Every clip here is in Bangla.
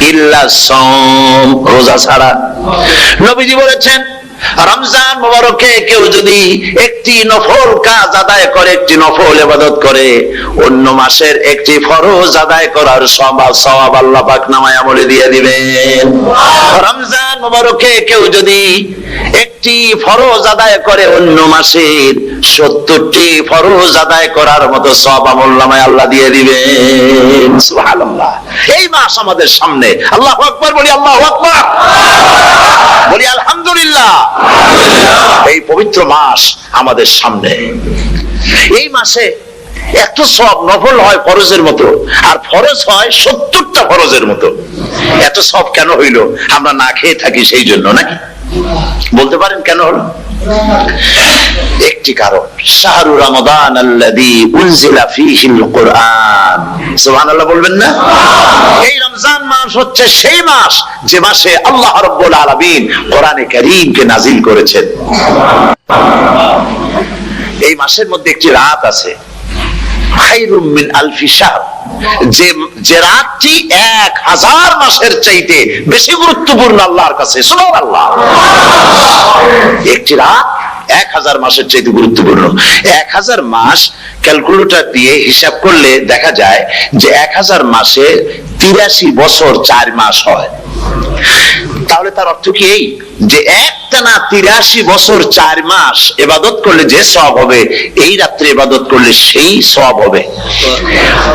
ইল্লা সাওম, রোজা ছাড়া। নবীজি বলেছেন রমজান মুবারকে কেউ যদি একটি নফল কাজ আদায় করে, একটি নফল ইবাদত করে, অন্য মাসের একটি ফরজ আদায় করার সওয়াব আল্লাহ পাক নামায়ে আমলে দিয়ে দিবেন। রমজান মুবারকে কেউ যদি একটি ফরজ আদায় করে, অন্য মাসের 70টি ফরজ আদায় করার মতো সওয়াব আমলনামায় আল্লাহ দিয়ে দিবেন। সুবহানাল্লাহ। এই মাস আমাদের সামনে। আল্লাহু আকবার বলি, আল্লাহু আকবার বলি, আলহামদুলিল্লাহ। এই পবিত্র মাস আমাদের সামনে। এই মাসে এত সওয়াব, নফল হয় ফরজের মতো, আর ফরজ হয় 70টা ফরজের মতো। এত সওয়াব কেন হইল? আমরা না খেয়ে থাকি সেই জন্য নাকি? বলতে পারেন কেন হলো? একটি কারণ, শাহরু রমাদান আল্লাযী উনজিলা ফীহিল কুরআন। সুবহানাল্লাহ বলবেন না? এই রমজান মাস হচ্ছে সেই মাস যে মাসে আল্লাহ রাব্বুল আলামিন কোরআনে কারীমকে নাযিল করেছেন। এই মাসের মধ্যে একটি রাত আছে, খায়রুম মিন আলফি শাহর, যে রাতটি 1000 মাসের চাইতে বেশি গুরুত্বপূর্ণ আল্লাহর কাছে। সুবহানাল্লাহ। একটি রাত 1000 মাসের চাইতে গুরুত্বপূর্ণ। 1000 মাস ক্যালকুলেটর দিয়ে হিসাব করলে দেখা যায় যে 1000 মাসে 83 বছর 4 মাস হয়। তাহলে তার অর্থ কি এই যে একটানা 83 বছর 4 মাস ইবাদত করলে যে সওয়াব হবে, এই রাত্রে ইবাদত করলে সেই সওয়াব হবে?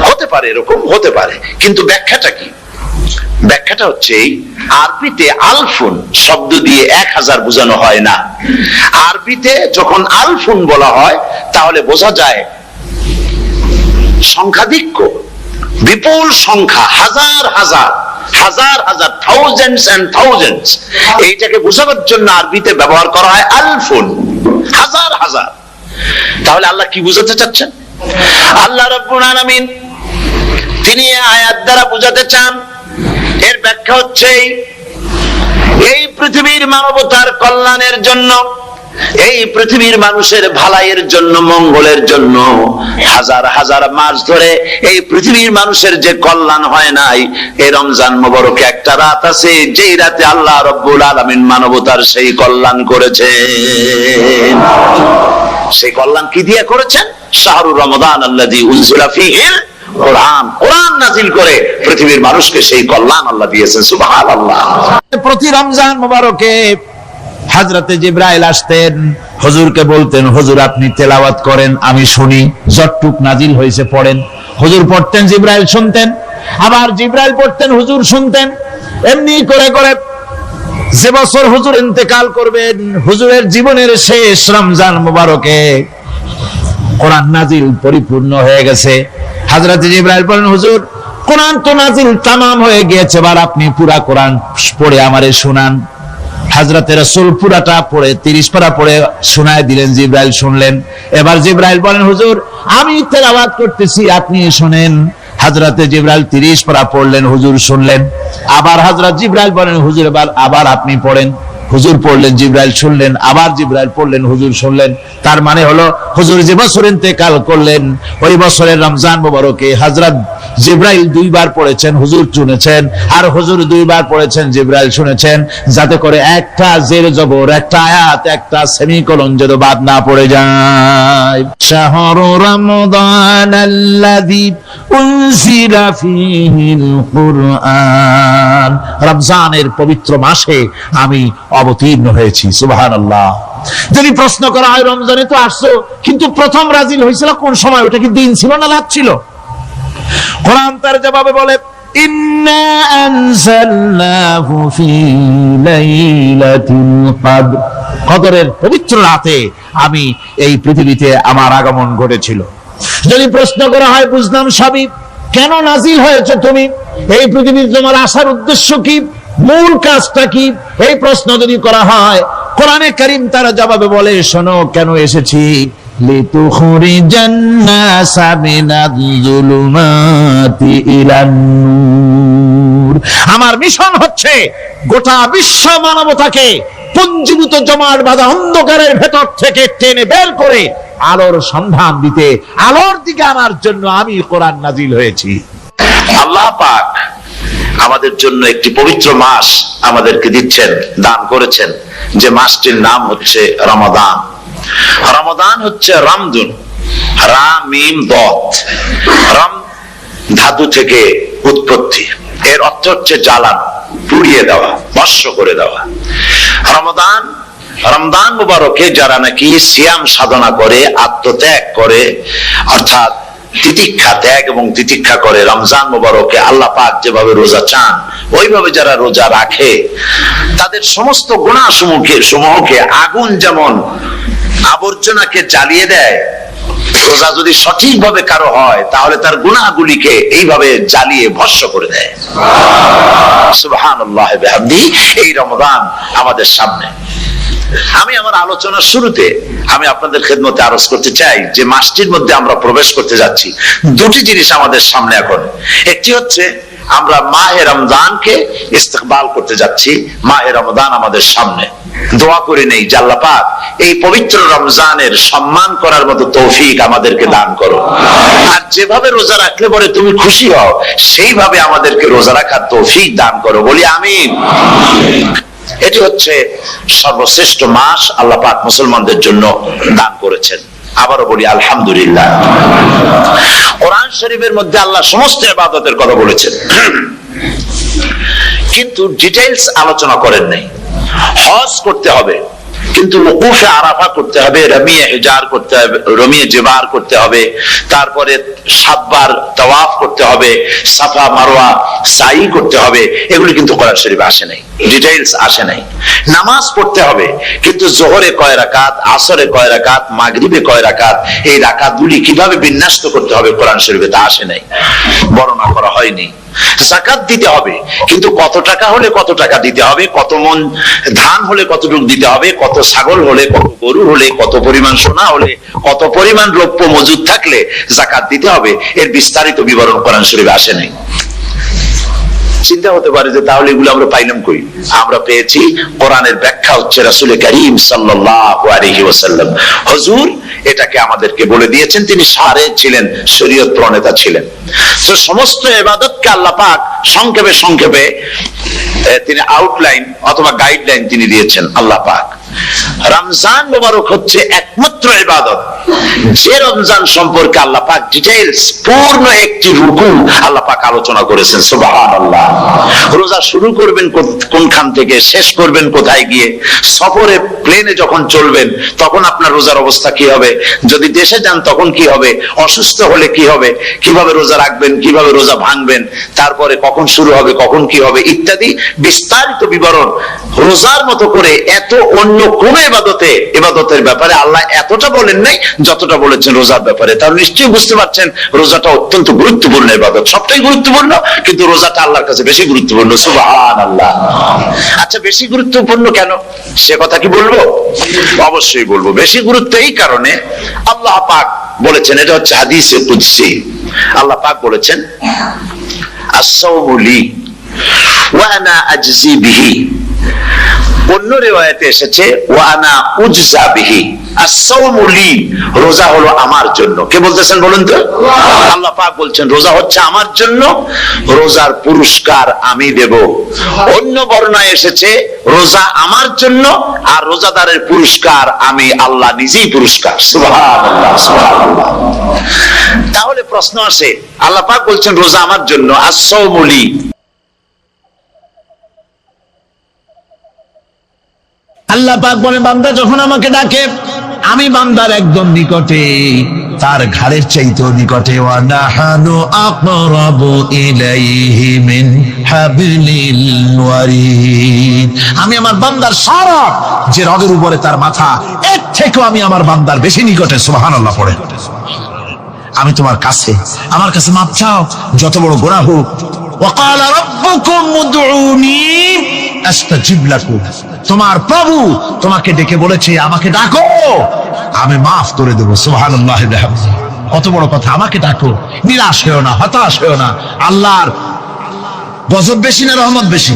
হতে পারে, এরকম হতে পারে, কিন্তু ব্যাখ্যাটা কি? ব্যাখ্যাটা হচ্ছে আরবিতে আলফুন শব্দ দিয়ে 1000 বোঝানো হয় না। আরবিতে যখন আলফুন বলা হয় তাহলে বোঝা যায় সংখ্যাধিক্য, বিপুল সংখ্যা, হাজার হাজার, হাজার হাজার, থাউজেন্ডস এন্ড থাউজেন্ডস। এইটাকে বোঝানোর জন্য আরবিতে ব্যবহার করা হয় আলফুন, হাজার হাজার। তাহলে আল্লাহ কি বুঝাতে চাচ্ছেন? আল্লাহ রাব্বুল আলামিন তিনি আয়াত দ্বারা বুঝাতে চান, এর ব্যাখ্যা হচ্ছে এই পৃথিবীর মানবতার কল্যাণের জন্য, এই পৃথিবীর মানুষের ভালাইয়ের জন্য, মঙ্গলের জন্য হাজার হাজার মাস ধরে এই পৃথিবীর মানুষের যে কল্যাণ হয় নাই, এই রমজান মুবারকে একটা রাত আছে যেই রাতে আল্লাহ রাব্বুল আলামিন মানবতার সেই কল্যাণ করেছেন। সেই কল্যাণ কি দিয়ে করেছেন? শাহরু রমাদান আল্লাযী উনজিলা ফীহিল কোরআন, কোরআন নাযিল করে পৃথিবীর মানুষকে সেই কল্যাণ আল্লাহ দিয়েছেন। সুবহানাল্লাহ। প্রতি রমজান মুবারকে হযরতে জিবরাইল আসতেন, হুজুরকে বলতেন, হুজুর আপনি তেলাওয়াত করেন, আমি শুনি, যতটুক নাজিল হয়েছে পড়েন। হুজুর পড়তেন, জিবরাইল শুনতেন, আবার জিবরাইল পড়তেন, হুজুর শুনতেন। এমনি করে করে যে বছর হুজুর ইন্তেকাল করবেন, হুজুরের জীবনের শেষ রমজান মুবারকে কোরআন নাজিল পরিপূর্ণ হয়ে গেছে। হযরতে জিবরাইল বলেন, হুজুর কোরআন তো নাজিল তামাম হয়ে গিয়েছে, এবার আপনি পুরা কোরআন পড়ে আমারে শোনান। হযরতে রাসূল পুরাটা পড়ে 30 পারা পড়ে শোনায় দিলেন, জিবরাইল শুনলেন। এবার জিবরাইল বলেন, হুজুর আমি তেলাওয়াত করতেছি, আপনি শুনেন। হযরতে জিবরাইল 30 পারা পড়লেন, হুজুর শুনলেন। আবার হযরত জিবরাইল বলেন, হুজুর এবার আবার আপনি পড়েন। হুজুর পড়লেন, জিবরাইল শুনলেন, আবার জিবরাইল পড়লেন, হুজুর শুনলেন। তার মানে হলো হুজুর যে বছর ইন্তেকাল করলেন, ওই বছরের রমজান মুবারকে হযরত জিবরাইল 2 বার পড়েছেন, হুজুর শুনেছেন, আর হুজুর 2 বার পড়েছেন, জিবরাইল শুনেছেন, যাতে করে একটা জের জবর, একটা আয়াত, একটা সেমিকোলন যেন বাদ না পড়ে যায়। শাহরু রমাদান আল্লাযী উনজিলা ফীহিল কুরআন, রমজানের পবিত্র মাসে আমি অবতীর্ণ হয়েছি। সুবহানাল্লাহ। যদি প্রশ্ন করা হয় রমজানে তো আসছো, কিন্তু প্রথম নাজিল হয়েছিল কোন সময়? ওটা কি দিন ছিল না রাত ছিল? কোরআন তার জবাবে বলে, ইন্না আনজালনাহু ফি লাইলাতিল কদর, কদরের পবিত্র রাতে আমি এই পৃথিবীতে আমার আগমন ঘটেছিল। যদি প্রশ্ন করা হয়, বুঝলাম সবই, কেন নাজিল হয়েছে তুমি? এই পৃথিবীর তোমার আসার উদ্দেশ্য কি? মূল কাজটা কি? এই প্রশ্ন যদি করা হয়, কোরআনে কারীম তার জবাবে বলে, শোনো কেন এসেছি। লিতুখরিজান নাসা মিনাজ যুলুমাতি ইলান নূর, আমার মিশন হচ্ছে গোটা বিশ্ব মানবতাকে পুঞ্জীভূত জমাট বাঁধা অন্ধকারের ভেতর থেকে টেনে বের করে আলোর সন্ধান দিতে, আলোর দিকে আনার জন্য আমি কোরআন নাজিল হয়েছি। আল্লাহ পাক আমাদের জন্য একটি পবিত্র মাস আমাদেরকে দিচ্ছেন, দান করেছেন, যে মাসটির নাম হচ্ছে রমাদান। রমাদান হচ্ছে রামদুন, রা মিম দত, রাম ধাতু থেকে উৎপত্তি, এর অর্থ হচ্ছে জ্বালানো, পুড়িয়ে দেওয়া, ভস্ম করে দেওয়া। রমাদান, রমজান মুবারকে যারা নাকি সিয়াম সাধনা করে, আত্মত্যাগ করে, অর্থাৎ তিতিক্ষা, ত্যাগ এবং তিতিক্ষা করে, রমজান মুবারকে আল্লাহ পাক যেভাবে রোজা চান ওইভাবে যারা রোজা রাখে, তাদের সমস্ত গুনাহ সমূহকে আগুন যেমন আবর্জনাকে জ্বালিয়ে দেয়, রোজা যদি সঠিকভাবে কারো হয় তাহলে তার গুনাহগুলিকে এইভাবে জ্বালিয়ে ভস্ম করে দেয়। সুবহানাল্লাহ ওয়া বিহামদিহি। এই রমাদান আমাদের সামনে। আমি আমার আলোচনার শুরুতে আমি আপনাদের খেদমতে আরজ করতে চাই যে মাসটির মধ্যে আমরা প্রবেশ করতে যাচ্ছি, দুটি জিনিস আমাদের সামনে এখন। একটি হচ্ছে আমরা মাহে রমজানকে ইস্তেকবাল করতে যাচ্ছি, মাহে রমজান আমাদের সামনে। দোয়া করে নেই যে আল্লাহ পাক এই পবিত্র রমজানের সম্মান করার মতো তৌফিক আমাদেরকে দান করো, আর যেভাবে রোজা রাখলে পরে তুমি খুশি হও সেইভাবে আমাদেরকে রোজা রাখার তৌফিক দান করো, বলি আমিন। এটি হচ্ছে সর্বশ্রেষ্ঠ মাস আল্লাহ পাক মুসলমানদের জন্য দান করেছেন। আবারও বলি আলহামদুলিল্লাহ। কোরআন শরীফের মধ্যে আল্লাহ সমস্ত ইবাদতের কথা বলেছেন, কিন্তু ডিটেইলস আলোচনা করেন নাই। হজ করতে হবে, কিন্তু ওকুফে আরাফা করতে হবে, রমিয়ে হিজার করতে হবে, রমিয়ে জিবার করতে হবে, তারপরে 7 বার তাওয়াফ করতে হবে, সাফা মারওয়া সাই করতে হবে। এগুলি কিন্তু কোরআন শরীফে আসে নাই, ডিটেইলস আসে নাই। নামাজ পড়তে হবে, কিন্তু জোহরে কয় রাকাত, আসরে কয় রাকাত, মাগরিবে কয় রাকাত, এই রাকাতগুলি কিভাবে বিন্যস্ত করতে হবে কোরআন শরীফে তা আসে নাই, বর্ণনা করা হয়নি। যাকাত দিতে হবে, কিন্তু কত টাকা হলে কত টাকা দিতে হবে, কত মন ধান হলে কতটুকু দিতে হবে, কত ছাগল হলে, কত গরু হলে, কত পরিমাণ সোনা হলে, কত পরিমাণ রৌপ্য মজুদ থাকলে যাকাত দিতে হবে, এর বিস্তারিত বিবরণ কোরআন শরীফে আসে নাই। চিন্তা হতে পারে যে তাহলে এগুলো আমরা পাইলাম কই? আমরা পেয়েছি কোরআনের ব্যাখ্যা হচ্ছে রাসূল করিম সাল্লাল্লাহু আলাইহি ওয়াসাল্লাম, হুজুর এটাকে আমাদেরকে বলে দিয়েছেন। তিনি সারে ছিলেন, শরীয়ত প্রণেতা ছিলেন। তো সমস্ত ইবাদতকে আল্লাহ পাক সংক্ষেপে সংক্ষেপে তিনি আউটলাইন অথবা গাইডলাইন তিনি দিয়েছেন আল্লাহ পাক। রমজান মুবারক হচ্ছে একমাত্র ইবাদত যে রমজান সম্পর্কে আল্লাহ পাক ডিটেইলস পূর্ণ একটি রুকু আল্লাহ পাক আলোচনা করেছেন। সুবহানাল্লাহ। রোজা শুরু করবেন কোনখান থেকে, শেষ করবেন কোথায় গিয়ে, সফরে প্লেনে যখন চলবেন তখন আপনার রোজার অবস্থা কি হবে, যদি দেশে যান তখন কি হবে, অসুস্থ হলে কি হবে, কিভাবে রোজা রাখবেন, কিভাবে রোজা ভাঙবেন, তারপরে কখন শুরু হবে, কখন কি হবে ইত্যাদি বিস্তারিত বিবরণ। রোজার মতো করে এত অন্য কোন ইবাদতের ব্যাপারে আল্লাহ এতটা বলেন নাই যতটা বলেছেন রোজার ব্যাপারে। তাহলে নিশ্চয়ই বুঝতে পারছেন রোজাটা অত্যন্ত গুরুত্বপূর্ণ ইবাদত। সবটাই গুরুত্বপূর্ণ, কিন্তু রোজাটা আল্লাহর কাছে বেশি গুরুত্বপূর্ণ। সুবহানাল্লাহ। আচ্ছা, বেশি গুরুত্বপূর্ণ কেন সে কথা কি বলবো? অবশ্যই বলবো। বেশি গুরুত্ব এই কারণে, আল্লাহ পাক বলেছেন, এটা হচ্ছে হাদিসে কুদসি, আল্লাহ পাক বলেছেন আস-সাওমু লি ওয়া আনা আজজি বিহি। অন্য রিওয়ায়াতে এসেছে ওয়া আনা উজজা বিহি। আস-সাওমু লি, রোজা হলো আমার জন্য। কে বলতেছেন বলুন তো? আল্লাহ পাক বলছেন রোজা হচ্ছে আমার জন্য, রোজার পুরস্কার আমি দেব। অন্য বর্ণনায় এসেছে রোজা আমার জন্য আর রোজাদারের পুরস্কার আমি আল্লাহ নিজেই পুরস্কার। সুবহানাল্লাহ, সুবহানাল্লাহ। তাহলে প্রশ্ন আসে, আল্লাহ পাক বলছেন রোজা আমার জন্য, আস-সাওমু লি। আল্লাহ পাক বলে বান্দা যখন আমাকে ডাকে আমি বান্দার একদম নিকটে, তার ঘাড়ের চাইতেও নিকটে। ওয়া নাহানু আকরাবু ইলাইহি মিন হাবলিল ওয়ারিদ। আমি আমার বান্দার সারা যে রগের উপরে তার মাথা, এর থেকেও আমি আমার বান্দার বেশি নিকটে। সুবহানাল্লাহ পড়ে। আমি তোমার কাছে, আমার কাছে মাপ চাও, যত বড় গুনাহ হোক। ওয়া ক্বালা রাব্বুকুম উদউনি আস্তাজিব লাকুম। তোমার প্রভু তোমাকে ডেকে বলেছে আমাকে ডাকো, আমি মাফ করে দেবো। সুবহানাল্লাহ। কত বড় কথা, আমাকে ডাকো, নিরাশ হয়েও না, হতাশ হয়েও না। আল্লাহর গজব বেশি না রহমত বেশি?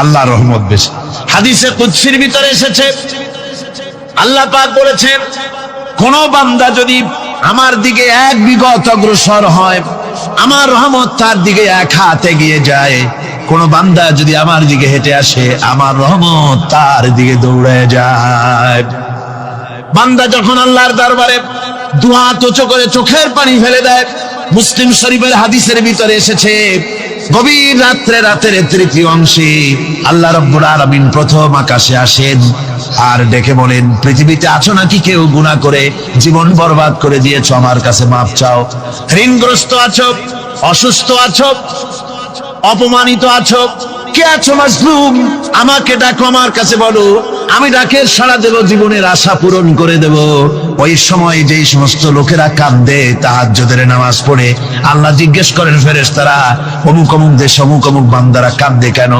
আল্লাহর রহমত বেশি। হাদিসে কুদসির ভিতরে এসেছে, আল্লাহ পাক বলেছেন কোন বান্দা যদি আমার দিকে 1 বিঘত অগ্রসর হয়, আমার রহমত তার দিকে এক হাত এগিয়ে যায়। কোন বান্দা যদি আমার দিকে হেঁটে আসে, আমার রহমত তার দিকে দৌড়ে যায়। বান্দা যখন আল্লাহর দরবারে দুহাত উঁচু করে চোখের পানি ফেলে দেয়, মুসলিম শরীফের হাদিসের ভিতরে এসেছে, গভীর রাত্রে, রাতের তৃতীয় অংশে আল্লাহ রাব্বুল আলামিন প্রথম আকাশে আসেন আর ডেকে বলেন, পৃথিবীতে আছো নাকি কেউ গুনাহ করে জীবন বরবাদ করে দিয়েছো, আমার কাছে মাফ চাও। ঋণগ্রস্ত আছো, অসুস্থ আছো, অপমানিত আছো, কে আছো মাজলুম, আমাকে ডাকো, আমার কাছে বলো, আমি ডাকের সাড়া দেব, জীবনের আশা পূরণ করে দেব। ওই সময় যেই সমস্ত লোকেরা কাঁদে তাহাজ্জুদের নামাজ পড়ে, আল্লাহ জিজ্ঞেস করেন ফেরেশতারা, অমুক অমুক দেশ অমুক অমুক বান্দারা কাঁদে কেন?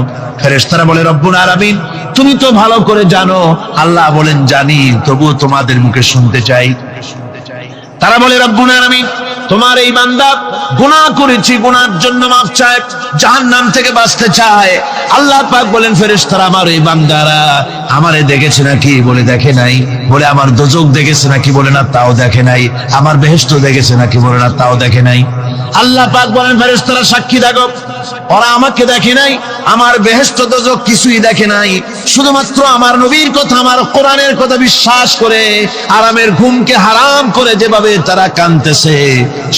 ফেরেশতারা বলে, রব্বুল আলামিন তুমি তো ভালো করে জানো। আল্লাহ বলেন, জানি, তবুও তোমাদের মুখে শুনতে চাই। তারা বলে, রব্বুল আলামিন তোমার এই বান্দা গুনাহ করেছি, গুনার জন্য মাফ চায়, জাহান্নাম থেকে বাঁচতে চায়। আল্লাহ পাক বলেন, ফেরেশতারা আমার এই বান্দারা আমারে দেখেছে নাকি? বলে দেখে নাই। বলে আমার দোজখ দেখেছে নাকি? বলে না, তাও দেখে নাই। আমার বেহেশত দেখেছে নাকি? বলে না, তাও দেখে নাই। আল্লাহ পাক বলেন, ফেরেশতারা সাক্ষী থাকো, ওরা আমাকে দেখে নাই, আমার বেহেশত দোজখ কিছুই দেখে নাই, শুধুমাত্র আমার নবীর কথা, আমার কোরআনের কথা বিশ্বাস করে আরামের ঘুমকে হারাম করে যেভাবে তারা কাঁদতেছে,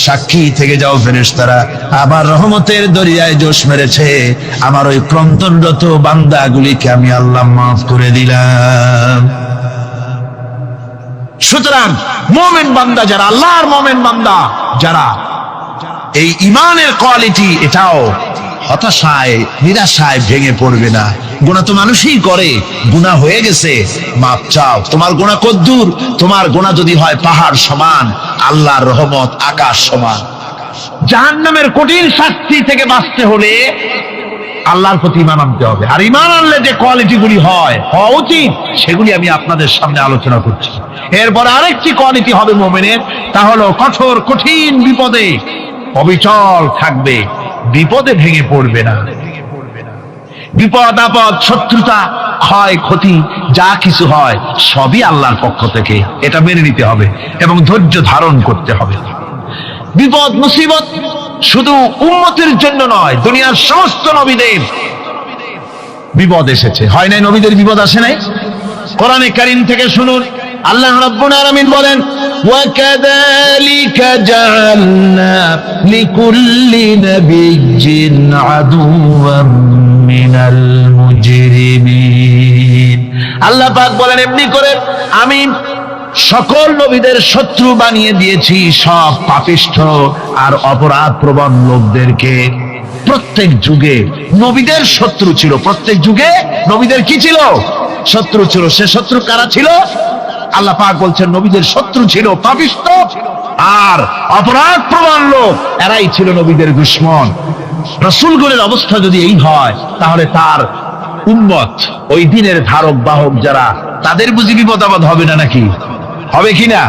সাক্ষী থেকে যাও ফেরেশতারা, আমার রহমতের দরিয়ায় জোশ মেরেছে, আমার ওই ক্রন্দনরত বান্দাগুলিকে আমি আল্লাহ মাফ করে দিলাম। সুতরাং মুমিন বান্দা যারা, আল্লাহর মুমিন বান্দা যারা, এই ইমানের কোয়ালিটি, এটাও হতাশায় নিরাশায় ভেঙে পড়বে না। গুনাহ তো মানুষই করে, গুনাহ হয়ে গেছে, মাপ চাও। তোমার গুনাহ কদ্দুর? তোমার গুনাহ যদি হয় পাহাড় সমান, আল্লাহর রহমত আকাশ সমান। জাহান্নামের কঠিন শাস্তি থেকে বাঁচতে হলে আল্লাহর প্রতি ঈমান আনতে হবে। আর ঈমান আনলে যে কোয়ালিটি গুলি হওয়া উচিত, সেগুলি আমি আপনাদের সামনে আলোচনা করছি। এরপর আরেকটি কোয়ালিটি হবে মুমিনের, তা হলো কঠোর কঠিন বিপদে অবিচল থাকবে, বিপদে ভেঙে পড়বে না। বিপদ আপদ, শত্রুতা, ক্ষয় ক্ষতি যা কিছু হয় সবই আল্লাহর পক্ষ থেকে, এটা মেনে নিতে হবে এবং ধৈর্য ধারণ করতে হবে। বিপদ মুসিবত শুধু উম্মতের জন্য নয়, দুনিয়ার সমস্ত নবীদের বিপদ এসেছে, হয় নাই? নবীদের বিপদ আসে নাই? কোরআনে কারীম থেকে শুনুন, আল্লাহ রাব্বুল আলামিন বলেন, وَكَذَلِكَ جَعَلْنَا لِكُلِّ نَبِيٍّ عَدُوًّا مِنَ الْمُجْرِمِينَ। আল্লাহ পাক বলেন, এমনি করে আমি সকল নবীদের শত্রু বানিয়ে দিয়েছি, সব পাপিষ্ঠ আর অপরাধ প্রবণ লোকদেরকে। প্রত্যেক যুগে নবীদের শত্রু ছিল, প্রত্যেক যুগে নবীদের কি ছিল? শত্রু ছিল। সে শত্রু কারা ছিল? আল্লাহ পাক বলছেন, নবীদের শত্রু ছিল পাপিষ্ঠ আর অপরাধ প্রবণ লোক, এরাই ছিল নবীদের দুশমন। রাসূলগণের অবস্থা যদি এই হয়, তাহলে তার উম্মত, ওই দিনের ধারক বাহক যারা, তাদের বুঝি বিপদ আপদ হবে না নাকি? হবে কিনা?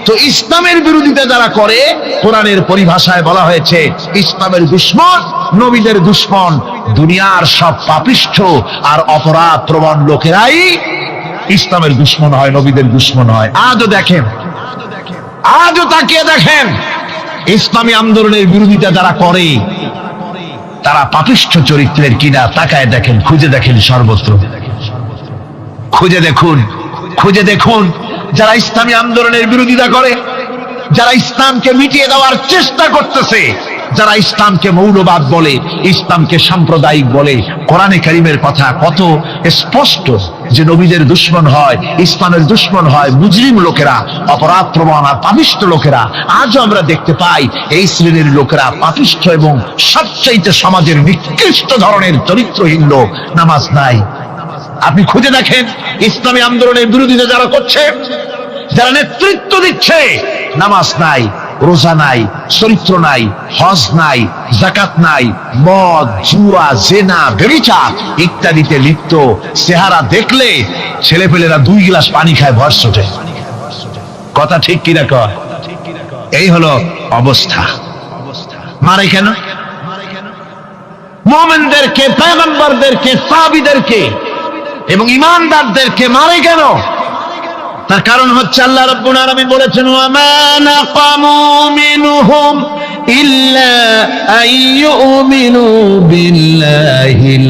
তো ইসলামের বিরোধিতা যারা করে, কোরআনের পরিভাষায় বলা হয়েছে ইসলামের দুশমন, নবীদের দুশমন। দুনিয়ার সব পাপিষ্ঠ আর অপরাধ প্রবণ লোকেরাই ইসলামের দুশমন হয়, নবীদের দুশমন হয়। আজও দেখেন, আজও তাকিয়ে দেখেন, ইসলামী আন্দোলনের বিরোধিতা যারা করে, তারা পাপিষ্ঠ চরিত্রের কিনা তাকায় দেখেন, খুঁজে দেখেন, সর্বত্র খুঁজে দেখুন, খুঁজে দেখুন। যারা ইসলামী আন্দোলনের বিরোধিতা করে, যারা ইসলামকে মিটিয়ে দেওয়ার চেষ্টা করতেছে, যারা ইসলামকে মৌলবাদ বলে, ইসলামকে সাম্প্রদায়িক বলে, কোরআনে কারীমের কথা কত স্পষ্ট যে নবীদের দুশমন হয়, ইসলামের দুশমন হয় মুজরিম লোকেরা, অপরাধ প্রবণ আর পাপিষ্ঠ লোকেরা। আজও আমরা দেখতে পাই এই শ্রেণীর লোকেরা পাপিষ্ঠ এবং সবচাইতে সমাজের নিকৃষ্ট ধরনের চরিত্রহীন লোক। নামাজ নাই। আপনি খুঁজে দেখেন, ইসলামী আন্দোলনের বিরোধিতা যারা করছে, যারা নেতৃত্ব দিচ্ছে, নামাজ নাই, রোজা নাই, চরিত্র নাই, হজ নাই, যাকাত নাই, মদ, জুয়া, জেনা, ব্যভিচার ইত্যাদিতে লিপ্ত। চেহারা দেখলে ছেলেপেলেরা 2 গ্লাস পানি খায় ভরস ওঠে। কথা ঠিক কিনা কয়? এই হলো অবস্থা। মারে কেন? মুমিনদেরকে, পয়গম্বরদেরকে, সাহাবীদেরকে এবং ঈমানদারদেরকে মারে কেন? তার কারণ হচ্ছে আল্লাহ রাব্বুল আলামিন বলেছেন, ওয়া মা নাকামু মিনহুম ইল্লা আইয়ুমিনু বিল্লাহিল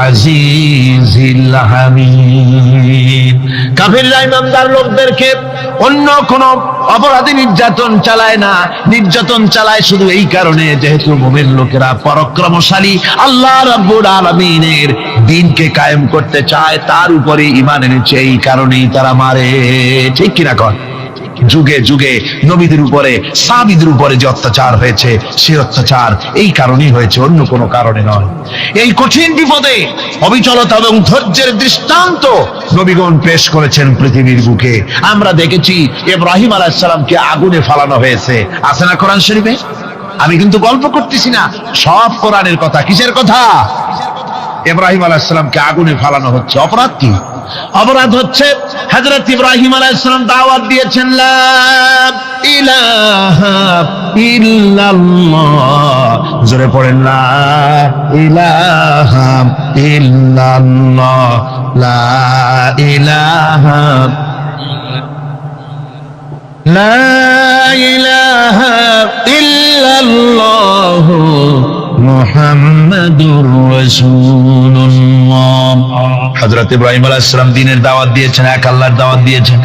আজিজিল হামিদ। কাফিররা ঈমানদার লোকদেরকে অন্য কোন অপরাধী নির্যাতন চালায় না, নির্যাতন চালায় শুধু এই কারণে যেহেতু মুমিন লোকেরা পরাক্রমশালী, আল্লাহ রাব্বুল আলামিনের দ্বীনকে কায়েম করতে চায়, তার উপরে ঈমান এনেছে, এই কারণেই তারা মারে। ঠিক কিনা কর? যুগে যুগে নবীদের উপরে, সাহাবীদের উপরে যে অত্যাচার হয়েছে, সে অত্যাচার এই কারণেই হয়েছে, অন্য কোনো কারণে নয়। এই কঠিন বিপদে অবিচলতা এবং ধৈর্যের দৃষ্টান্ত নবীগণ পেশ করেছেন পৃথিবীর বুকে। আমরা দেখেছি ইব্রাহিম আলাইহিস সালামকে আগুনে ফালানো হয়েছে, আছে না কোরআন শরীফে? আমি কিন্তু গল্প করতেছি না, সব কোরআনের কথা। কিসের কথা? ইব্রাহিম আলাইহিস সালামকে আগুনে ফালানো হচ্ছে। অপরাধ কি? অপরাধ হচ্ছে হযরত ইব্রাহিম আলাইহিস সালাম দাওয়াত দিয়েছেন লা ইলাহা ইল্লাল্লাহ। জোরে পড়েন লা ইলাহা ইল্লাল্লাহ, লা ইলাহা লা ইলাহা ইল্লাল্লাহ মুহাম্মাদুর রাসূলুল্লাহ। হযরত ইব্রাহিম আলাইহিস সালাম দ্বীনের দাওয়াত দিয়েছেন, এক আল্লাহর দাওয়াত দিয়েছেন,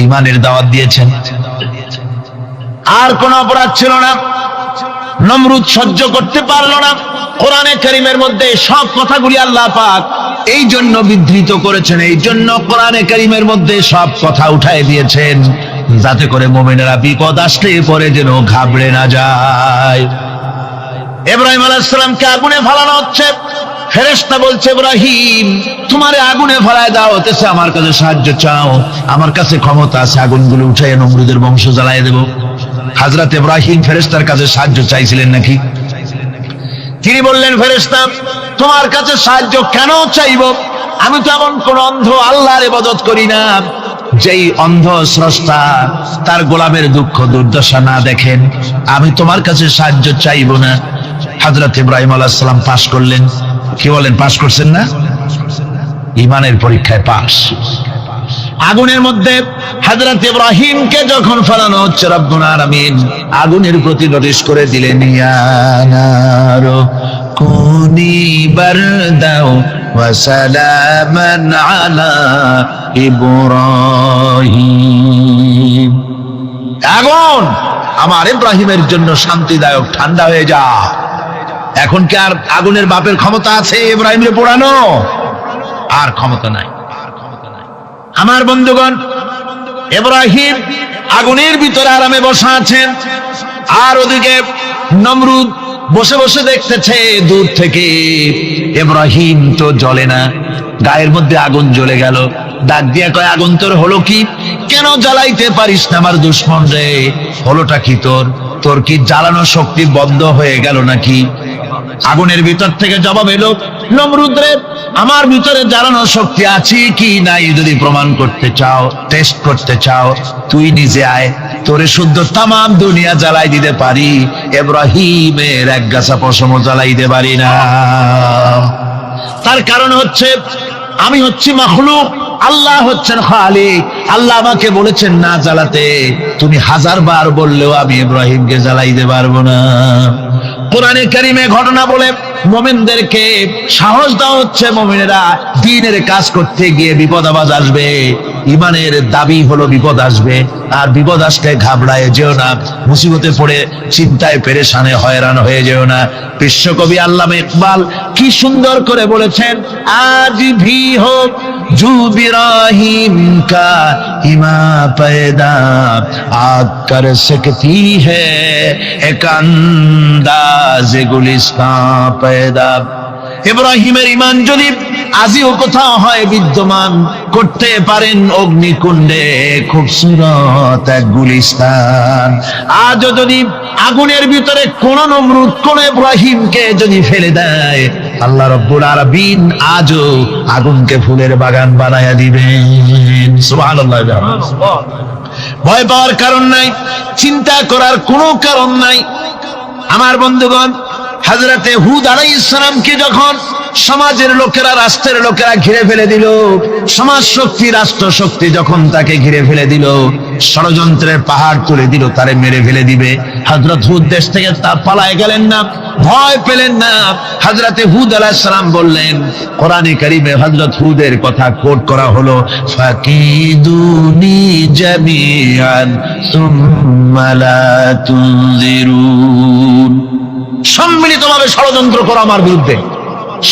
ঈমানের দাওয়াত দিয়েছেন। আর কোন অপরাধ ছিল না। নমরুদ সহ্য করতে পারল না। কোরআনে কারীমের মধ্যে সব কথাগুলি আল্লাহ পাক এই জন্য বিধৃত করেছেন, এই জন্য কোরআনে কারীমের মধ্যে সব কথা উঠায় দিয়েছেন, যাতে করে মুমিনেরা বিপদ আসলে পরে যেন ঘাবড়ে না যায়। ইব্রাহিম আলাইহিস সালামকে আগুনে ফালানো হচ্ছে। ফেরেশতা বলছে, ইব্রাহিম তোমারে আগুনে ফালায় দেওয়া হতেছে, আমার কাছে সাহায্য চাও, আমার কাছে ক্ষমতা আছে, আগুনগুলো উঠাইয়া নমরুদের বংশ জ্বালায় দেব। হযরত ইব্রাহিম ফেরেশতার কাছে সাহায্য চাইছিলেন নাকি? তিনি বললেন, ফেরেশতা তোমার কাছে সাহায্য কেন চাইব? আমি তো এমন কোন অন্ধ আল্লাহর ইবাদত করি না যেই অন্ধ স্রষ্টা তার গোলামের দুঃখ দুর্দশা না দেখেন। আমি তোমার কাছে সাহায্য চাইব না। হযরত ইব্রাহিম আলাইহিস সালাম পাশ করলেন। কি বলেন, পাশ করছেন না? ঈমানের পরীক্ষায় পাশ। আগুনের মধ্যে হযরত ইব্রাহিমকে যখন ফেলানো হচ্ছে, রব্বুল আলামিন আগুনের প্রতি নোটিশ করে দিলেন, ইয়া নারু কুনি বারদাও ওয়া সালামান আলা ইব্রাহিম। আগুন আমার ইব্রাহিমের জন্য শান্তিদায়ক, ঠান্ডা হয়ে যা। এখন কি আর আগুনের বাপের ক্ষমতা আছে ইব্রাহিমকে পোড়ানো? আর ক্ষমতা নাই। আমার বন্ধুগণ, ইব্রাহিম আগুনের ভিতরে আরামে বসা আছেন, আর ওদিকে নমরুদ বসে বসে দেখতেছে দূর থেকে। ইব্রাহিম তো জ্বলে না, গায়ের মধ্যে আগুন জ্বলে গেল। ডাক দিয়া কয়, আগুন তোর হলো কি? কেন জ্বালাইতে পারিস না আমার দুশমন রে? হলোটা কি তোর? তোর কি জ্বালানো শক্তি বন্ধ হয়ে গেল নাকি? আগুনের ভিতর থেকে জবাব এলো, নমরুদ রে, আমার ভিতরে জ্বালানো শক্তি আছে কি নাই যদি প্রমাণ করতে চাও, টেস্ট করতে চাও, তুই নিজে আয়, তোরে শুদ্ধ তামাম দুনিয়া জ্বালাই দিতে পারি, ইব্রাহিমের এক গাছা পশমও জ্বালাইতে পারি না। তার কারণ হচ্ছে আমি হচ্ছি মাখলুক, আল্লাহ হচ্ছেন খালিক। আল্লাহ আমাকে বলেছেন না জ্বালাতে, তুমি 1000 বার বললেও আমি ইব্রাহিমকে জ্বালাইতে পারবো না। কোরআনে কারীমে ঘটনা বলে মুমিনদেরকে সাহস দেওয়া হচ্ছে, মুমিনেরা দ্বীনের কাজ করতে গিয়ে বিপদ আবাজ আসবে, ঈমানের দাবি হলো বিপদ আসবে, আর বিপদ আসলে ঘাবড়ায় যেও না, মুসিবতে পড়ে চিন্তায় পেরেশানে হয়রান হয়ে যেও না। বিশ্বকবি আল্লামা ইকবাল কি সুন্দর করে বলেছেন, আজ ভি হোক জু ইব্রাহিম কা ইমা पैदा आग कर सकती है एक अंदाज गुलिस्तां पैदा। ইব্রাহিমের ঈমান যদি আজিও কোথাও হয় বিদ্যমান, করতে পারেন অগ্নিকুণ্ডে খুবসুরত এক গুলিস্তান। আজও যদি আগুনের ভিতরে কোন নমরুদ কোন ইব্রাহিমকে যদি ফেলে দেয়, আল্লাহ রাব্বুল আলামিন আজও আগুনকে ফুলের বাগান বানায়া দিবেন। সুবহানাল্লাহ। ভয় পাওয়ার কারণ নাই, চিন্তা করার কোনো কারণ নাই। আমার বন্ধুগণ, হযরতে হুদ আলাইহিস সালামকে যখন সমাজের লোকেরা, রাষ্ট্রের লোকেরা ঘিরে ফেলে দিল। সমাজ শক্তি, রাষ্ট্র শক্তি যখন তাকে ঘিরে ফেলে দিল, ষড়যন্ত্রের পাহাড় তুলে দিল, তারে মেরে ফেলে দিবে। হযরত হুদ দেশ থেকে তা পালায় গেলেন না, ভয় পেলেন না। হযরতে হুদ আলাইহিস সালাম বললেন, কোরআনে কারীমে হযরত হুদের কথা কোট করা হলো, ফাকিদুনি জামিআন সুম্মা লা তুনজিরুন। সম্মিলিতভাবে ষড়যন্ত্র করো আমার বিরুদ্ধে,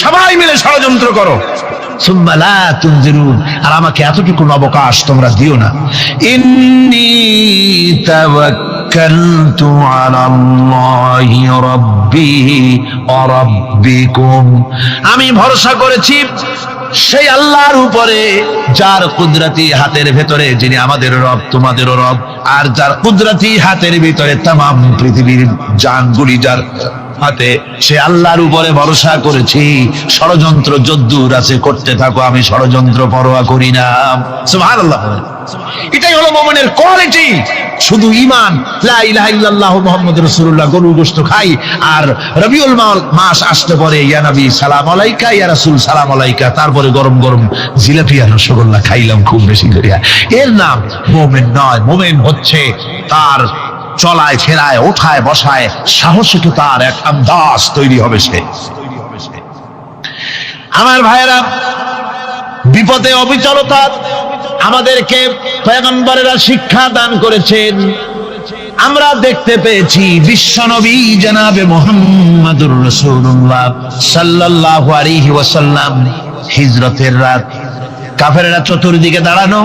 সবাই মিলে ষড়যন্ত্র করো, সুম্মা লা তুনজিরুন, আর আমাকে এতটুকু অবকাশ তোমরা দিও না। ইন্নী তাওয়াক্কালতু আলাল্লাহি রাব্বি ওয়া রাব্বিকুম, আমি ভরসা করেছি সেই আল্লাহর উপরে যার কুদরতি হাতের ভেতরে, যিনি আমাদের রব তোমাদেরও রব, আর যার কুদরতি হাতের ভিতরে তামাম পৃথিবীর জানগুলি যার হাতে, সে আল্লাহর উপরে ভরসা করেছি। ষড়যন্ত্র যদ্দূর আছে করতে থাকো, আমি ষড়যন্ত্র পরোয়া করি না। সুবহানাল্লাহ। এটাই হলো মুমিনের কোয়ালিটি। শুধু ঈমান, লা ইলাহা ইল্লাল্লাহু মুহাম্মাদুর রাসূলুল্লাহ, গরুর গোশত খাই, আর রবিউল মাস আসতে পরে ইয়া নবী সালাম আলাইকা, ইয়া রাসূল সালাম আলাইকা, তারপরে গরম গরম জিলাপি আর রসগোল্লা খাইলাম খুব বেশি করিয়া, এর নাম মুমিন নয়। মুমিন হচ্ছে তার চলায় ফেরায়, ওঠায় বসায় সাহসিকতার এক আন্দাজ তৈরি হবে সে। আমার ভাইয়েরা, বিপদে অবিচলতা আমাদেরকে পয়গম্বরেরা শিক্ষা দান করেছেন। আমরা দেখতে পেয়েছি বিশ্বনবী জনাবে মুহাম্মাদুর রাসূলুল্লাহ সাল্লাল্লাহু আলাইহি ওয়াসাল্লাম হিজরতের রাত, কাফেররা চতুর্দিকে দাঁড়ানো।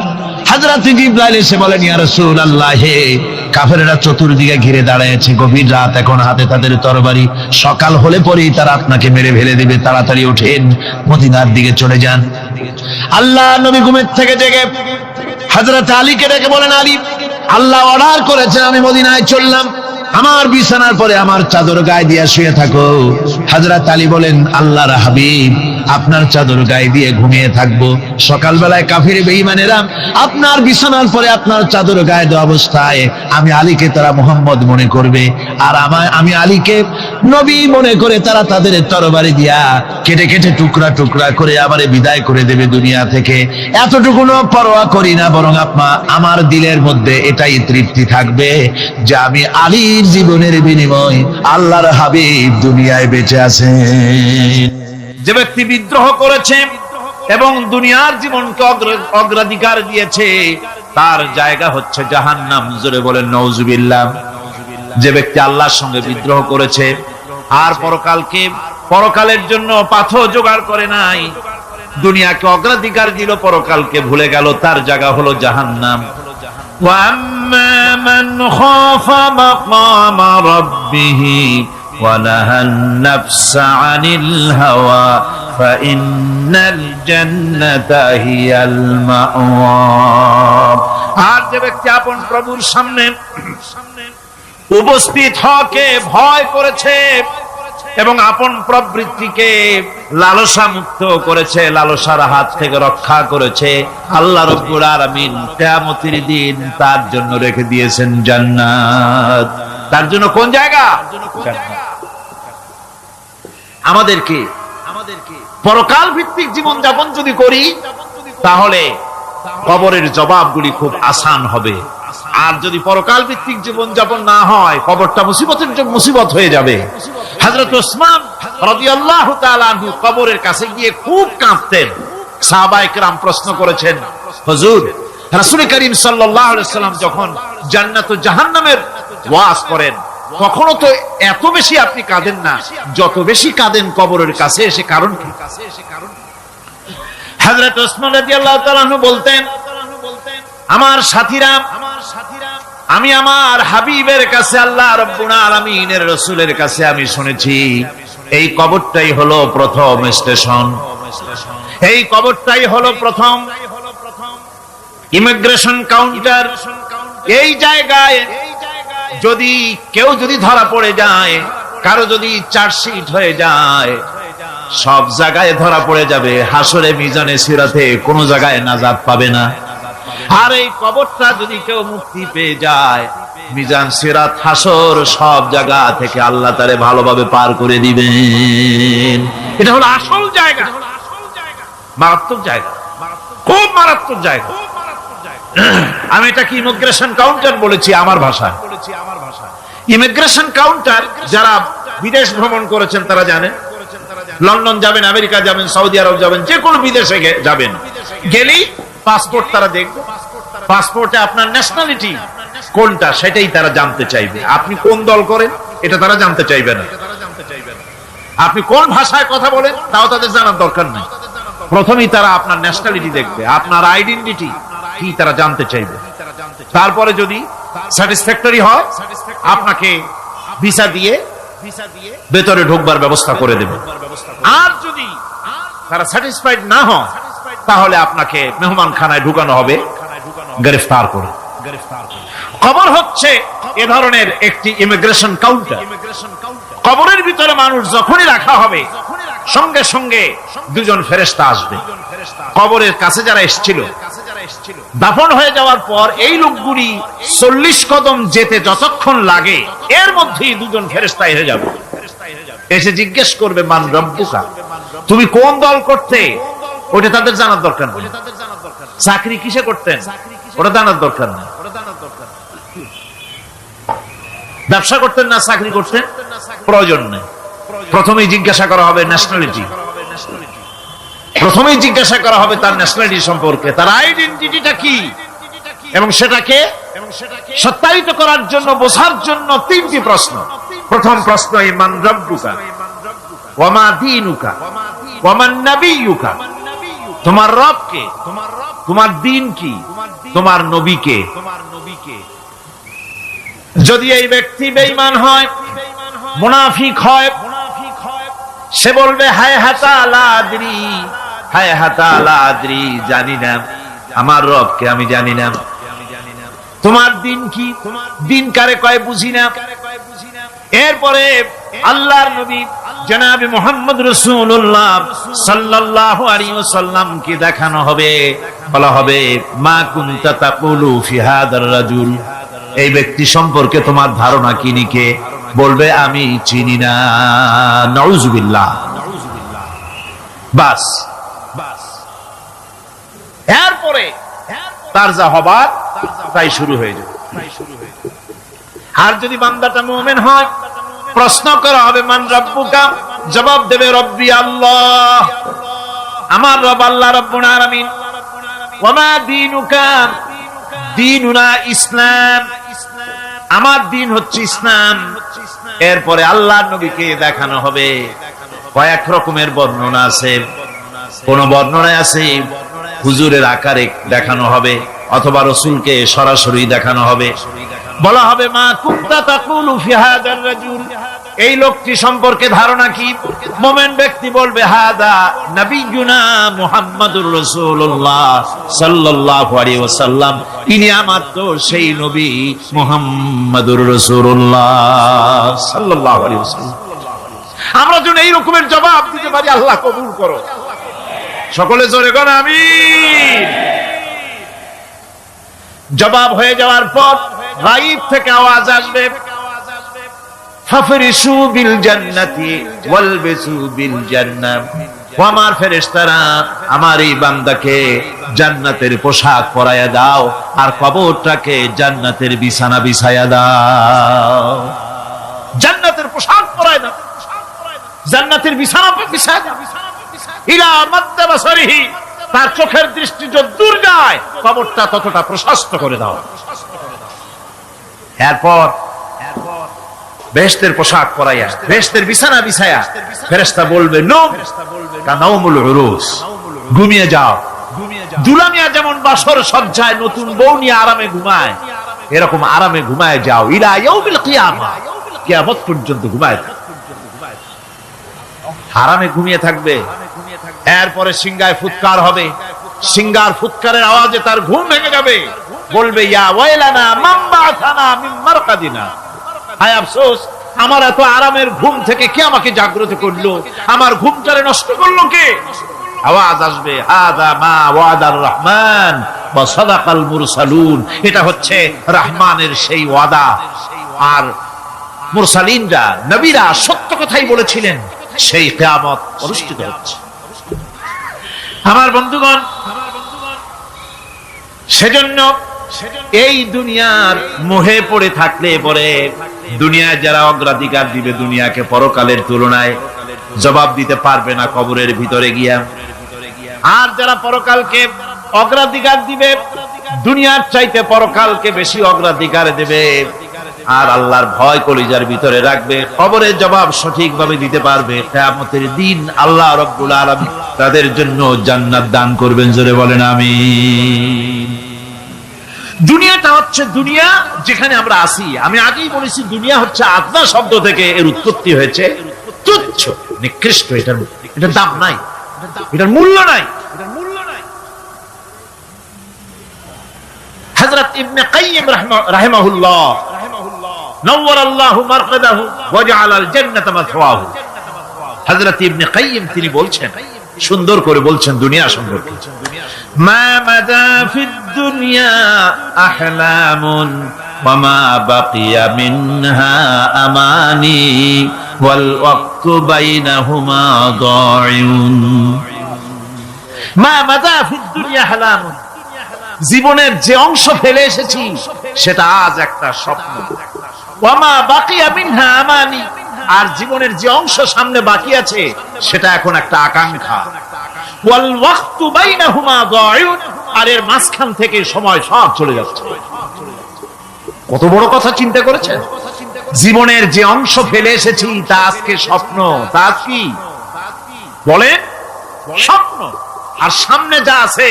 হযরত জিবরাইল এসে বলেন, ইয়া রাসূলুল্লাহ, হে কাফেররা চতুর্দিকে ঘিরে দাঁড়িয়েছে, গভীর রাত, এখন হাতে তাদের তরবারি, সকাল হলে পরেই তারা আপনাকে মেরে ফেলে দেবে, তাড়াতাড়ি ওঠেন, মদিনার দিকে চলে যান। আল্লাহ নবী ঘুমের থেকে জেগে হযরত আলীকে ডেকে বলেন, আলী, আল্লাহ অর্ডার করেছেন, আমি মদিনায় চললাম, আমার বিছানার পরে আমার চাদর গায়ে দিয়ে শুয়ে থাকো। হযরত আলী বলেন, আল্লাহর হাবিব, আপনার চাদর গায়ে দিয়ে ঘুমিয়ে থাকবো, সকালবেলায় কাফির বেঈমানেরা আপনার বিছানার পরে আপনার চাদর গায়ে দেওয়া অবস্থায় আমি আলীকে তারা মুহাম্মদ মনে করবে, আর আমি আলীকে নবী মনে করে তারা তাদের তরবারি দিয়া কেটে কেটে টুকরা টুকরা করে আমারে বিদায় করে দেবে দুনিয়া থেকে। এতটুকু পরোয়া করি না, বরং আমার দিলের মধ্যে এটাই তৃপ্তি থাকবে যে আমি আলীর জীবনের বিনিময় আল্লাহর হাবিব দুনিয়ায় বেঁচে আছেন। যে ব্যক্তি বিদ্রোহ করেছে এবং দুনিয়ার জীবনকে অগ্রাধিকার দিয়েছে, তার জায়গা হচ্ছে জাহান্নাম। জোরে বলেন নাউজুবিল্লাহ। যে ব্যক্তি আল্লাহর সঙ্গে বিদ্রোহ করেছে আর পরকালের জন্য পাথর জোগাড় করে নাই, দুনিয়াকে অগ্রাধিকার দিল, পরকালকে ভুলে গেল, তার জায়গা হলো জাহান্নাম। وَأَمَّا مَنْ خَافَ مَقَامَ رَبِّهِ وَنَهَى النَّفْسَ عَنِ الْهَوَى فَإِنَّ الْجَنَّةَ هِيَ الْمَأْوَى। আর যে ব্যক্তি আপন প্রভুর সামনে উপস্থিত হওয়াকে ভয় করেছে এবং আপন প্রবৃত্তিকে লালসা মুক্ত করেছে, লালসার হাত থেকে রক্ষা করেছে, আল্লাহ রাব্বুল আলামিন কিয়ামতের দিন তার জন্য রেখে দিয়েছেন জান্নাত। তার জন্য কোন জায়গা? আমাদেরকে পরকাল ভিত্তিক জীবন যাপন যদি করি, তাহলে কবরের জবাবগুলি খুব আসান হবে। আর যদি পরকাল ভিত্তিক জীবন যাপন না হয়, কবরটা মুসিবত হয়ে যাবে। হযরত ওসমান রাদিয়াল্লাহু তাআলা আনহু কবরের কাছে গিয়ে খুব কাঁদতেন। সাহাবায়ে কেরাম প্রশ্ন করেছেন, হুজুর, রাসূল করিম সাল্লাল্লাহু আলাইহি ওয়াসাল্লাম যখন জান্নাত ও জাহান্নামের ওয়াজ করেন, কখনো তো এত বেশি আপনি কাঁদেন না, যত বেশি কাঁদেন কবরের কাছে এসে, কারণ কি? হযরত ওসমান রাদিয়াল্লাহু তাআলা আনহু বলতেন, আমার সাথীরা, আমি আমার হাবিবের কাছে, আল্লাহ রাব্বুল আলামিনের রাসূলের কাছে আমি শুনেছি, এই কবরটাই হলো প্রথম স্টেশন, এই কবরটাই হলো প্রথম ইমিগ্রেশন কাউন্টার। এই জায়গায় যদি কেউ ধরা পড়ে যায়, কারো যদি চার্জশিট হয়ে যায়, সব জায়গায় ধরা পড়ে যাবে, হাসরে মিজানে সিরাতে কোনো জায়গায় নাজাত পাবে না। আর এই কবরটা যদি কেউ মুক্তি পেয়ে যায়, মিজান সিরাত হাসর সব জায়গা থেকে আল্লাহ তারে ভালোভাবে পার করে দিবেন। এটা হলো আসল জায়গা। জায়গা, মারাত্মক জায়গা, খুব মারাত্মক জায়গা। আমি এটাকে ইমিগ্রেশন কাউন্টার বলেছি আমার ভাষায়। ইমিগ্রেশন কাউন্টার যারা বিদেশ ভ্রমণ করেছেন তারা জানেন। লন্ডন যাবেন, আমেরিকা যাবেন, সৌদি আরব যাবেন, যে কোনো বিদেশে যাবেন, গেলেই পাসপোর্ট তারা দেখবে। পাসপোর্টে আপনার ন্যাশনালিটি কোনটা সেটাই তারা জানতে চাইবে। আপনি কোন দল করেন এটা তারা জানতে চাইবে না। আপনি কোন ভাষায় কথা বলেন তাও তাদের জানার দরকার নেই। প্রথমেই তারা আপনার ন্যাশনালিটি দেখবে, আপনার আইডেন্টিটি কি তারা জানতে চাইবে। তারপরে যদি স্যাটিসফ্যাক্টরি হয় আপনাকে ভিসা দিয়ে ভেতরে ঢোকবার ব্যবস্থা করে দেবে। আর যদি তারা স্যাটিসফাইড না হয় তাহলে আপনাকে মেহমানখানায় ঢুকানো হবে গ্রেফতার করে। কবর হচ্ছে এ ধরনের একটি ইমিগ্রেশন কাউন্টার। কবরের ভিতরে মানুষ যখনই রাখা হবে সঙ্গে সঙ্গে দুজন ফেরেশতা আসবে। কবরের কাছে যারা এসেছিল দাফন হয়ে যাওয়ার পর এই লোকগুলি 40 কদম যেতে যতক্ষণ লাগে এর মধ্যেই দুজন ফেরেশতা এসে যাবে, এসে জিজ্ঞেস করবে মান রব্বুকা, তুমি কোন দল করতে, ওটা তাদের জানার দরকার নেই। চাকরি কিসে করতেন ওটা জানার দরকার নেই। ব্যবসা করতেন না চাকরি করতেন প্রয়োজন নেই। প্রথমেই জিজ্ঞাসা করা হবে ন্যাশনালিটি, প্রথমেই জিজ্ঞাসা করা হবে তার ন্যাশনালিটি সম্পর্কে, তার আইডেন্টিটিটা কি, এবং সেটাকে সত্যায়িত করার জন্য বোঝার জন্য 3টি প্রশ্ন। প্রথম প্রশ্ন মান রব্বুকা ওয়া মা দীনুকা ওয়া মান নাবিয়্যুকা, তোমার রব কে, তোমার দ্বীন কি, তোমার নবী কে। যদি এই ব্যক্তি বেঈমান হয়, মুনাফিক হয়, সে বলবে হায় হাতা লা আদরি, হায় হাতা লা আদরি, জানি না আমার রবকে, আমি জানি না। তোমার দিন কি, দিন কারে কয় বুঝি না। এরপরে আল্লাহর নবী জনাবে মুহাম্মদ রাসূলুল্লাহ সাল্লাল্লাহু আলাইহি ওয়াসাল্লাম কে দেখানো হবে, বলা হবে মা কুনতা তাকুলু ফি হাদার রাজুল, এই ব্যক্তি সম্পর্কে তোমার ধারণা কি নিকে, বলবে আমি চিনি না। নাউযুবিল্লাহ। বাস এরপরে তার যা হবার তাই শুরু হয়ে যাবে। আর যদি বান্দাটা মুমিন হয়, প্রশ্ন করা হবে মান রব্বুকা, জবাব দেবে রব্বি আল্লাহ, আমার রব আল্লাহ রাব্বুল আলামিন। ওয়া মা দীনুকা, দীনুনা ইসলাম, আমার দিন হচ্ছে ইসলাম। এরপরে আল্লাহর নবীকে দেখানো হবে। কয়েক রকমের বর্ণনা আছে, কোন বর্ণনায় আছে হুজুরের আকারে দেখানো হবে অথবা রাসূলকে সরাসরি দেখানো হবে। বলা হবে মা কুনতা তাকুলু ফি হাদার রাজুল, এই লোকটি সম্পর্কে ধারণা কি। মুমিন ব্যক্তি বলবে হাদা নবিয়ুনা মুহাম্মাদুর রাসূলুল্লাহ সাল্লাল্লাহু আলাইহি ওয়াসাল্লাম, ইনি আমার তো সেই নবী মুহাম্মাদুর রাসূলুল্লাহ সাল্লাল্লাহু আলাইহি ওয়াসাল্লাম। আমরা যেন এই রকমের জবাব দিতে পারি, আল্লাহ কবুল করো। সকলে জোরে বলেন আমিন। জবাব হয়ে যাওয়ার পর গায়ব থেকে আওয়াজ আসবে ফাফরিশু বিল জান্নাতি ওয়ালবিসু বিল জান্নাহ, ও আমার ফেরেশতারা আমার এই বান্দাকে জান্নাতের পোশাক পরায়া দাও আর কবরটাকে জান্নাতের বিছানা বিছায়া দাও। জান্নাতের পোশাক পরায় দাও, জান্নাতের বিছানা বিছায়া দাও। ইলা মাদ্দা বাসারিহি, তার চোখের দৃষ্টি যত দূর যায় কবরটা ততটা প্রশস্ত করে দাও। এরপর বেহেশতের পোশাক পরাইয়া বেহেশতের বিছানা বিছায়া ফেরেশতা বলবে নম কানাউমুল উরুস, ঘুমিয়ে যাও। দুলামিয়া যেমন বাসর সজ্জায় নতুন বউ নিয়ে আরামে ঘুমায়, এরকম আরামে ঘুমায় যাও। ইলা ইয়াউমিল কিয়ামা, কিয়ামত পর্যন্ত ঘুমায় আরামে ঘুমিয়ে থাকবে। এরপরে সিংহায় ফুৎকার হবে, সিংহার ফুৎকারের আওয়াজে তার ঘুম ভেঙে যাবে। বলবে ইয়া ওয়াইলানা মান বা'সানা মিন মারকাদিনা, হায় আফসোস আমার এত আরামের ঘুম থেকে কে আমাকে জাগ্রত করলো, আমার ঘুমটারে নষ্ট করলো কে। আওয়াজ আসবে হাযা মা ওয়াদার রহমান ওয়া সাদাকাল মুরসালুন, এটা হচ্ছে রহমানের সেই ওয়াদা আর মুরসালিনরা নবীরা সত্য কথাই বলেছিলেন, সেই কিয়ামত অনুষ্ঠিত হচ্ছে। আমার বন্ধুগণ, সেজন্য এই দুনিয়ার মোহে পড়ে থাকলে পরে দুনিয়ায় যারা অগ্রাধিকার দিবে দুনিয়াকে পরকালের তুলনায়, জবাব দিতে পারবে না কবরের ভিতরে গিয়া। আর যারা পরকালকে অগ্রাধিকার দিবে, দুনিয়ার চাইতে পরকালকে বেশি অগ্রাধিকার দেবে, আর আল্লাহর ভয় কলিজার ভিতরে রাখবে, কবরের জবাব সঠিকভাবে দিতে পারবে, কিয়ামতের দিন আল্লাহ রাব্বুল আলামিন তাদের জন্য জান্নাত দান করবেন। জোরে বলেন আমিন। দুনিয়াটা হচ্ছে দুনিয়া যেখানে আমরা আছি। আমি আগেই বলেছি দুনিয়া হচ্ছে আদনা শব্দ থেকে এর উৎপত্তি হয়েছে। তুচ্ছ, নিকৃষ্ট, এটার দাম নাই, এটার মূল্য নাই। হযরত ইবনে কাইয়্যিম রাহিমাহুল্লাহ নওয়ারাল্লাহু মারকাদাহু ওয়া জাআলাল জান্নাতা মাথওয়াহু, হযরত ইবনে কাইয়্যিম তিনি বলছেন, সুন্দর করে বলছেন দুনিয়া সম্পর্কে, মা মাদা ফিদ দুনিয়া আহলামুন ওয়া মা বাকিয়া মিনহা আমানি ওয়াল ওয়াক্তু বাইনাহুমা দাইউন। মা মাদা ফিদ দুনিয়া আহলামুন, জীবনের যে অংশ ফেলে এসেছি সেটা আজ একটা স্বপ্ন। ওয়া মা বাকিয়া মিনহা আমানি, আর জীবনের যে অংশ সামনে বাকি আছে সেটা এখন একটা আকাঙ্ক্ষা। ওয়াল ওয়াক্তু বাইনাহুমা দাইউন, আর এর মাঝখান থেকে সময় সব চলে যাচ্ছে। কত বড় কথা চিন্তা করেছেন? জীবনের যে অংশ ফেলে এসেছি তা আজকে স্বপ্ন, তা কি বলেন? স্বপ্ন। আর সামনে যা আছে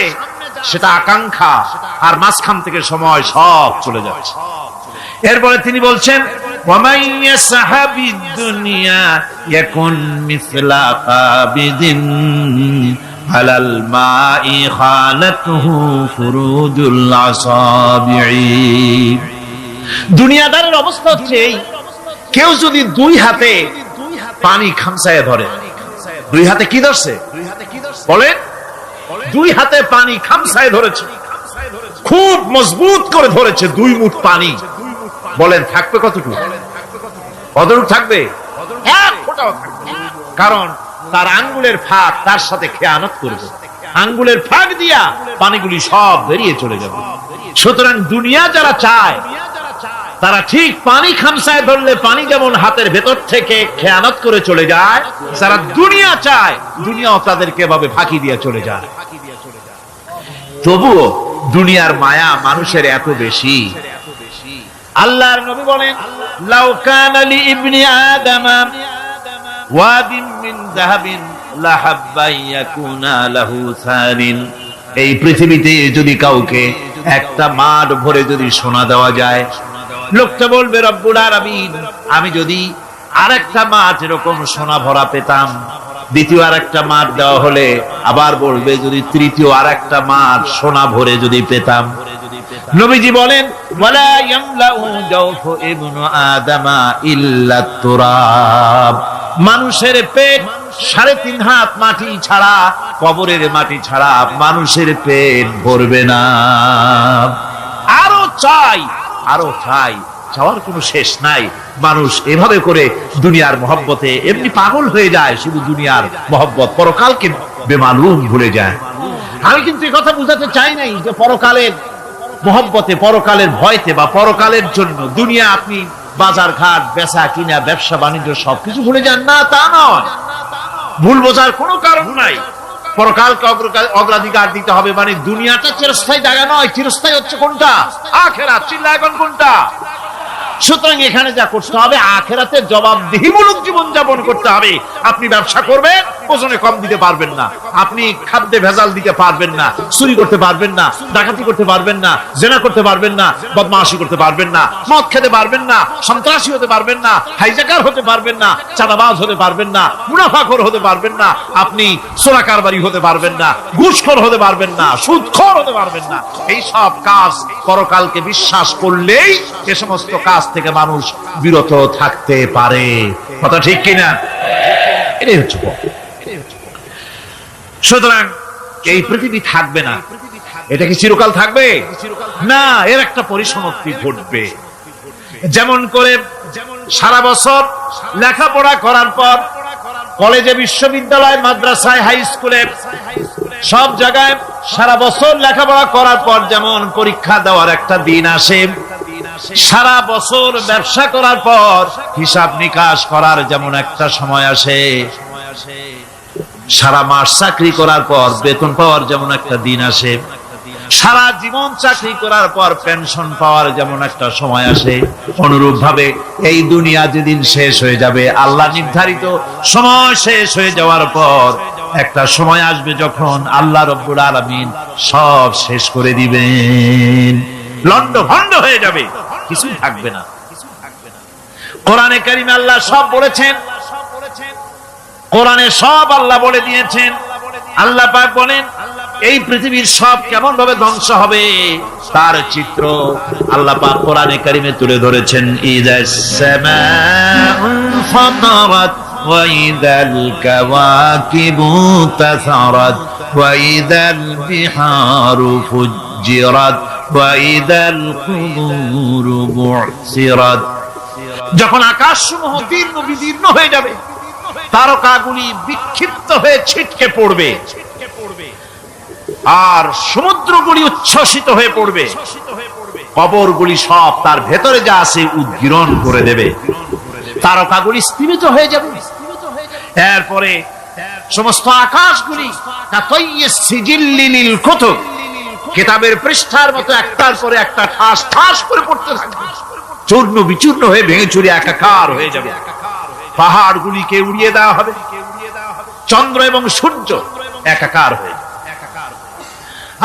সেটা আকাঙ্ক্ষা, আর মাঝখান থেকে সময় সব চলে যাচ্ছে। এরপরে তিনি বলছেন, وَمَن يَسْحَبِ الدُّنْيَا يَكُنْ مِثْلَ قَابِضٍ عَلَى الْمَاءِ خَانَتْهُ فُرُوجُ الْأَصَابِعِ। দুনিয়াদারের অবস্থা হচ্ছে এই, কেউ যদি দুই হাতে পানি খামসায় ধরে, দুই হাতে কি ধরছে বলেন? দুই হাতে পানি খামসায় ধরেছে, খুব মজবুত করে ধরেছে, 2 মুঠ পানি। বলেন থাকবে কতটুকু? কতটুকু থাকবে? এক ফোঁটাও থাকবে না। কারণ তার আঙ্গুলের ফাঁক তার সাথে খেয়ানত করবে, আঙ্গুলের ফাঁক দিয়া পানিগুলি সব বেরিয়ে চলে যাবে। সুতরাং দুনিয়া যারা চায় তারা ঠিক পানি খামসায় ধরলে পানি যেমন হাতের ভেতর থেকে খেয়ানত করে চলে যায়, যারা দুনিয়া চায় দুনিয়াও তাদেরকে এভাবে ফাঁকি দিয়ে চলে যায়। তবুও দুনিয়ার মায়া মানুষের এত বেশি। আল্লাহর নবী বলেন, লাউ কানা লি ইবনি আদামা ওয়াদিন মিন যাহাবিন লাহাব্বা ইয়াকুনা লাহু সানিন। এই পৃথিবীতে যদি কাউকে একটা মাঠ ভরে যদি সোনা দেওয়া যায়, লোকটা বলবে রব্বুল আলামিন, আমি যদি আরেকটা মাঠ এরকম সোনা ভরা পেতাম। দ্বিতীয় আরেকটা মাঠ দেওয়া হলে আবার বলবে যদি তৃতীয় আরেকটা মাঠ সোনা ভরে যদি পেতাম। নবীজি বলেন, ওয়ালা ইয়ামলাউ জাওফু ইবনু আদামা ইল্লা তুরাব। মানুষের পেট 3.5 হাত মাটি ছাড়া, কবরের মাটি ছাড়া মানুষের পেট ভরবে না। আরো চাই, আরো চাই, চাওয়ার কোনো শেষ নাই। মানুষ এভাবে করে দুনিয়ার মহব্বতে এমনি পাগল হয়ে যায়, শুধু দুনিয়ার মহব্বত, পরকালকে বেমালুম ভুলে যায়। আমি কিন্তু এই কথা বুঝাতে চাই নাই যে পরকালের মহব্বতে, পরকালের ভয়তে বা পরকালের জন্য দুনিয়া আপনি বাজার ঘাট, বেচা কিনা, ব্যবসা বাণিজ্য সবকিছু ভুলে যান না, তা নয়। ভুল বোঝার কোনো কারণ নাই। পরকালকে অগ্রাধিকার দিতে হবে, মানে দুনিয়াটা চিরস্থায়ী জায়গা নয়। চিরস্থায়ী হচ্ছে কোনটা? আখিরাত। চিল্লা এখন কোনটা? সুতরাং এখানে যা করতে হবে, আখিরাতের জবাবদিহিমূলক জীবন যাপন করতে হবে। আপনি ব্যবসা করবেন, ওজনে কম দিতে পারবেন না। আপনি খাদ্যে ভেজাল দিতে পারবেন না, চুরি করতে পারবেন না, ডাকাতি করতে পারবেন না, জেনা করতে পারবেন না, বদমাশি করতে পারবেন না, মদ খেতে পারবেন না, সন্ত্রাসী হতে পারবেন না, হাইজাকার হতে পারবেন না, চাঁদাবাজ হতে পারবেন না, মুনাফাখোর হতে পারবেন না, আপনি চোরা কারবারি হতে পারবেন না, ঘুষখোর হতে পারবেন না, সুদখোর হতে পারবেন না। এই সব কাজ পরকালকে বিশ্বাস করলেই এ সমস্ত কাজ থেকে মানুষ বিরত থাকতে পারে। কথা ঠিক কিনা? এটাই হচ্ছে। সুতরাং এই পৃথিবী থাকবে না, এটা কি চিরকাল থাকবে না? এর একটা পরিসমাপ্তি ঘটবে। যেমন করে সারা বছর লেখাপড়া করার পর কলেজে, বিশ্ববিদ্যালয়, মাদ্রাসায়, হাই স্কুলে সব জায়গায় সারা বছর লেখাপড়া করার পর যেমন পরীক্ষা দেওয়ার একটা দিন আসে, সারা বছর ব্যবসা করার পর হিসাব নিকাশ করার যেমন একটা সময় আসে, সারা মাস চাকরি করার পর বেতন পাওয়ার যেমন একটা দিন আসে, সারা জীবন চাকরি করার পর পেনশন পাওয়ার যেমন একটা সময় আসে, অনুরূপ ভাবে এই দুনিয়া যেদিন শেষ হয়ে যাবে, আল্লাহ নির্ধারিত সময় শেষ হয়ে যাওয়ার পর একটা সময় আসবে যখন আল্লাহ রব্বুল আলামিন সব শেষ করে দিবেন, লন্ড ভন্ড হয়ে যাবে, কিছু থাকবে না। কোরআনে কারিমে আল্লাহ সব বলেছেন, কোরআনে সব আল্লাহ বলে দিয়েছেন। আল্লাহ পাক বলেন এই পৃথিবীর সব কেমন ভাবে ধ্বংস হবে তার চিত্র আল্লাহ পাক কোরআনে কারিমে তুলে ধরেছেন। ইযাস সামাউ ফাতারাত ওয়া ইযাল কাওয়াকিবু তাসারাত ওয়া ইযাল বিহারু ফুজ্জিরাত ওয়া ইযাল কুবুরু বু'সিরাত। যখন আকাশসমূহ দীর্ঘ বিদীর্ণ হয়ে যাবে, তারকাগুলি বিক্ষিপ্ত হয়ে ছিটকে পড়বে, আর সমুদ্রগুলি উচ্ছ্বসিত হয়ে পড়বে, কবরগুলি সব তার ভেতরে যা আছে উদ্গীরণ করে দেবে, তারকাগুলি স্থিমিত হয়ে যাবে। এরপরে সমস্ত আকাশগুলি কিতাবের পৃষ্ঠার মতো একটার পরে একটা ঠাস ঠাস করে পড়তে থাকবে, চূর্ণ বিচূর্ণ হয়ে ভেঙে চুরে একাকার হয়ে যাবে। পাহাড়গুলিকে উড়িয়ে দেওয়া হবে, চন্দ্র এবং সূর্য একাকার হয়ে।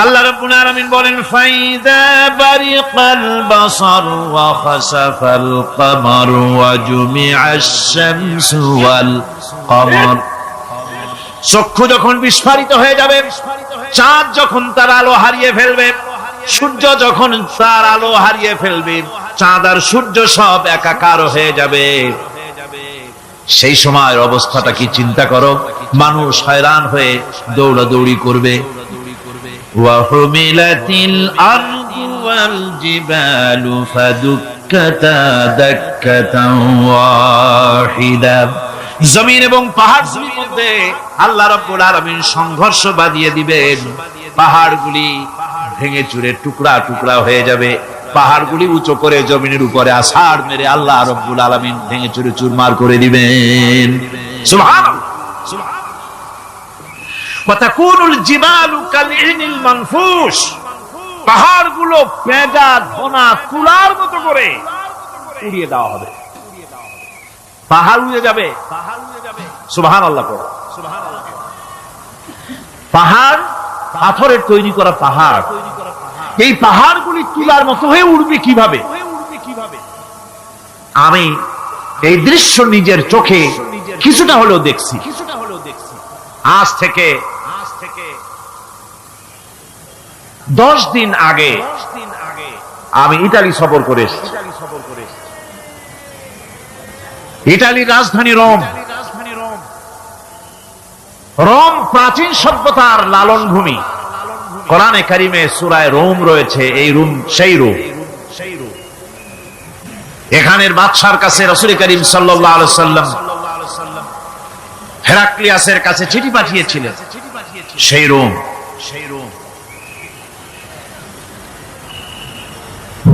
আল্লাহ রাব্বুল আলামিন বলেন ফাইদা বারিকাল বাসার ওয়া খাসাফাল কমার ওয়া জুমিআশ শামসু ওয়াল কমার। চক্ষু যখন বিস্ফারিত হয়ে যাবে, চাঁদ যখন তার আলো হারিয়ে ফেলবে, সূর্য যখন তার আলো হারিয়ে ফেলবে, চাঁদ আর সূর্য সব একাকার হয়ে যাবে, সেই সময়ের অবস্থাটা কি চিন্তা করো। মানুষ হয়রান হয়ে দৌড়াদৌড়ি করবে। ওয়াহুমিলাতিল আরদু ওয়াল জিবালু ফাদুক্কাতা দাক্কাতান ওয়াহিদা। জমিন এবং পাহাড়গুলির মধ্যে আল্লাহ রাব্বুল আলামিন সংঘর্ষ বাঁধিয়ে দিবেন, পাহাড়গুলি ভেঙে চুরে টুকরা টুকরা হয়ে যাবে, পাহাড়গুলি উঁচু করে জমিনের উপরে আছাড় মেরে আল্লাহ রাব্বুল আলামিন ভেঙে চুরে চুরমার করে দিবেন। সুবহানাল্লাহ। ওয়া তাকুনুল জিবালু কালইনিল মানফুশ। পাহাড়গুলো পেঁজা ধোনা তুলার মতো করে উড়িয়ে দেওয়া হবে, পাহাড় উড়ে যাবে। সুবহানাল্লাহ পড়ো। পাহাড় পাথরের তৈরি করা পাহাড়, এই পাহাড়গুলি তুলার মতো হয়ে উড়বে কিভাবে? আমি এই দৃশ্য নিজের চোখে কিছুটা হলেও দেখছি। আজ থেকে 10 দিন আগে আমি ইতালি সফর করে এসেছি। ইতালির রাজধানী রোম। রোম প্রাচীন সভ্যতার লালন ভূমি। কোরআনে কারিমে সূরা রোম রয়েছে, এই রোম সেই রোম। এখানের বাদশার কাছে রাসূল করিম সাল্লাল্লাহু আলাইহি ওয়াসাল্লাম হেরাক্লিয়াসের কাছে চিঠি পাঠিয়েছিলেন, সেই রোম।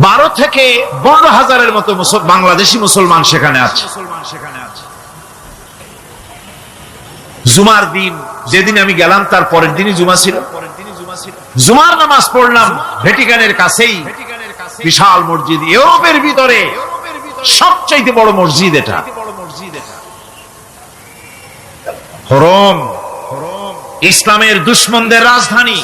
12 থেকে 15 হাজারের মতো বাংলাদেশি মুসলমান সেখানে আছে। জুমার দিন যেদিন আমি গেলাম তার পরের দিনই জুমা ছিল। জুমার নামাজ পড়লাম ভ্যাটিকানের কাছেই, বিশাল মসজিদ, ইউরোপের ভিতরে সবচেয়ে বড় মসজিদ এটা। রোম ইসলামের দুশমনদের রাজধানী।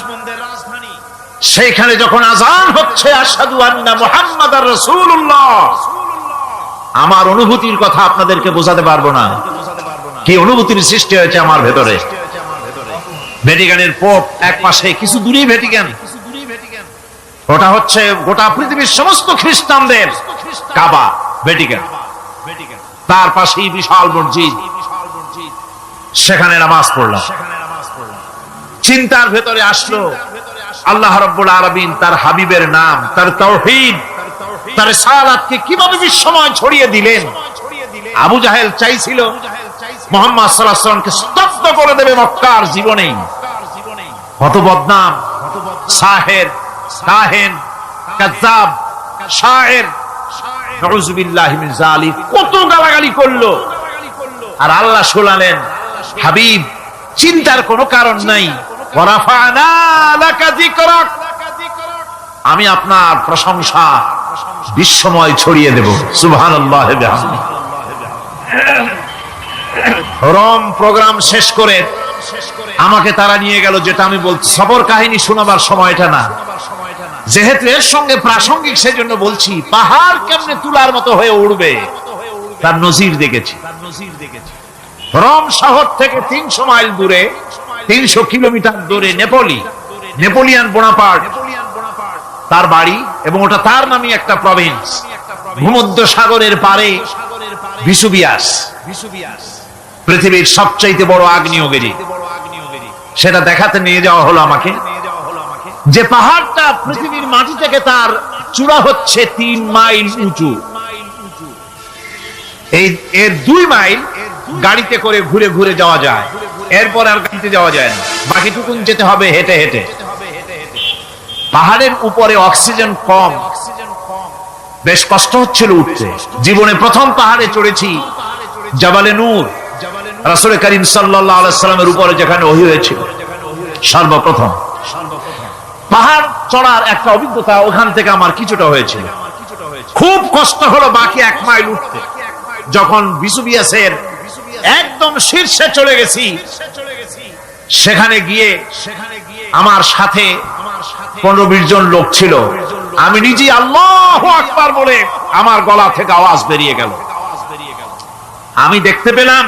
সেখানে যখন আযান হচ্ছে আশহাদু আন্না মুহাম্মাদার রাসূলুল্লাহ, আমার অনুভূতির কথা আপনাদেরকে বোঝাতে পারবো না, কি অনুভূতির সৃষ্টি হয়েছে আমার ভেতরে। ভ্যাটিকানের পোপ এক পাশে, কিছু দূরেই ভ্যাটিকান, ওটা হচ্ছে গোটা পৃথিবীর সমস্ত খ্রিস্টানদের কাবা, ভ্যাটিকান। তার পাশেই বিশাল মসজিদ, সেখানে নামাজ পড়লাম। চিন্তার ভেতরে আসলো আল্লাহ রাব্বুল আলামিন তার হাবিবের নাম, তার তাওহীদ, তার রিসালাতকে কিভাবে বিশ্বময় ছড়িয়ে দিলেন। আবু জাহেল চাইছিল মুহাম্মদ সাল্লাল্লাহু আলাইহি ওয়াসাল্লামকে স্তব্ধ করে দেবে মক্কার জীবনেই। কত বদনাম, সাহের, কাহেন, কাযযাব, শায়ের, নাউযুবিল্লাহি মিন যালিক, কত গালাগালি করলো। আর আল্লাহ শোনালেন, হাবিব চিন্তার কোনো কারণ নাই, ওয়ারাফা'না লাকা যিকরাক, আমি আপনার প্রশংসা বিশ্বময় ছড়িয়ে দেব। সুবহানাল্লাহ ওয়া বিহামদিহি। রম প্রোগ্রাম শেষ করে আমাকে তারা নিয়ে গেল, যেটা আমি বলছি সফর কাহিনী শোনাবার সময়টা না, যেহেতু এর সঙ্গে প্রাসঙ্গিক সেজন্য বলছি। পাহাড় কেমনে তুলার মতো হয়ে উঠবে তার নজির দেখেছি। রোম শহর থেকে 300 মাইল দূরে, 300 কিলোমিটার দূরে নেপোলিয়ান বোনাপার্ট তার বাড়ি, এবং ওটা তার নামে একটা প্রভিন্স। ভূমধ্য সাগরের পারে ভিসুভিয়াস, পৃথিবীর সবচাইতে বড় আগ্নেয়গিরি, সেটা দেখাতে নিয়ে যাওয়া হলো আমাকে। যে পাহাড়টা পৃথিবীর মাটি থেকে তার চূড়া হচ্ছে 3 মাইল উঁচু, এর 2 মাইল গাড়িতে করে ঘুরে ঘুরে যাওয়া যায়, এরপর আর গাড়িতে যাওয়া যায় না, বাকিটুকুন যেতে হবে হেঁটে হেঁটে। পাহাড়ের উপরে অক্সিজেন কম, বেশ কষ্ট হচ্ছিল উঠতে। জীবনে প্রথম পাহাড়ে চড়েছি জাবালে নূর, রাসূল করিম সাল্লাল্লাহু আলাইহি সাল্লামের উপরে যেখানে ওহী হয়েছিল সর্বপ্রথম। পাহাড় চড়ার একটা অভিজ্ঞতা ওখান থেকে আমার কিছুটা হয়েছিল। খুব কষ্ট হলো বাকি 1 মাইল উঠতে। যখন ভিসুভিয়াসের একদম শীর্ষে চলে গেছি, সেখানে গিয়ে আমার সাথে 15-20 জন লোক ছিল। আমি নিজে আল্লাহু আকবার বলে আমার গলা থেকে আওয়াজ বেরিয়ে গেল। আমি দেখতে পেলাম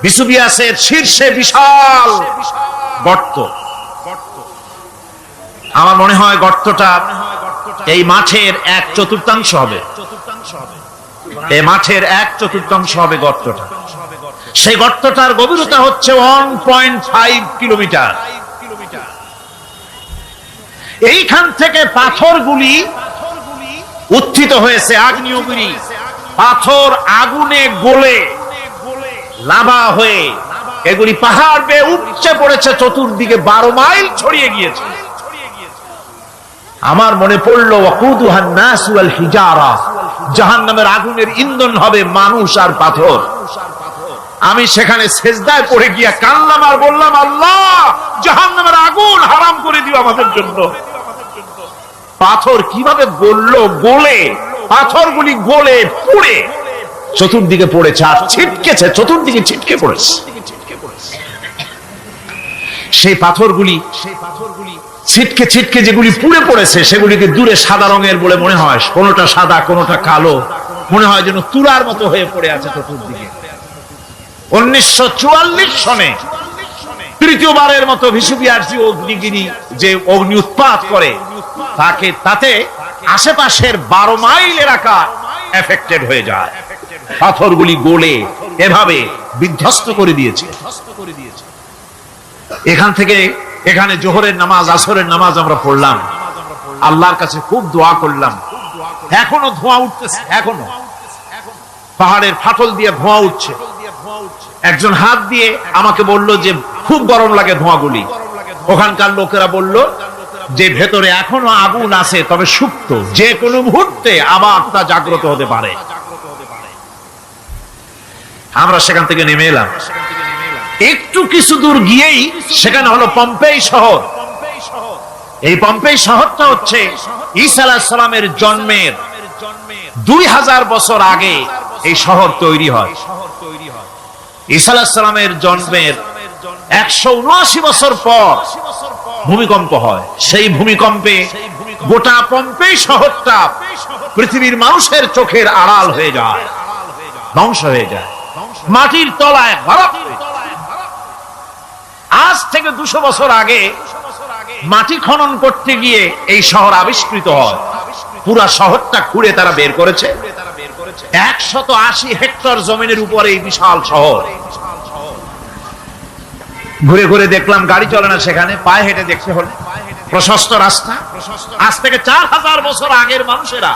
ভিসুভিয়াসের শীর্ষে বিশাল গর্ত। আমার মনে হয় গর্তটা এই মাঠের 1/4 হবে, এই মাঠের 1/4 হবে গর্তটা। সেই গর্তটার গভীরতা হচ্ছে 1.5 কিলোমিটার। এইখান থেকে পাথরগুলি উত্থিত হয়েছে, আগ্নেয়গিরি পাথর আগুনে গলে লাভা হয়ে এগুলি পাহাড় বেয়ে উপচে পড়েছে, চতুর্দিকে 12 মাইল ছড়িয়ে গিয়েছে। আমার মনে পড়লো ওয়াকুদুহান নাস ওয়াল হিজারা, জাহান্নামের আগুনের ইন্ধন হবে মানুষ আর পাথর। আমি সেখানে সেজদায় পড়ে গিয়া কান্নাম আর বললাম, আল্লাহ জাহান্নামের আগুন হারাম করে দিও আমাদের জন্য। পাথর কিভাবে গললো, গলে পাথরগুলি গলে পুড়ে চতুর্দিকে পড়েছে আর ছিটকেছে, চতুর্দিকে ছিটকে পড়েছে। সেই পাথরগুলি ছিটকে ছিটকে যেগুলি পুড়ে পড়েছে, সেগুলিকে দূরে সাদা রঙের বলে মনে হয়, কোনোটা সাদা কোনোটা কালো, মনে হয় যেন তুলার মতো হয়ে পড়ে আছে চতুর্দিকে। 1944 সনে তৃতীয়বারের মতো ভিসুভিয়াস অগ্নিগিরি যে অগ্নি উৎপাত করে, তাতে আশেপাশের 12 মাইল এলাকা এফেক্টেড হয়ে যায়। পাথরগুলি গলে এভাবে বিধ্বস্ত করে দিয়েছে। এখান থেকে এখানে জোহরের নামাজ, আসরের নামাজ আমরা পড়লাম, আল্লাহর কাছে খুব দোয়া করলাম। এখনো ধোঁয়া উঠতেছে, এখনো পাহাড়ের ফাটল দিয়ে ধোঁয়া উঠছে। একজন হাত দিয়ে আমাকে বলল যে খুব গরম লাগে ধোঁয়াগুলি। ওখানকার লোকেরা বলল যে ভেতরে এখনো আগুন আছে, তবে সুপ্ত, যে কোনো মুহূর্তে আবার তা জাগ্রত হতে পারে। আমরা সেখান থেকে নেমে এলাম। একটু কিছু দূর গিয়েই সেখানে হলো পম্পেই শহর। এই পম্পেই শহরটা হচ্ছে ঈসা আলাইহিস সালামের জন্মের 2000 বছর আগে এই শহর তৈরি হয়। ঈসা আলাইহিস সালামের জন্মের 179 বছর পর ভূমিকম্প হয়। সেই ভূমিকম্পে গোটা পম্পেই শহরটা পৃথিবীর মানুষের চোখের আড়াল হয়ে যায়, ধ্বংস হয়ে যায়, মাটির তলায় গরক হয়ে যায়। আজ থেকে 200 বছর আগে মাটি খনন করতে গিয়ে এই শহর আবিষ্কৃত হয়। পুরা শহরটা খুঁড়ে তারা বের করেছে। 180 হেক্টর জমিনের উপরে এই বিশাল শহর। ঘুরে ঘুরে দেখলাম, গাড়ি চলে না সেখানে, পায়ে হেঁটে দেখতে হলো। প্রশস্ত রাস্তা। আজ থেকে 4000 বছর আগের মানুষেরা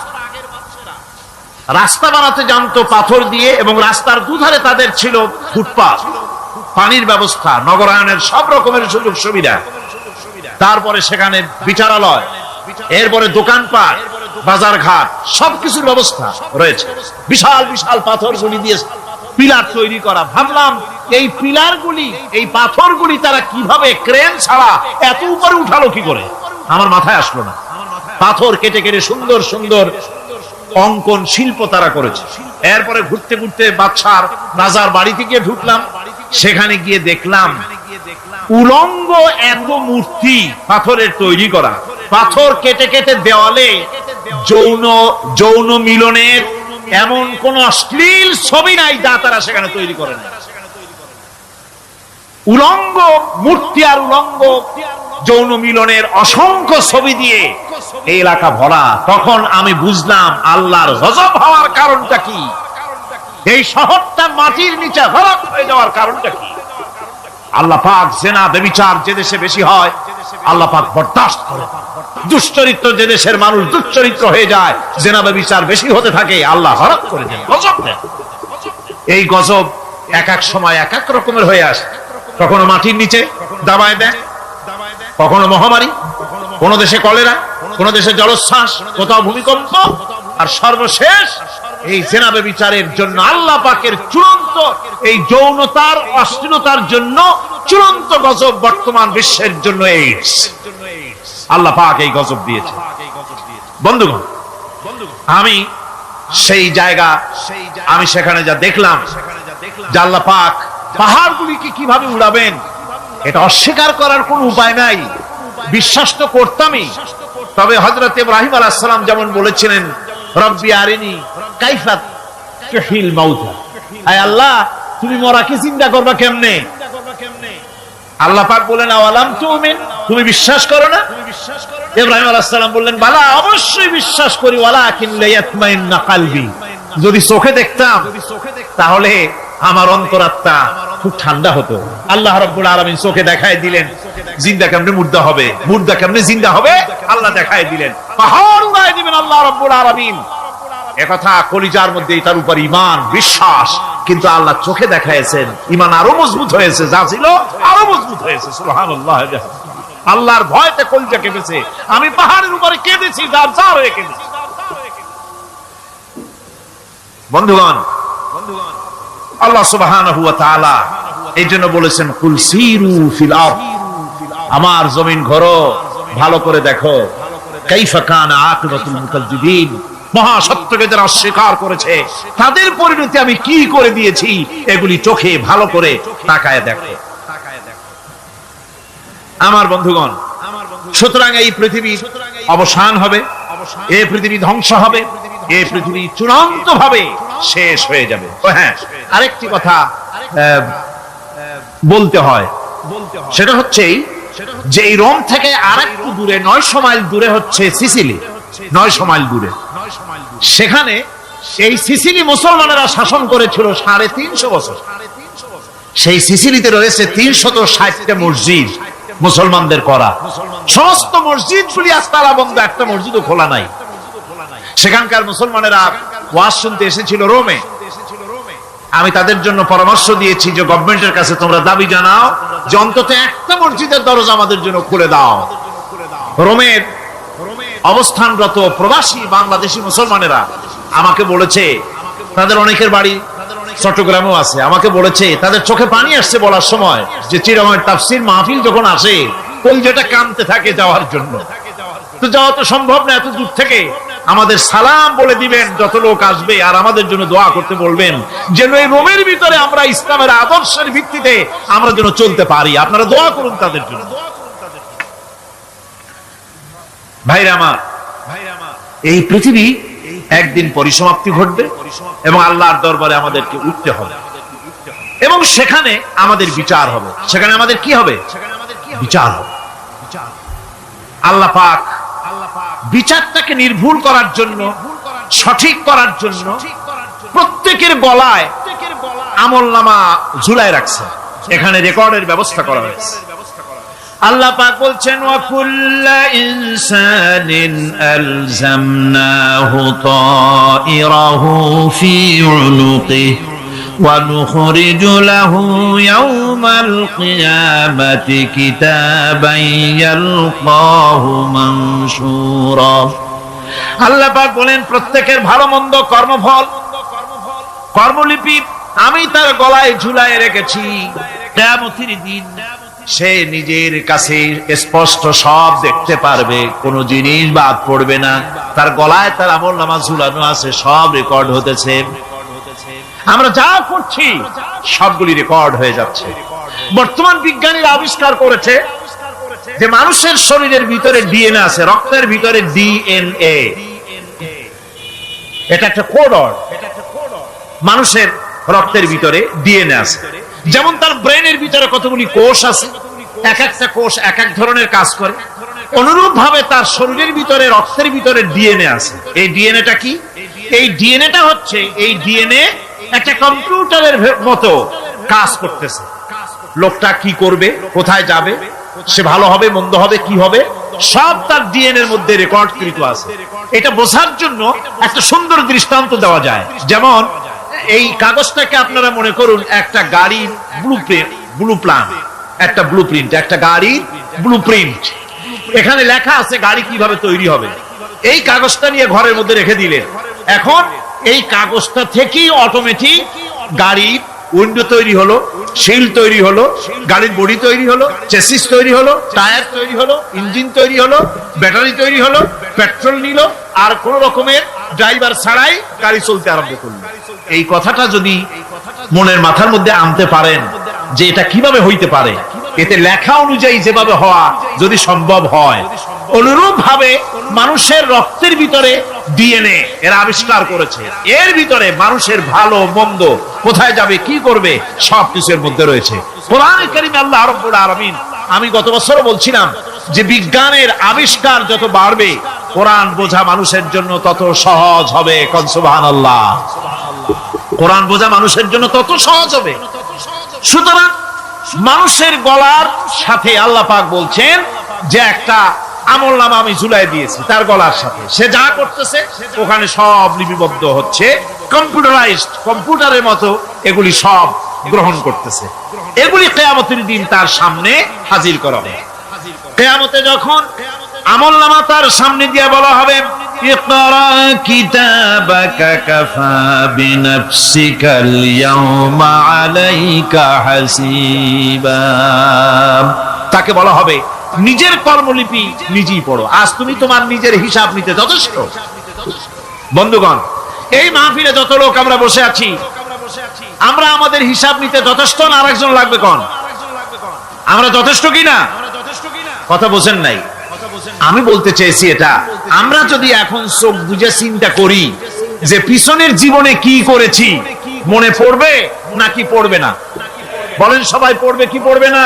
রাস্তা বানাতে জানতো পাথর দিয়ে, এবং রাস্তার দুধারে তাদের ছিল ফুটপাথ, পানির ব্যবস্থা, নগরায়নের সব রকমের সুযোগ সুবিধা। তারপরে সেখানে বিচারালয়, এরপরে দোকানপাট, বাজার ঘাট, সবকিছুর ব্যবস্থা রয়েছে। বিশাল বিশাল পাথরগুলি দিয়ে পিলার তৈরি করা। ভাবলাম এই পিলারগুলি, এই পাথরগুলি তারা কিভাবে ক্রেন ছাড়া এত উপরে উঠালো কি করে, আমার মাথায় আসলো না। পাথর কেটে কেটে সুন্দর সুন্দর অঙ্কন শিল্প তারা করেছে। এরপরে ঘুরতে ঘুরতে বাদশার রাজার বাড়িতে গিয়ে ঢুকলাম। সেখানে গিয়ে দেখলাম উলঙ্গ এত মূর্তি পাথরের তৈরি করা। পাথর কেটে কেটে দেওয়ালে যৌন মিলনের এমন কোন অশ্লীল ছবি নাই যা তারা সেখানে তৈরি করে না। উলঙ্গ মূর্তি আর উলঙ্গ যৌন মিলনের অসংখ্য ছবি দিয়ে এই এলাকা ভরা। তখন আমি বুঝলাম আল্লাহর গজব হওয়ার কারণটা কি, এই শহরটা মাটির নিচে হরক হয়ে যাওয়ার কারণটা কি। আল্লাহ পাক জেনা ব্যভিচার যে দেশে বেশি হয় আল্লাহ পাক বরদাস্ত করে। দুশ্চরিত্র যে দেশের মানুষ দুশ্চরিত্র হয়ে যায়, জেনা ব্যভিচার বেশি হতে থাকে, আল্লাহ হরক করে দেন, গজব দেন। এই গজব এক এক সময় এক এক রকমের হয়ে আসে। কখনো মাটির নিচে দাবায় দেয়, কখনো মহামারী, কোন দেশে কলেরা, কোন দেশে জলোচ্ছ্বাস, কোথাও ভূমিকম্প, আর সর্বশেষ এই জেনা ব্যভিচারের জন্য আল্লাহ পাকের চূড়ান্ত এই যৌনতার অশ্লীলতার জন্য চূড়ান্ত গজব বর্তমান বিশ্বের জন্য এইডস। আল্লাহ পাক এই গজব দিয়েছে। বন্ধুগণ, আমি সেই জায়গা, আমি সেখানে যা দেখলাম, যে আল্লাহ পাক পাহাড়গুলিকে কিভাবে উড়াবেন এটা অস্বীকার করার কোন উপায় নাই। বিশ্বাস তো করতামই, তবে হযরত ইব্রাহিম আলাইহিস সালাম যেমন বলেছিলেন, রব্বি আরিনি কাইফা তুহিল মাউতা, আয় আল্লাহ তুমি মরাকে চিন্তা করবা কেমনে। আল্লাহ পাক বলেন আওয়ালাম তুমিন, তুমি বিশ্বাস করো না? ইব্রাহিম আলাইহিস সালাম বললেন বালা, অবশ্যই বিশ্বাস করি, ওয়ালাকিন লিয়াতমাইন্না কলবি, যদি চোখে দেখতাম তাহলে আমার অন্তরাত্মা খুব ঠান্ডা হতো। আল্লাহ রাব্বুল আলামিন চোখে দেখায় দিলেন জিন্দা কেমনে মুর্দা হবে, মুর্দা কেমনে জিন্দা হবে, আল্লাহ দেখায় দিলেন। পাহাড় উড়ায় দিবেন আল্লাহ রাব্বুল আলামিন। একথা কলিজার মধ্যে তার উপর ঈমান বিশ্বাস, কিন্তু আল্লাহ চোখে দেখায়ছেন, ঈমান আরো মজবুত হয়েছে, যা ছিল আরো মজবুত হয়েছে। সুবহানাল্লাহ। আল্লাহর ভয়তে কলিজা কেঁপেছে। আমি পাহাড়ের উপরে কেঁদেছি, যার যার হয়ে কেঁদেছি। বন্ধুগণ, আল্লাহ সুবহানাহু ওয়া তাআলা এই জন্য বলেছেন কুল সিরু ফিল আরদ, আমার জমিন ঘোরো, ভালো করে দেখো, কাইফা কানা আকিবাতুল মুকাজ্জিবিন, মহা সত্যকে যারা অস্বীকার করেছে তাদের পরিণতি আমি কি করে দিয়েছি, এগুলি চোখে ভালো করে তাকায় দেখো। আমার বন্ধুগণ, সুতরাং এই পৃথিবীর অবসান হবে, এই পৃথিবী ধ্বংস হবে, এই পৃথিবী চূড়ান্ত ভাবে শেষ হয়ে যাবে। হ্যাঁ, আরেকটি কথা বলতে হয়, সেটা হচ্ছে যে এই রোম থেকে আরেকটু দূরে 900 মাইল দূরে হচ্ছে সিসিলি। 900 মাইল দূরে, সেখানে এই সিসিলি মুসলমানেরা শাসন করেছিল 350 বছর। সেই সিসিলিতে রয়েছে 360টা মসজিদ মুসলমানদের করা। সমস্ত মসজিদগুলি আজ তালা বন্ধ, একটা মসজিদও খোলা নাই। সেখানকার মুসলমানেরা ওয়াজ শুনতে এসেছিল রোমে। আমি তাদের জন্য পরামর্শ দিয়েছি যে গভর্নমেন্টের কাছে তোমরা দাবি জানাও যে অন্তত একটা মসজিদের দরজা আমাদের জন্য খুলে দাও। রোমের অবস্থানরত প্রবাসী বাংলাদেশি মুসলমানেরা আমাকে বলেছে, তাদের অনেকের বাড়ি চট্টগ্রামেও আছে, আমাকে বলেছে তাদের চোখে পানি আসছে বলার সময় যে চিরময় তাফসীর মাহফিল যখন আসে কলিজাটা কাঁদতে থাকে যাওয়ার জন্য। তো যাওয়া তো সম্ভব না এত দূর থেকে, আমাদের সালাম বলে দিবেন যত লোক আসবে, আর আমাদের জন্য দোয়া করতে বলবেন যেন এই রোমের ভিতরে আমরা ইসলামের আদর্শের ভিত্তিতে আমরা যেন চলতে পারি। আপনারা দোয়া করুন তাদের জন্য। ভাইরা আমার, এই পৃথিবী একদিন পরিসমাপ্তি ঘটবে এবং আল্লাহর দরবারে আমাদেরকে উঠতে হবে এবং সেখানে আমাদের বিচার হবে। সেখানে আমাদের কি হবে? বিচার হবে। আল্লাহ পাক বিচারটাকে নির্ভুল করার জন্য, সঠিক করার জন্য প্রত্যেকের গলায় আমলনামা ঝুলায় রাখছে, এখানে রেকর্ডের ব্যবস্থা করা হয়েছে। আল্লাহ পাক বলছেন ওয়া কুল্লা ইনসানিন আলজামনাহু তাইরাহু ফি উনুকিহি ونخرج له يوم القيامة كتابا يلقاه منشورا আল্লাহ পাক বলেন প্রত্যেকের ভালো মন্দ কর্মফল কর্মলিপি আমি তার গলায় ঝুলায় রেখেছি। কিয়ামতের দিন সে নিজের কাছে স্পষ্ট সব দেখতে পারবে, কোনো জিনিস বাদ পড়বে না। তার গলায় তার আমলনামা ঝুলানো আছে, সব রেকর্ড হতেছে। আমরা যা করছি সবগুলি রেকর্ড হয়ে যাচ্ছে। বর্তমান বিজ্ঞানীরা আবিষ্কার করেছে যে মানুষের শরীরের ভিতরে ডিএনএ আছে, রক্তের ভিতরে ডিএনএ, এটা একটা কোডর। মানুষের রক্তের ভিতরে ডিএনএ আছে, যেমন তার ব্রেনের ভিতরে কতগুলি কোষ আছে, এক একটা কোষ এক এক ধরনের কাজ করে। অনুরূপ ভাবে তার শরীরের ভিতরে রক্তের ভিতরে ডিএনএ আছে। এই ডিএনএটা কি? এই ডিএনএটা হচ্ছে, এই ডিএনএ একটা কম্পিউটারের মতো কাজ করতেছে। লোকটা কি করবে, কোথায় যাবে, সে ভালো হবে মন্দ হবে কি হবে, সব তার ডিএনএ এর মধ্যে রেকর্ডকৃত আছে। এটা বোঝার জন্য একটা সুন্দর দৃষ্টান্ত দেওয়া যায়। যেমন এই কাগজটাকে আপনারা মনে করুন একটা গাড়ির ব্লুপ্রিন্ট, একটা ব্লুপ্রিন্ট, একটা গাড়ির ব্লুপ্রিন্ট। এখানে লেখা আছে গাড়ি কিভাবে তৈরি হবে। এই কাগজটা নিয়ে ঘরের মধ্যে রেখে দিলেন। এখন এই কাগজটা থেকেই অটোমেটিক গাড়ির উইন্ডো তৈরি হলো, শিল তৈরি হলো, গাড়ির বডি তৈরি হলো, চেসিস তৈরি হলো, টায়ার তৈরি হলো, ইঞ্জিন তৈরি হলো, ব্যাটারি তৈরি হলো, পেট্রোল নিল, আর কোন রকমের ড্রাইভার ছাড়াই গাড়ি চলতে আরম্ভ করলো। এই কথাটা যদি মনের মাথার মধ্যে আনতে পারেন যে এটা কিভাবে হইতে পারে, এতে লেখা অনুযায়ী যেভাবে হওয়া যদি সম্ভব হয়, অনুরূপ ভাবে মানুষের রক্তের ভিতরে ডিএনএ এরা আবিষ্কার করেছে। এর ভিতরে মানুষের ভালো মন্দ, কোথায় যাবে কি করবে, সবকিছুর মধ্যে রয়েছে। কোরআনে কারীমে আল্লাহ রাব্বুল আলামিন, আমি গত বছর বলছিলাম যে বিজ্ঞানের আবিষ্কার যত বাড়বে কোরআন বোঝা মানুষের জন্য তত সহজ হবে। কোন সুবহানাল্লাহ। কোরআন বোঝা মানুষের জন্য তত সহজ হবে। সুতরাং মানুষের গলার সাথে আল্লাহ পাক বলছেন যে একটা আমলনামা আমি ঝুলাই দিয়েছি তার গলার সাথে, সে যা করতেছে ওখানে সব লিপিবদ্ধ হচ্ছে, কম্পিউটারাইজড, কম্পিউটারের মতো এগুলি সব গ্রহণ করতেছে। এগুলি কিয়ামতের দিন তার সামনে হাজির করা হবে। কিয়ামতে যখন আমলনামা তার সামনে দিয়ে বলা হবে, ইকরা কিতাবাকা কাফা বিনাফসিকাল ইয়াওমা আলাইকা হাসিবা, তাকে বলা হবে নিজের কর্মলিপি নিজেই পড়ো, আজ তুমি তোমার নিজের হিসাব নিতে যথেষ্ট। বন্ধুগণ, এই মাহফিলে যত লোক আমরা বসে আছি, আমরা আমাদের হিসাব নিতে যথেষ্ট না আরেকজন লাগবে? কোন আমরা যথেষ্ট কিনা? কথা বোঝেন নাই। আমি বলতে চেয়েছি এটা, আমরা যদি এখন চোখ বুঝে চিন্তা করি যে পিছনের জীবনে কি করেছি, মনে পড়বে নাকি পড়বে না? বলেন সবাই, পড়বে কি পড়বে না?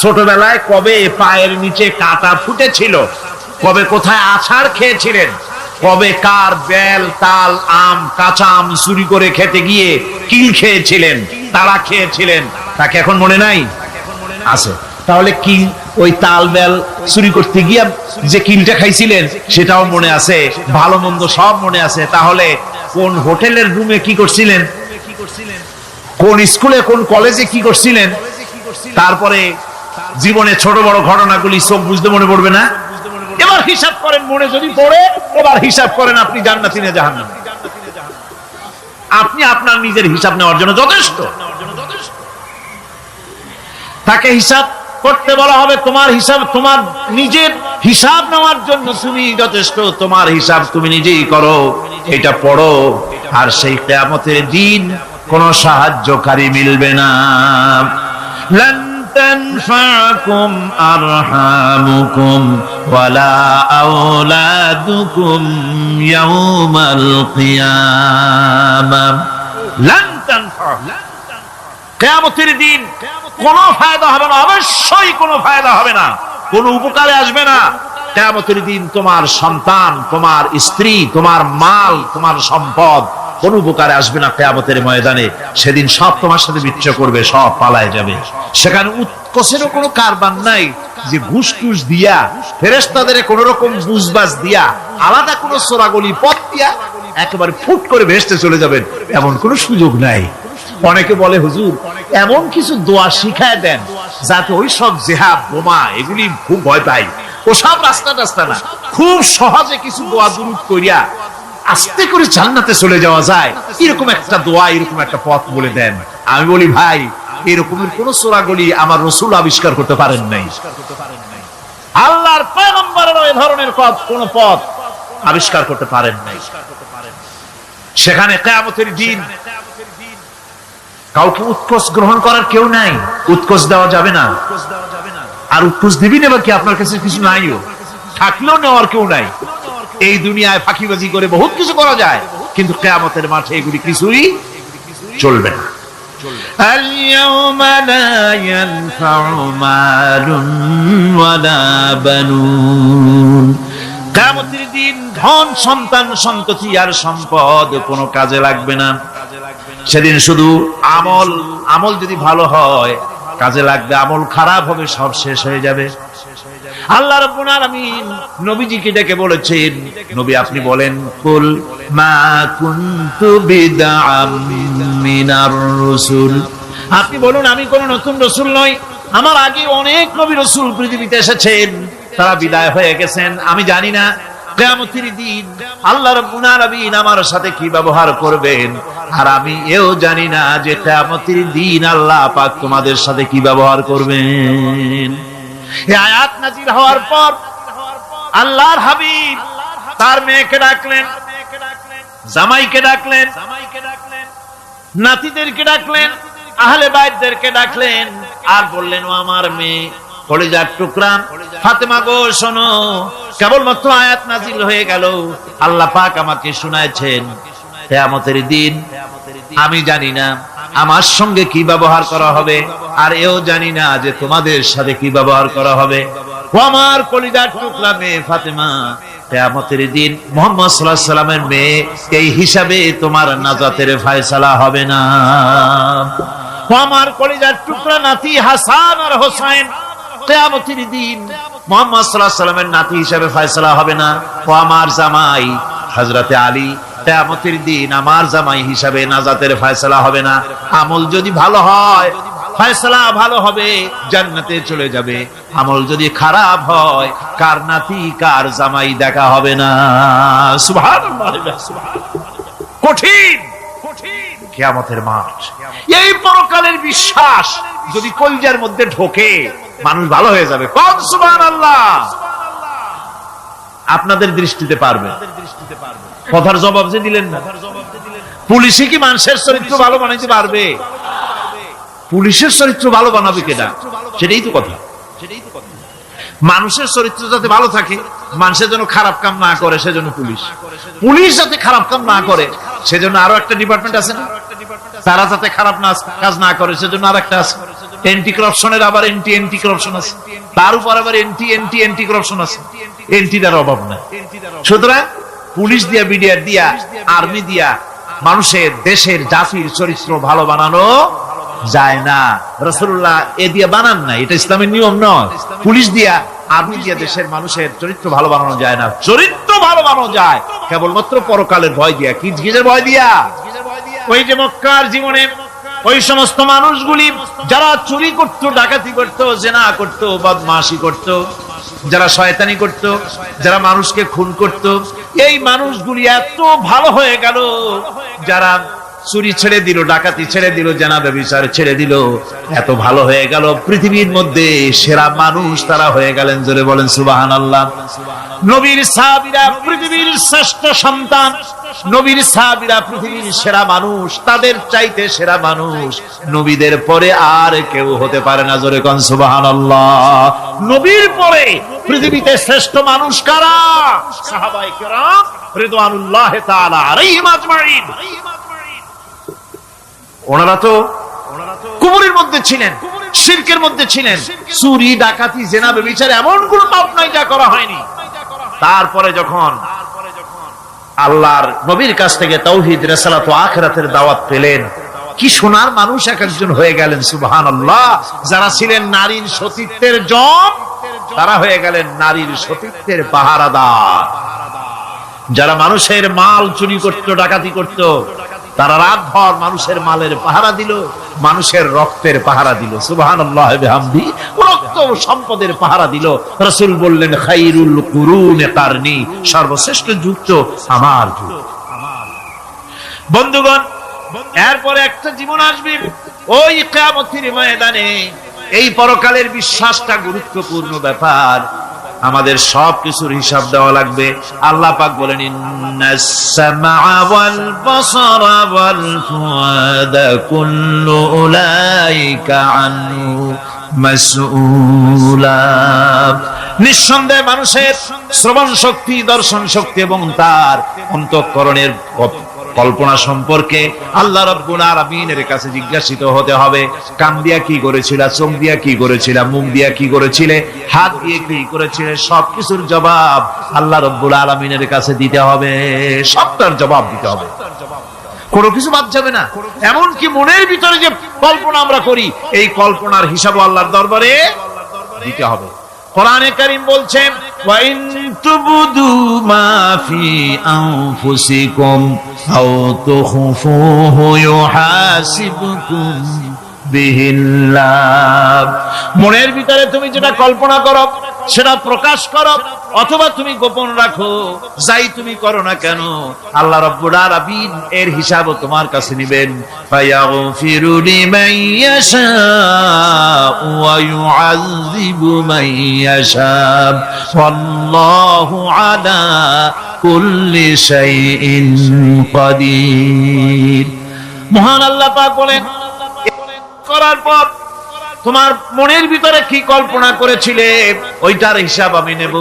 ছোটবেলায় কবে পায়ের নিচে কাঁটা ফুটেছিল, কবে কোথায় আছাড় খেয়েছিলেন, কবে কার বেল তাল আম কাঁচা আম চুরি করে খেতে গিয়ে কিল খেয়েছিলেন, তারা খেয়েছিলেন, তাকে এখন মনে নাই? আছে। তাহলে কি ওই তাল বেল চুরি করতে গিয়ে যে কিলটা খাইছিলেন সেটাও মনে আছে, ভালো মন্দ সব মনে আছে। তাহলে কোন হোটেলের রুমে কি করছিলেন, কোন স্কুলে কোন কলেজে কি করছিলেন, তারপরে জীবনে ছোট বড় ঘটনাগুলি চোখ বুঝতে মনে পড়বে না? এবার হিসাব করেন, মনে যদি পড়ে এবার হিসাব করেন আপনি জান্নাতি না জাহান্নামী। আপনি আপনার নিজের হিসাব নেওয়ার জন্য যথেষ্ট। তাকে হিসাব করতে বলা হবে, তোমার হিসাব, তোমার নিজের হিসাব নেওয়ার জন্য তুমি যথেষ্ট, তোমার হিসাব তুমি নিজেই করো, এটা পড়ো। আর সেই কিয়ামতের দিন কোনো সাহায্যকারী মিলবে না। লান তানফাকুম আরহামুকুম ওয়ালা আওলাদুকুম ইয়াউমাল কিয়ামা। লান তানফা, কিয়ামতের দিন কোনো ফায়দা হবে না, অবশ্যই কোনো ফায়দা হবে না, কোনো উপকারে আসবে না। কিয়ামতের দিন তোমার সন্তান, তোমার স্ত্রী, তোমার মাল, তোমার সম্পদ কোনো উপকারে আসবে না। কিয়ামতের ময়দানে সেদিন সব তোমার সাথে বিচ্ছেদ করবে, সব পালায় যাবে। সেখানে উৎকোষেরও কোনো কারবার নাই যে ঘুষ টুস দিয়া, ফেরেশতাদের কোন রকম বুঝবাজ দিয়া, আলাদা কোনো চোরাগলি পথ দিয়া একেবারে ফুট করে ভেস্তে চলে যাবেন, এমন কোনো সুযোগ নাই। অনেকে বলে হুজুর এমন কিছু দোয়া শিখায় দেন যাতে ওই সব জেহাদ বোমা এগুলি খুব ভয় পাই, ওসব রাস্তা না, খুব সহজে কিছু দোয়া দুরূদ করিয়া আস্তে করে জান্নাতে চলে যাওয়া যায়, এরকম একটা দোয়া, এরকম একটা পথ বলে দেন। আমি বলি ভাই, এরকমের কোন সূরাগুলি আমার রাসূল আবিষ্কার করতে পারেন নাই। আল্লাহর পয়গম্বরের এই ধরনের কোন পথ আবিষ্কার করতে পারেন নাই। সেখানে কিয়ামতের দিন কাউকে উৎকোচ গ্রহণ করার কেউ নাই, উৎকোচ দেওয়া যাবে না। আর উৎকোচ দিবি না কি, আপনার কাছে কিছু নাইও, থাকলেও নেওয়ার কেউ নাই। এই দুনিয়ায় ফাঁকিবাজি করে বহুত কিছু করা যায়, কিন্তু কিয়ামতের মাঠে এগুলি কিছুই চলবে না। اليوم لا ينفع مال ولا بنون। কিয়ামতের দিন ধন সন্তান সন্ততি আর সম্পদ কোনো কাজে লাগবে না। সেদিন শুধু আমল যদি ভালো হয় কাজে লাগবে, আমল খারাপ হবে সব শেষ হয়ে যাবে। আল্লাহ রাব্বুল আলামিন নবীজিকে ডেকে বলেছেন, নবী আপনি বলেন, কুল মা কুনতু বিদআম মিনার রাসূল, আপনি বলুন আমি কোন নতুন রাসূল নই, আমার আগে অনেক নবী রাসূল পৃথিবীতে এসেছেন, তারা বিদায় হয়ে গেছেন। আমি জানি না কিয়ামতের দিন আল্লাহ রাব্বুল আলামিন আমার সাথে কি ব্যবহার করবেন, আর আমি এও জানি না যে কিয়ামতের দিন আল্লাহ পাক তোমাদের সাথে কি ব্যবহার করবেন। এই আয়াত নাযিল হওয়ার পর আল্লাহর হাবিব তার মেয়েকে ডাকলেন, জামাইকে ডাকলেন, নাতিদেরকে ডাকলেন, আহলে বাইতদেরকে ডাকলেন, আর বললেন, ও আমার মেয়ে কলিজার টুকরা ফাতেমা গো শোনো, কেবলমাত্র আয়াত নাযিল হয়ে গেল, আল্লাহ পাক আমাকে শুনাইছেন কিয়ামতের দিন আমি জানি না আমার সঙ্গে কি ব্যবহার করা হবে, আর এও জানি না যে তোমাদের সাথে কি ব্যবহার করা হবে। ও আমার কলিজার টুকরা মেয়ে ফাতেমা, কিয়ামতের দিন মুহাম্মদ সাল্লাল্লাহু আলাইহি সাল্লামের মেয়ে এই হিসাবে তোমার নাজাতের ফয়সালা হবে না। ও আমার কলিজার টুকরা নাতি হাসান আর হোসেন, কিয়ামতের দিন মুহাম্মদ সাল্লাল্লাহু আলাইহি সাল্লামের নাতি হিসাবে ফয়সালা হবে না। ও আমার জামাই হযরতে আলী, কিয়ামতের দিন আমার জামাই হিসাবে নাজাতের ফয়সালা হবে না। আমল যদি ভালো হয় ফয়সালা ভালো হবে, জান্নাতে চলে যাবে। আমল যদি খারাপ হয় কার নাতি কার জামাই দেখা হবে না। সুবহানাল্লাহ, কঠিন কিয়ামতের মাঠ। এই পরকালের বিশ্বাস যদি কলিজার মধ্যে ঢোকে মানুষ ভালো হয়ে যাবে। কোন সুবহানাল্লাহ। আপনাদের দৃষ্টিতে পারবে, কথার জবাব যে দিলেন না। পুলিশে কি মানুষের চরিত্র ভালো বানাইতে পারবে? পুলিশের চরিত্র ভালো বানাবে কেনা, সেটাই তো কথা। মানুষের চরিত্র যাতে ভালো থাকে, মানুষের জন্য খারাপ কাম না করে সেজন্য পুলিশ যাতে খারাপ কাম না করে সেজন্য আরো একটা ডিপার্টমেন্ট আছে না, তারা যাতে খারাপ কাজ না করে সেজন্য আর একটা আছে। এন্টি করাপশনের আবার এন্টি করাপশন আছে, তার উপর আবার এন্টি করাপশন আছে। এন্টিটার অভাব না। সুতরাং পুলিশ দিয়া, বিডিআর দিয়া, আর্মি দিয়া মানুষের, দেশের, জাতির চরিত্র ভালো বানানো যায় না। রাসূলুল্লাহ এ দিয়া বানান না, এটা ইসলামের নিয়ম নয়। পুলিশ দিয়া, আর্মি দিয়া দেশের মানুষের চরিত্র ভালো বানানো যায় না। চরিত্র ভালো বানানো যায় কেবলমাত্র পরকালের ভয় দিয়া। কি কিসের ভয় দিয়া? ওই যে মক্কার জীবনে ওই সমস্ত মানুষগুলি যারা চুরি করত, ডাকাতি করত, জিনা করত, বদমাশি করত, যারা শয়তানি করত, যারা মানুষকে খুন করত, এই মানুষগুলি এত ভালো হয়ে গেল, যারা চুরি ছেড়ে দিল, ডাকাতি ছেড়ে দিল, জিনা ব্যভিচার ছেড়ে দিল, এত ভালো হয়ে গেল, পৃথিবীর মধ্যে সেরা মানুষ তারা হয়ে গেলেন। জোরে বলেন সুবহানাল্লাহ। নবীর সাহাবীরা পৃথিবীর শ্রেষ্ঠ সন্তান, নবীর সাহাবীরা পৃথিবীর সেরা মানুষ, তাদের চাইতে সেরা মানুষ নবীদের পরে আর কেউ হতে পারে না। জোরে কোন সুবহানাল্লাহ। নবীর পরে পৃথিবীতে শ্রেষ্ঠ মানুষ কারা? সাহাবায়ে কেরাম রিদওয়ানুল্লাহি তাআলা আলাইহিম আজমাইন। ওনারা তো কুফরের মধ্যে ছিলেন, শিরকের মধ্যে ছিলেন, চুরি, ডাকাতি, জিনা, ব্যভিচার এমন কোন পাপ নাই যা করা হয়নি। তারপরে যখন আল্লাহর নবীর কাছ থেকে তাওহীদ, রিসালাত ও আখিরাতের দাওয়াত পেলেন, কি সোনার মানুষ এক একজন হয়ে গেলেন। সুবহানাল্লাহ। যারা ছিলেন নারীর সতীত্বের জম, তারা হয়ে গেলেন নারীর সতীত্বের পাহারাদার। যারা মানুষের মাল চুরি করত, ডাকাতি করত, তারা রাতভর মানুষের মালের পাহারা দিল, মানুষের রক্তের পাহারা দিল। সুবহানাল্লাহ ওয়া বিহামদি, রক্ত সম্পদের পাহারা দিল। রাসূল বললেন খায়রুল কুরুনে কারনি, সর্বশ্রেষ্ঠ যুগ তো আমার যুগ। বন্ধুগণ, এরপরে একটা জীবন আসবে ওই কিয়ামতের ময়দানে। এই পরকালের বিশ্বাসটা গুরুত্বপূর্ণ ব্যাপার, আমাদের সবকিছুর হিসাব দেওয়া লাগবে। আল্লাহ পাক বলেন ইন্নাস সামআ ওয়াল বাসারা ওয়াল ফুআদা কুল্লু উলাইকা আনহু মাসউলা। নিঃসন্দেহে মানুষের শ্রবণ শক্তি, দর্শন শক্তি এবং তার অন্তঃকরণের কল্পনা সম্পর্কে আল্লাহ রাব্বুল আলামিনের কাছে জিজ্ঞাসিত হতে হবে। কান দিয়া কি করেছিলা, চোখ দিয়া কি করেছিলা, মুখ দিয়া কি করেছিলে, হাত দিয়ে কি করেছিলে, সবকিছুর জবাব আল্লাহ রাব্বুল আলামিনের কাছে দিতে হবে। সবটার জবাব দিতে হবে, কোনো কিছু বাদ যাবে না। এমনকি মনের ভিতরে যে কল্পনা আমরা করি, এই কল্পনার হিসাবও আল্লাহর দরবারে দিতে হবে। কোরআনে কারীম বলছেন ওয়া ইন তুবদু মা ফি আনফুসিকুম আও তুখফুহু ইউহাসিবকুম বিহিল্লাহ। মনের ভিতরে তুমি যেটা কল্পনা করো সেটা প্রকাশ করো, অথবা তুমি গোপন রাখো, যাই তুমি করো না কেন আল্লাহ রাব্বুল আলামিন এর হিসাবও তোমার কাছে নেবেন। ফায়াগফিরু লিমান ইয়াশা ওয়া ইউআযযিবু মান ইয়াশা ওয়াল্লাহু আলা কুল্লি শাইইন কাদির। মহান আল্লাহ পাক বলেন, করার পর তোমার মনের ভিতরে কি কল্পনা করেছিলে ওইটার হিসাব আমি নেব।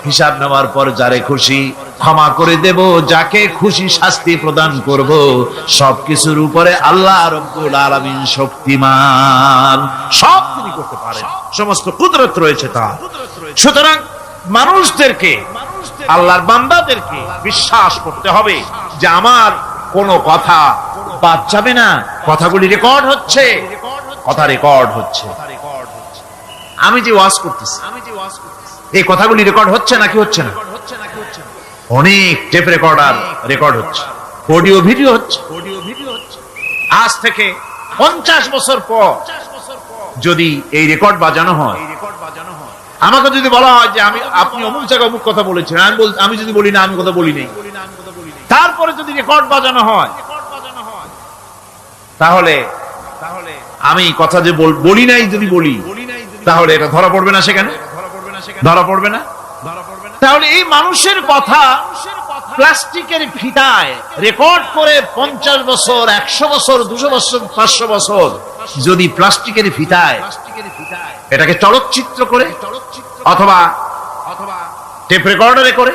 হিসাব নেওয়ার পর যারে খুশি ক্ষমা করে দেব, যাকে খুশি শাস্তি প্রদান করব। সবকিছুর উপরে আল্লাহ রাব্বুল আলামিন শক্তিমান, সব তিনি করতে পারেন, সমস্ত কুদরত রয়েছে তার। সুতরাং মানুষদেরকে, আল্লাহর বান্দাদেরকে বিশ্বাস করতে হবে যে আমার কোনো কথা বাদ যাবে না। কথাগুলি রেকর্ড হচ্ছে, কথা রেকর্ড হচ্ছে। আমি যে ওয়াজ করতেছি এই কথাগুলি রেকর্ড হচ্ছে নাকি হচ্ছে না? অনেক টেপ রেকর্ডার রেকর্ড হচ্ছে, অডিও ভিডিও হচ্ছে। আজ থেকে 50 বছর পর যদি এই রেকর্ড বাজানো হয়, আমাকে যদি বলা হয় যে আপনি অমুক জায়গায় অমুক কথা বলেছেন, আমি যদি বলি না আমি কথা বলি নাই, তারপরে যদি রেকর্ড বাজানো হয়, তাহলে আমি কথা যে বলি নাই যদি বলি, তাহলে এটা ধরা পড়বে না? সেখানে ধরা পড়বে না? তাহলে এই মানুষের কথা প্লাস্টিকের ফিতায় রেকর্ড করে 50 বছর, 100 বছর, 200 বছর, 500 বছর যদি প্লাস্টিকের ফিতায় এটাকে চলচ্চিত্র করে অথবা টেপ রেকর্ডারে করে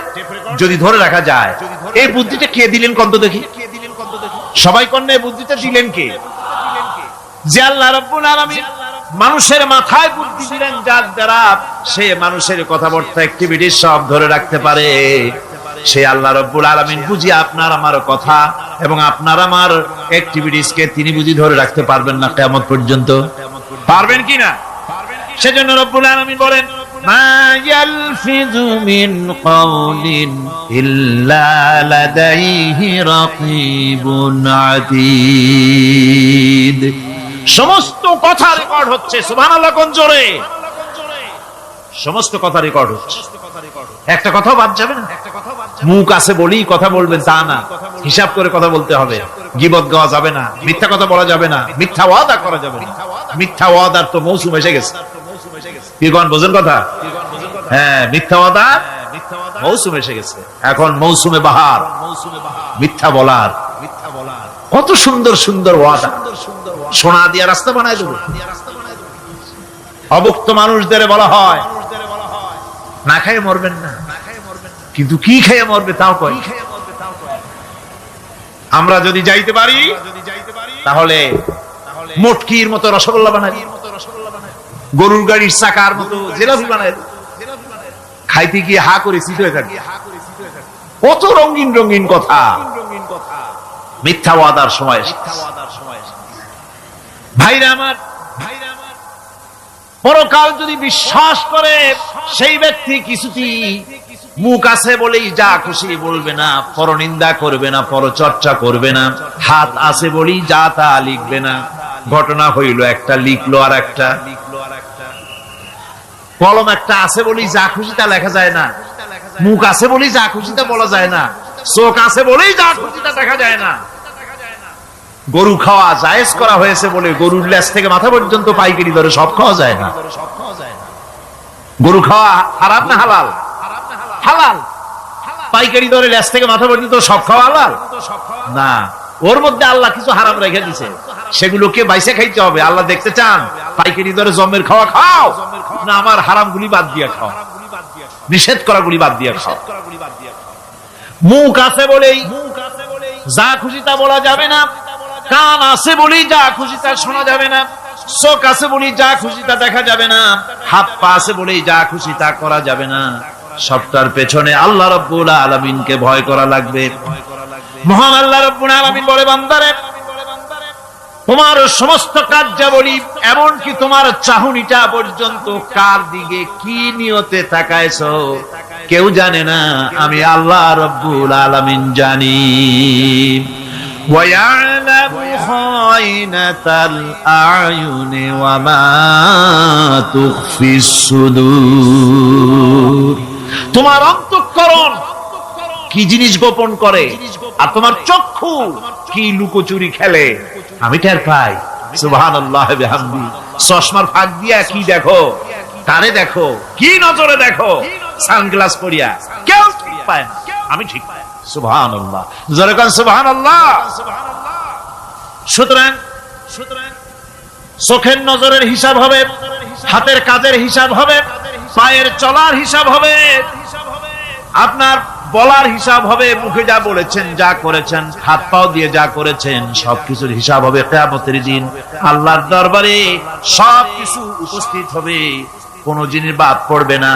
যদি ধরে রাখা যায়, এই বুদ্ধিটা কে দিলেন কত দেখি? সবাই কন্যা বুদ্ধিটা দিলেন কে? যে আল্লাহ রাব্বুল আলামিন মানুষের মাথায় বুদ্ধি দিলেন, যার দ্বারা সে মানুষের কথাবার্তা অ্যাক্টিভিটি সব ধরে রাখতে পারে। সে আল্লাহ রাব্বুল আলামিন বুঝি আপনার আমার কথা এবং আপনার আমার অ্যাক্টিভিটিস কে তিনি বুঝি ধরে রাখতে পারবেন না কিয়ামত পর্যন্ত? পারবেন কি না? সেজন্য রাব্বুল আলামিন বলেন মা ইয়ালফিযু মিন কাওলিন ইল্লা লাদাইহি রাকীবুন আতীদ। সমস্ত কথা রেকর্ড হচ্ছে। সুবহানাল্লাহ কোন জোরে! সমস্ত কথা রেকর্ড হচ্ছে, একটা কথাও বাদ যাবে না। মুখ আছে বলেই কথা বলবেন তা না, হিসাব করে কথা বলতে হবে। গীবত গাওয়া যাবে না, মিথ্যা কথা বলা যাবে না, মিথ্যা ওয়াদা করা যাবে না। মিথ্যা ওয়াদার তো মৌসুম এসে গেছে। কি কোন বোঝেন কথা? হ্যাঁ, মিথ্যা ওয়াদা মৌসুম এসে গেছে। এখন মৌসুমে বাহার, মিথ্যা বলার। কত সুন্দর সুন্দর ওয়াদা, সোনা দিয়া রাস্তা বানায় দেবো। অভুক্ত মানুষদের বলা হয় না খেয়ে মরবেন না, কিন্তু কি খেয়ে মরবে তাও কয়। আমরা যদি যাইতে পারি তাহলে মটকির মতো রসগোল্লা বানাই, গরুর গাড়ির চাকার মতো জিলাপি বানাই, খাইতে গিয়ে হা করে চিত হয়ে থাকি। কত রঙিন রঙিন কথা মিথ্যা ওয়াদার সময়। ভাইরা আমার, পরকাল যদি বিশ্বাস করে সেই ব্যক্তি কিছুতেই মুখ আছে বলেই যা খুশি বলবে না, পরনিন্দা করবে না, পরচর্চা করবে না, হাত আছে বলেই যা তা লিখবে না। ঘটনা হইল একটা লিখলো আর একটা, কলম একটা আছে বলেই যা খুশি তা লেখা যায় না, মুখ আছে বলেই যা খুশি তা বলা যায় না, চোখ আছে বলেই যা খুশি তা দেখা যায় না। গরু খাওয়া জায়েজ করা হয়েছে বলে গরুর লেজ থেকে মাথা পর্যন্ত পাইকারি দরে সব খাওয়া যায় না। গরু খাওয়া হারাম না হালাল? হালাল। পাইকারি দরে লেজ থেকে মাথা পর্যন্ত সব খাওয়া হালাল না। ওর মধ্যে আল্লাহ কিছু হারাম রেখে দিছে, সেগুলোকে বাইসে খাইতে হবে। আল্লাহ দেখতে চান পাইকারি দরে জমের খাওয়া খাও না আমার হারাম গুলি বাদ দিয়া খাও, নিষেধ করা গুলি বাদ দিয়া খাও। মুখ আছে বলেই যা খুশি তা বলা যাবে না, কান আছে বলেই যা খুশি তা শোনা যাবে না, চোখ আছে বলেই যা খুশি তা দেখা যাবে না, হাত পা আছে বলেই যা খুশি তা করা যাবে না। সবটার পেছনে আল্লাহ রাব্বুল আলামিনকে ভয় করা লাগবে। মহান আল্লাহ রাব্বুল আলামিন বলে, বান্দারে তোমার সমস্ত কার্যাবলী এমনকি তোমার চাহনিটা পর্যন্ত কার দিকে কি নিয়তে তাকায়ছো কেউ জানে না, আমি আল্লাহ রাব্বুল আলামিন জানি। وَيَعْلَمُ خَائِنَةَ الْأَعْيُنِ وَمَا تُخْفِي الصُّدُورُ। তোমার অন্তঃকরণ কি জিনিস গোপন করে আর তোমার চক্ষু কি লুকোচুরি খেলে আমি টের পাই। সুবহানাল্লাহ বিহামদি। চশমার ফাঁক দিয়া কি দেখো, কানে দেখো, কি নজরে দেখো, সানগ্লাস পরিয়া কেউ ঠিক পায় না, আমি ঠিক পাই। সুবহানাল্লাহ, জোরে কোন সুবহানাল্লাহ। সুতরাং চোখের নজরের হিসাব হবে, হাতের কাজের হিসাব হবে, পায়ের চলার হিসাব হবে, আপনার বলার হিসাব হবে, মুখে যা বলেছেন যা করেছেন, হাত পাও দিয়ে যা করেছেন সবকিছুর হিসাব হবে কিয়ামতের দিন। আল্লাহর দরবারে সবকিছু উপস্থিত হবে, কোন জিনিস বাদ পড়বে না।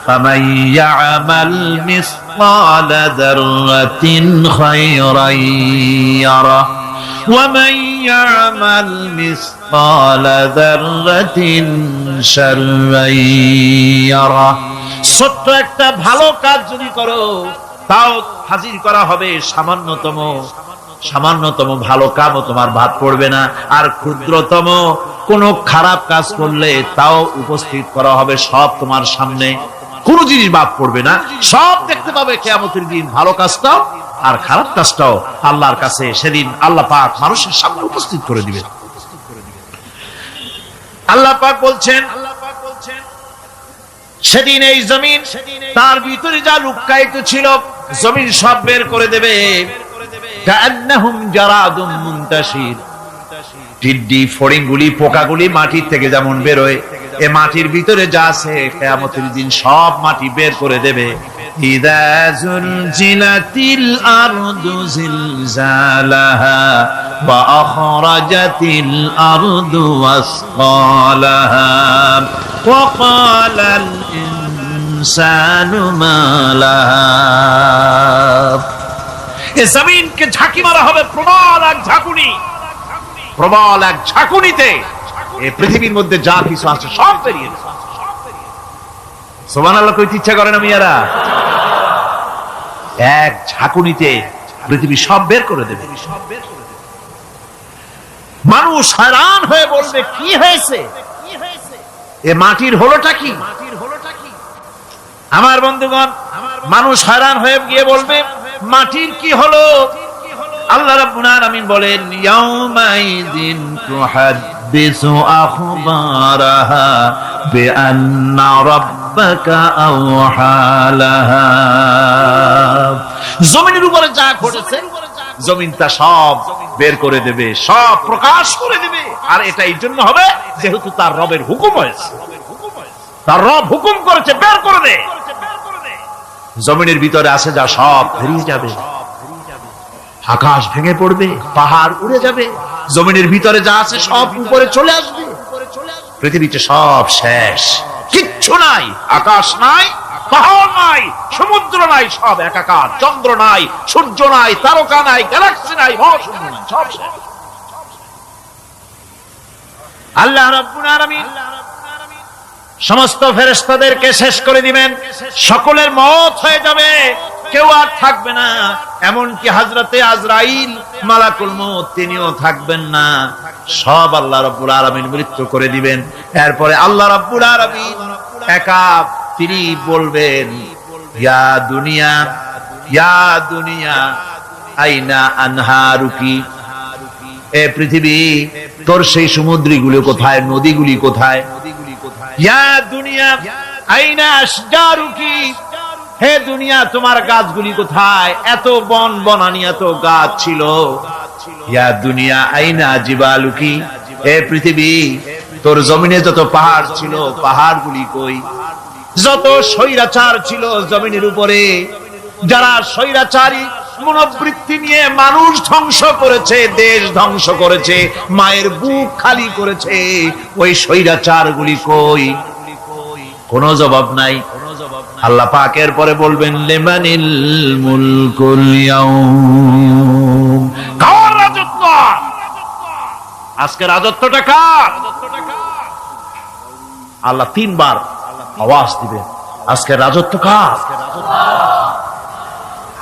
ফামান ইয়ামাল মিসকালা যাররাতিন খায়রান ইয়ারা ওয়া মান ইয়ামাল মিসকালা যাররাতিন শাররান ইয়ারা। ছোট্ট একটা ভালো কাজ যদি করো তাও হাজির করা হবে সামান্যতম ভালো কাজও তোমার বাদ পড়বে না, আর ক্ষুদ্রতম কোন খারাপ কাজ করলে তাও উপস্থিত করা হবে সব তোমার সামনে, কোন জিনিস বাদ পড়বে না, সব দেখতে পাবে কিয়ামতের দিন। ভালো কাজটাও আর খারাপ কাজটাও আল্লাহর কাছে সেদিন আল্লাহ পাক মানুষের সামনে উপস্থিত করে দিবেন। আল্লাহ পাক বলছেন সেদিন এই জমিন তার ভিতরে যা লুকায়িত ছিল জমিন সব বের করে দেবে। কান্নাহুম জারাদুম মুনতাশির। টিড্ডি ফড়িংগুলি পোকাগুলি মাটির থেকে যেমন বেরোয়, এ মাটির ভিতরে যা আছে কিয়ামতের দিন সব মাটি বের করে দেবে। ইযা যুলজিলাতিল আরদু জিলজালাহা ওয়া আখরাজাতিল আরদু আসকালাহা ওয়া ক্বালাল ইনসানু মা লাহা। এ জমিনকে ঝাঁকি মারা হবে প্রবল এক ঝাঁকুনি, প্রবল এক ঝাঁকুনিতে এই পৃথিবীর মধ্যে যা কিছু আছে সব বেরিয়ে যাবে। সুবহানাল্লাহ কইতে ইচ্ছা করে না মিয়ারা? এক ঝাঁকুনিতে পৃথিবী সব বের করে দেবে। মানুষ হয়রান হয়ে বলবে কি হয়েছে, এ মাটির হলোটা কি? আমার বন্ধুগণ, মানুষ হয়রান হয়ে গিয়ে বলবে মাটির কি হলো? আল্লাহ রাব্বুল আলামিন বলেন ইয়াউমাইযিন তুহাদ্দিসু আখবারাহা বিআন্না রাব্বাকা আওহালাহা। জমিনের উপরে যা ঘটেছে জমিন তা সব বের করে দেবে, সব প্রকাশ করে দেবে। আর এটা এই জন্য হবে যেহেতু তার রবের হুকুম হয়েছে, তার রব হুকুম করেছে বের করে দে। জমিনের ভিতরে আছে যা সব বেরিয়ে যাবে, আকাশ ভেঙে পড়বে, পাহাড় উড়ে যাবে, জমিনের ভিতরে যা আছে সব উপরে চলে আসবে, পৃথিবীতে সব শেষ, কিচ্ছু নাই, আকাশ নাই, পাহাড় নাই, সমুদ্র নাই, সব একাকার, চন্দ্র নাই, সূর্য নাই, তারকা নাই, গ্যালাক্সি নাই, মহাশূন্য নাই, সব শেষ। আল্লাহ রাব্বুল আলামিন সমস্ত ফেরেশতাদেরকে শেষ করে দিবেন, সকলের মওত হয়ে যাবে, কেউ আর থাকবে না, এমনকি হযরতে আজরাইল মালাকুল মউত তিনিও থাকবেন না, সব আল্লাহ রাব্বুল আলামিন মৃত্যু করে দিবেন। এরপরে আল্লাহ রাব্বুল আলামিন একা তিনি বলবেন, ইয়া দুনিয়া, ইয়া দুনিয়া আইনা আনহারুকি, এ পৃথিবী তোর সেই সমুদ্রগুলো কোথায়, নদীগুলি কোথায়? ইয়া দুনিয়া আইনা আশজারুকি, হে দুনিয়া তোমার গাছগুলি কোথায়? এত বন বনানি, এত গাছ ছিল। ইয়া দুনিয়া আইনা জিবালুকি, হে পৃথিবী তোর জমিনে যত পাহাড় ছিল, পাহাড়গুলি কই? যত স্বৈরাচার ছিল জমিনের উপরে, যারা স্বৈরাচারী মনোবৃত্তি নিয়ে মানুষ ধ্বংস করেছে, দেশ ধ্বংস করেছে, মায়ের বুক খালি করেছে, ওই স্বৈরাচার গুলি কই? কোনো জবাব নাই। আল্লাহ পাক এর পরে বলবেন, লিমানিল মুলকুল ইয়াউম, কার রাজত্ব? আজকে রাজত্বটা কার? আল্লাহ তিনবার আওয়াজ দিবেন, আজকে রাজত্ব কার?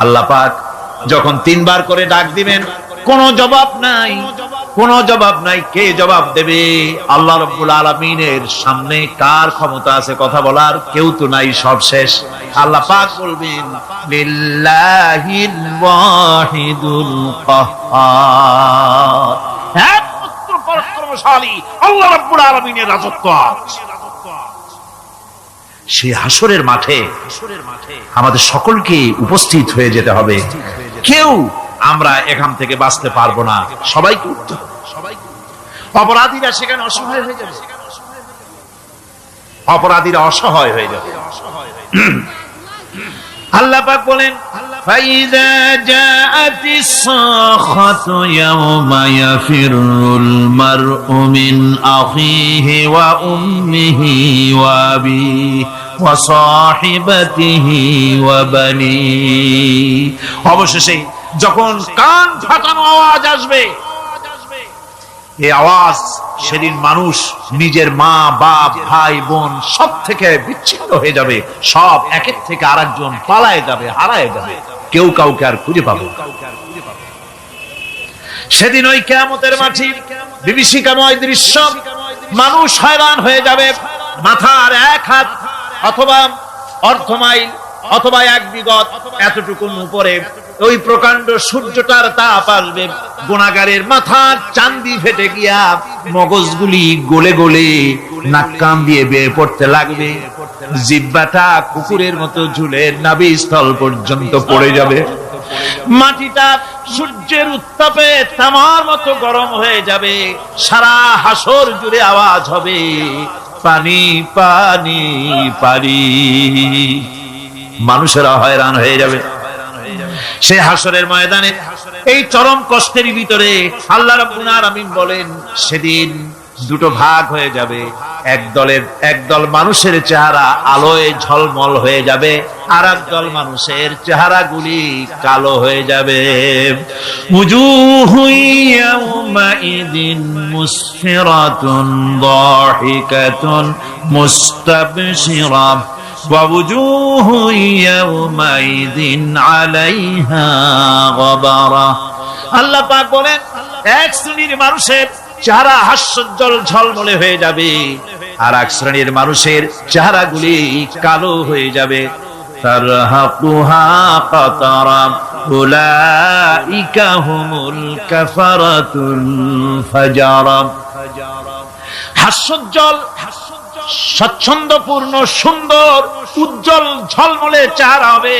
আল্লাহ পাক যখন তিনবার করে ডাক দিবেন, কোনো জবাব নাই, কোনো জবাব নাই। কে জবাব দেবে? আল্লাহ রাব্বুল আলামিনের সামনে কার ক্ষমতা আছে কথা বলার? কেউ তো নাই, সব শেষ। আল্লাহ পাক বলবেন, লিল্লাহিল ওয়াহিদুল কাহ্হার, একমাত্র পরাক্রমশালী আল্লাহ রাব্বুল আলামিনের রাজত্ব আছে। সেই হাসরের মাঠে আমাদের সকলকে উপস্থিত হয়ে যেতে হবে। কেউ আমরা এখান থেকে বাঁচতে পারবো না, সবাইকে উঠতে হবে। অপরাধীরা সেখানে অসহায় হয়ে যাবে, অপরাধীরা অসহায় হয়ে যাবে। আল্লাহ পাক বলেন, ফাইযা জাআতিস সাখাতু ইয়াওমা ইয়াফিরুল মারউ মিন আখিহি ওয়া উম্মিহি ওয়া আবিহি ওয়া সাহিবাতিহি ওয়া বানিহি। অবশেষে যখন কান ফাটানো আওয়াজ আসবে, এই আওয়াজ সেদিন মানুষ নিজের মা বাপ ভাই বোন সব থেকে বিচ্ছিন্ন হয়ে যাবে, সব একের থেকে আরেকজন পালায় যাবে, হারায় যাবে, কেউ কাউকে আর খুঁজে পাবে। সেদিন ওই কিয়ামতের মাঠে বিভীষিকাময় দৃশ্য, মানুষ হয়রান হয়ে যাবে। মাথার এক হাত অথবা অর্ধ মাইল অথবা এক বিগত এতটুকু উপরে ওই প্রকাণ্ড সূর্যটার তাপ আসবে, গুনাহগারের মাথার চান্দি ফেটে গিয়া মগজগুলি গলে গলে নাক কান দিয়ে বের পড়তে লাগবে, জিহ্বাটা কুকুরের মতো ঝুলে নাভিস্থল পর্যন্ত পড়ে যাবে, মাটিটা সূর্যের উত্তাপে তামার মতো গরম হয়ে যাবে, সারা হাসর জুড়ে আওয়াজ হবে, পানি পানি পানি। মানুষেরা হয়রান হয়ে যাবে সেই হাসরের ময়দানে। এই চরম কষ্টের ভিতরে আল্লাহ রাব্বুল আলামিন বলেন, সেদিন দুটো ভাগ হয়ে যাবে। একদল মানুষের চেহারা আলোয় ঝলমল হয়ে যাবে, আর একদল মানুষের চেহারাগুলি কালো হয়ে যাবে। উজুহু ইয়াওমাইদিন মুসফিরাতুন দাহিকাতুন মুস্তাবশিরা ওয়া উজুহু ইয়াওমাইদিন আলাইহা গাবারা। আল্লাহ পাক বলেন, এক শ্রেণীর মানুষের চেহারা হাস্যোজ্জ্বল ঝলমলে হয়ে যাবে, আর এক শ্রেণীর মানুষের চেহারাগুলি কালো হয়ে যাবে। তারহাকুহা কাতারা উলাইকা হুমুল কাফারাতুল ফাজারা। হাস্যোজ্জ্বল, স্বচ্ছন্দপূর্ণ, সুন্দর, উজ্জ্বল ঝলমলে চেহারা হবে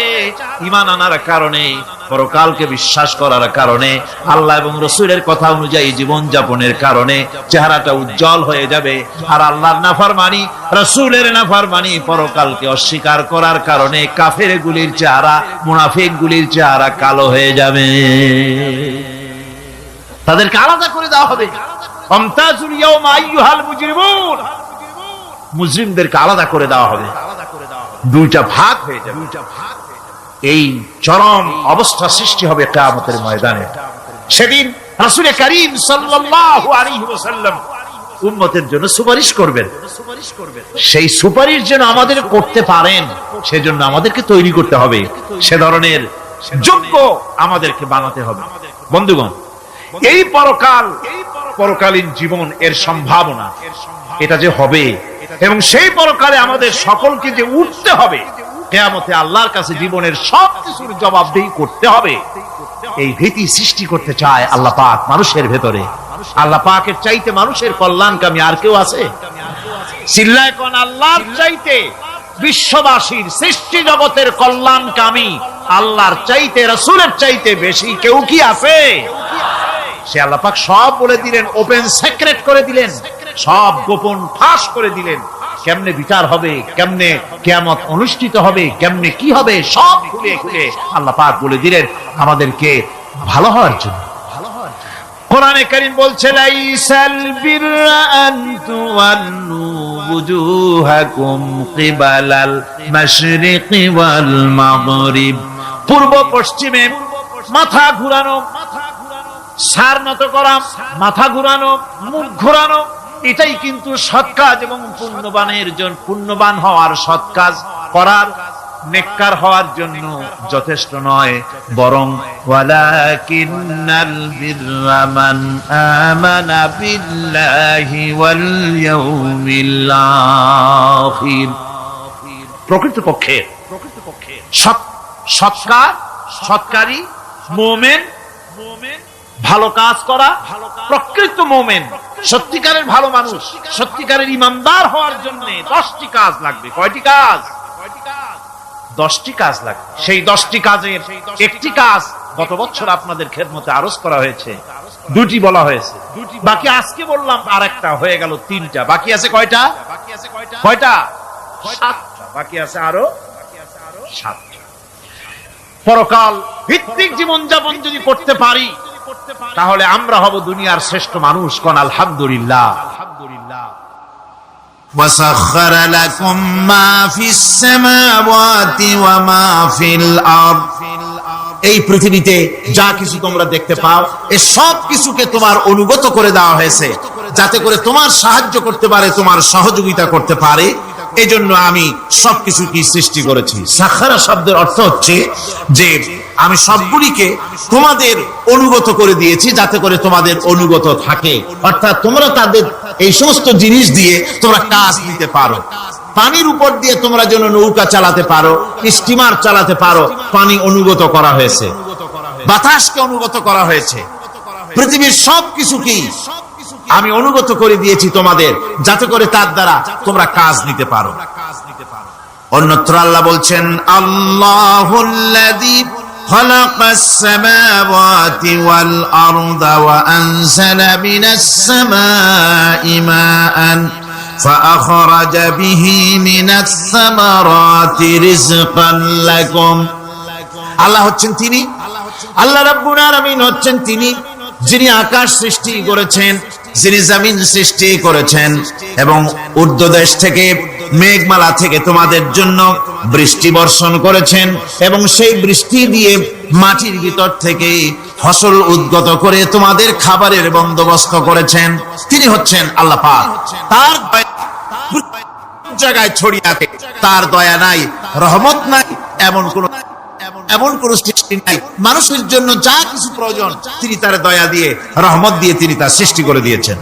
ঈমান আনার কারণে, পরকালকে বিশ্বাস করার কারণে, আল্লাহ এবং রাসূলের কথা অনুযায়ী জীবন যাপনের কারণে চেহারাটা উজ্জ্বল হয়ে যাবে। আর আল্লাহর নাফরমানি, রাসূলের নাফরমানি, পরকালকে অস্বীকার করার কারণে কাফেরগুলির চেহারা, মুনাফিকগুলির চেহারা কালো হয়ে যাবে। তাদেরকে আলাদা করে দেওয়া হবে। আমতাজুল ইয়াওমা আইয়ুহাল মুজরিমুন, মুজরিমদেরকে আলাদা করে দেওয়া হবে, দুইটা ভাগ হয়ে যাবে। এই চরম অবস্থা সৃষ্টি হবে কিয়ামতের ময়দানে। সেদিন রাসূল করিম সাল্লাল্লাহু আলাইহি ওয়াসাল্লাম উম্মতের জন্য সুপারিশ করবেন। সেই সুপারিশ যেন আমাদের করতে পারেন, সেজন্য আমাদেরকে তৈরি করতে হবে, সে ধরনের যোগ্য আমাদেরকে বানাতে হবে। বন্ধুগণ, এই পরকালীন জীবন এর সম্ভাবনা, এটা যে হবে এবং সেই পরকালে আমাদের সকলকে যে উঠতে হবে, কিয়ামতে আল্লাহর কাছে জীবনের সবকিছুর জবাবদিহি করতে হবে, এই ভীতি সৃষ্টি করতে চায় আল্লাহ পাক মানুষের ভেতরে। আল্লাহ পাকের চাইতে মানুষের কল্যাণকামী আর কেউ আছে? চিল্লায় কোন আল্লাহর চাইতে, বিশ্ববাসীর সৃষ্টি জগতের কল্যাণকামী আল্লাহর চাইতে, রাসূলের চাইতে বেশি কেউ কি আছে? সে আল্লাহ পাক সব বলে দিলেন, ওপেন সিক্রেট করে দিলেন, সব গোপন ফাঁস করে দিলেন। কেমনে বিচার হবে, কেমনে কিয়ামত অনুষ্ঠিত হবে, কেমনে কি হবে, সব খুলে খুলে আল্লাহ পাক বলে দিলেন আমাদেরকে ভালো হওয়ার জন্য। কোরআনে কারীম বলছে, লাইসাল বিররা আন তুওয়াল্লু বুজুহাকুম কিবালাল মাশরিকি ওয়াল মাগরিব। পূর্ব পশ্চিমে মাথা ঘুরানো, সার নত করা, মাথা ঘুরানো, মুখ ঘুরানো, এটাই কিন্তু সৎ কাজ এবং পুণ্যবান হওয়ার, সৎ কাজ করার, নেককার হওয়ার জন্য যথেষ্ট নয়, বরং ওয়ালাকিন্নাল বিররা মান আমানা বিল্লাহি ওয়াল ইয়াউমিল আখির। প্রকৃতপক্ষে সৎকারী মুমিন, ভালো কাজ করা, প্রকৃত মুমিন, সত্যিকারের ভালো মানুষ, সত্যিকারের ইমানদার হওয়ার জন্য 10টি কাজ লাগবে। কয়টি কাজ? 10টি কাজ লাগবে। সেই 10টি কাজের একটি কাজ গত বছর আপনাদের খেদমতে আরজ করা হয়েছে, 2টি বলা হয়েছে, বাকি আজকে বললাম আরেকটা, হয়ে গেল 3টা। বাকি আছে কয়টা? 7টা। বাকি আছে আরো 7টা। পরকাল ভিত্তিক জীবনযাপন যদি করতে পারি, তাহলে আমরা হব দুনিয়ার শ্রেষ্ঠ মানুষ। কোন আলহামদুলিল্লাহ। وسخر لكم ما في السماوات وما في الأرض। এই পৃথিবীতে যা কিছু তোমরা দেখতে পাও, এই সব কিছুকে তোমার অনুগত করে দেওয়া হয়েছে, যাতে করে তোমার সাহায্য করতে পারে, তোমার সহযোগিতা করতে পারে। এজন্য আমি সবকিছু কি সৃষ্টি করেছি। সাখারা শব্দের অর্থ হচ্ছে যে আমি সবগুলিকে তোমাদের অনুগত করে দিয়েছি, যাতে করে তোমাদের অনুগত থাকে, অর্থাৎ তোমরা তাদের এই সমস্ত জিনিস দিয়ে তোমরা কাজ নিতে পারো। পানির উপর দিয়ে তোমরা যেন নৌকা চালাতে পারো, স্টিমার চালাতে পারো, পানি অনুগত করা হয়েছে, বাতাসকে অনুগত করা হয়েছে। পৃথিবীর সবকিছু কি আমি অনুগত করে দিয়েছি তোমাদের, যাতে করে তার দ্বারা তোমরা কাজ নিতে পারো। অন্যত্র আল্লাহ বলছেন, আল্লাহুল্লাযী খালাকাস সামাওয়াতি ওয়াল আরদা ওয়া আনজালা মিনাস সামাই মাআন ফাআখরাজা বিহি মিনাস সামারাতি রিজকান লাকুম। আল্লাহ হচ্ছেন তিনি, আল্লাহ রাব্বুল আলামিন হচ্ছেন তিনি, যিনি আকাশ সৃষ্টি করেছেন, যিনি জমিন সৃষ্টি করেছেন, এবং ঊর্ধ্বদেশ থেকে, মেঘমালা থেকে তোমাদের জন্য বৃষ্টি বর্ষণ করেছেন, এবং সেই বৃষ্টি দিয়ে মাটির ভিতর থেকে ফসল উদ্গত করে তোমাদের খাবারের বন্দোবস্ত করেছেন। তিনি হচ্ছেন আল্লাহ পাক। তার জায়গায় ছড়িয়ে আছে, তার দয়া নাই, রহমত নাই, এমন কোন সৃষ্টি নাই। মানুষের জন্য যা কিছু প্রয়োজন তিনি তার দয়া দিয়ে, রহমত দিয়ে তিনি তার সৃষ্টি করে দিয়েছেন।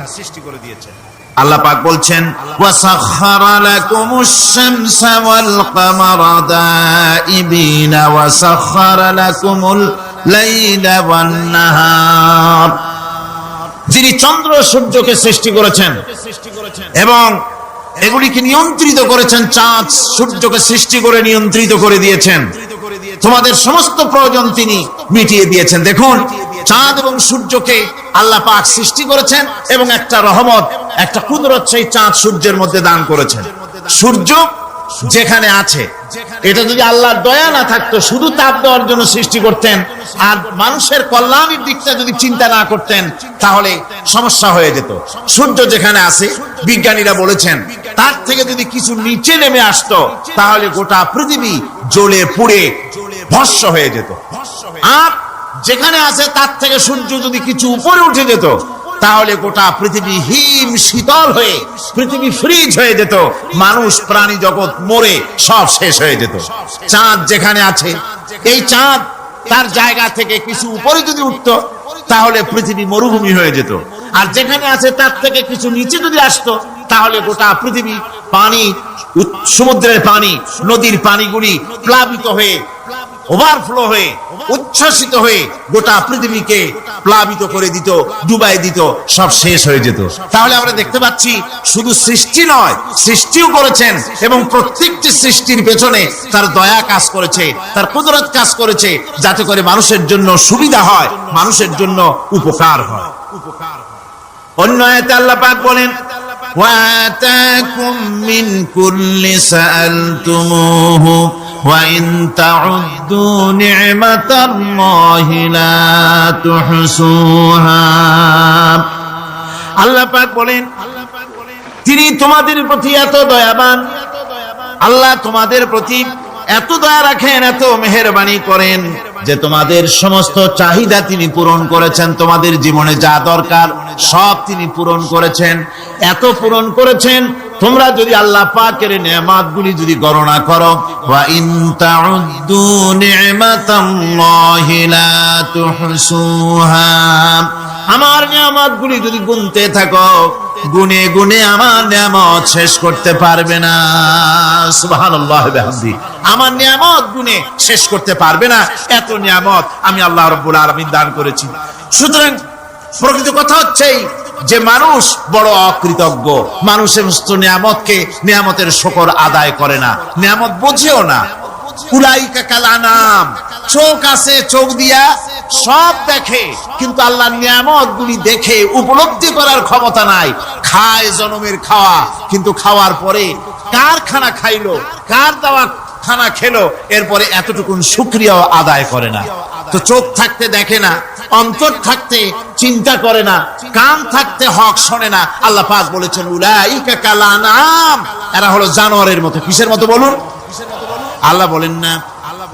আল্লাহ পাক বলছেন, ওয়াসাখখারা লাকুমুশ শামসা ওয়াল কামারা দাইবিনা ওয়াসাখখারা লাকুমুল লাইলা ওয়ান নাহার। যিনি চন্দ্র সূর্যকে সৃষ্টি করেছেন এবং এগুলিকে নিয়ন্ত্রিত করেছেন, চাঁদ সূর্যকে সৃষ্টি করে নিয়ন্ত্রিত করে দিয়েছেন, তোমাদের সমস্ত প্রয়োজন তিনি মিটিয়ে দিয়েছেন। দেখুন, চাঁদ এবং সূর্যকে আল্লাহ পাক সৃষ্টি করেছেন এবং একটা রহমত, একটা কুদরত সেই চাঁদ সূর্যের মধ্যে দান করেছেন। সূর্য যেখানে আছে, এটা যদি আল্লাহর দয়া না থাকতো, শুধু তাপ দেওয়ার জন্য সৃষ্টি করতেন আর মানুষের কল্যাণের দিকটা যদি চিন্তা না করতেন, তাহলে সমস্যা হয়ে যেত। সূর্য যেখানে আছে, বিজ্ঞানীরা বলেছেন, তার থেকে যদি কিছু নিচে নেমে আসতো, তাহলে গোটা পৃথিবী জ্বলে পুড়ে ভস্ম হয়ে যেত। আর যেখানে আছে তার থেকে সূর্য যদি কিছু উপরে উঠে যেত, তাহলে গোটা পৃথিবী হিম শীতল হয়ে, পৃথিবী ফ্রিজ হয়ে যেত, মানুষ প্রাণী জগৎ মরে সব শেষ হয়ে যেত। চাঁদ যেখানে আছে, এই চাঁদ তার জায়গা থেকে কিছু উপরে যদি উঠতো তাহলে পৃথিবী মরুভূমি হয়ে যেত, আর যেখানে আছে তার থেকে কিছু নিচে যদি আসতো তাহলে গোটা পৃথিবী পানি, সমুদ্রের পানি, নদীর পানিগুলি প্লাবিত হয়ে, ওভারফ্লো হয়ে, উচ্ছ্বসিত হয়ে গোটা পৃথিবীকে প্লাবিত করে দিত, ডুবাই দিত, সব শেষ হয়ে যেত। তাহলে আমরা দেখতে পাচ্ছি শুধু সৃষ্টি নয়, সৃষ্টিও করেছেন, এবং প্রত্যেকটি সৃষ্টির পেছনে তার দয়া কাজ করেছে, তার কুদরত কাজ করেছে, যাতে করে মানুষের জন্য সুবিধা হয়, মানুষের জন্য উপকার হয়। অন্য আয়াতে আল্লাহ পাক বলেন, وآتاكم من كل سألتموه وإن تعدوا نعمة الله لا تحصوها। আল্লাহ পাক বলেন, তিনি তোমাদের প্রতি এত দয়াবান, আল্লাহ তোমাদের প্রতি এত দয়া রাখেন, এত মেহেরবানি করেন যে তোমাদের সমস্ত চাহিদা তিনি পূরণ করেছেন। তোমাদের জীবনে যা দরকার সব তিনি পূরণ করেছেন, এত পূরণ করেছেন, তোমরা যদি আল্লাহ পাকের নেয়ামতগুলি যদি গণনা করো, ওয়া ইন তাউদ্দু নি'মাতাল্লাহি লা তুহসুহা, আমার নিয়ামতগুলি যদি গুনতে থাকো, গুনে গুনে আমার নিয়ামত শেষ করতে পারবে না। সুবহানাল্লাহ ওয়া বিহামদিহি, আমার নিয়ামত গুনে শেষ করতে পারবে না, এত নিয়ামত আমি আল্লাহ রাব্বুল আলামিন দান করেছি। সুতরাং প্রকৃত কথা হচ্ছে যে মানুষ বড় অকৃতজ্ঞ, মানুষ সমস্ত নিয়ামতকে, নিয়ামতের শুকর আদায় করে না, নিয়ামত বোঝেও না। উলাইকা কাল আনাম, চোখ আছে, চোখ দিয়া সব দেখে, কিন্তু আল্লাহর নিয়ামত গুলি দেখে উপলব্ধি করার ক্ষমতা নাই। খায় জনমের খাওয়া, কিন্তু খাওয়ার পরে কার খানা খাইলো, কার দেওয়া খানা খেলো, এরপরে এতটুকুন শুকরিয়াও আদায় করে না। তো চোখ থাকতে দেখে না, অন্তর থাকতে চিন্তা করে না, কান থাকতে হক শোনে না। আল্লাহ পাক বলেছেন, উলাইকা কাল আনাম, এরা হলো জানোয়ারের মতো। কিসের মতো বলুন? আল্লাহ বলেন না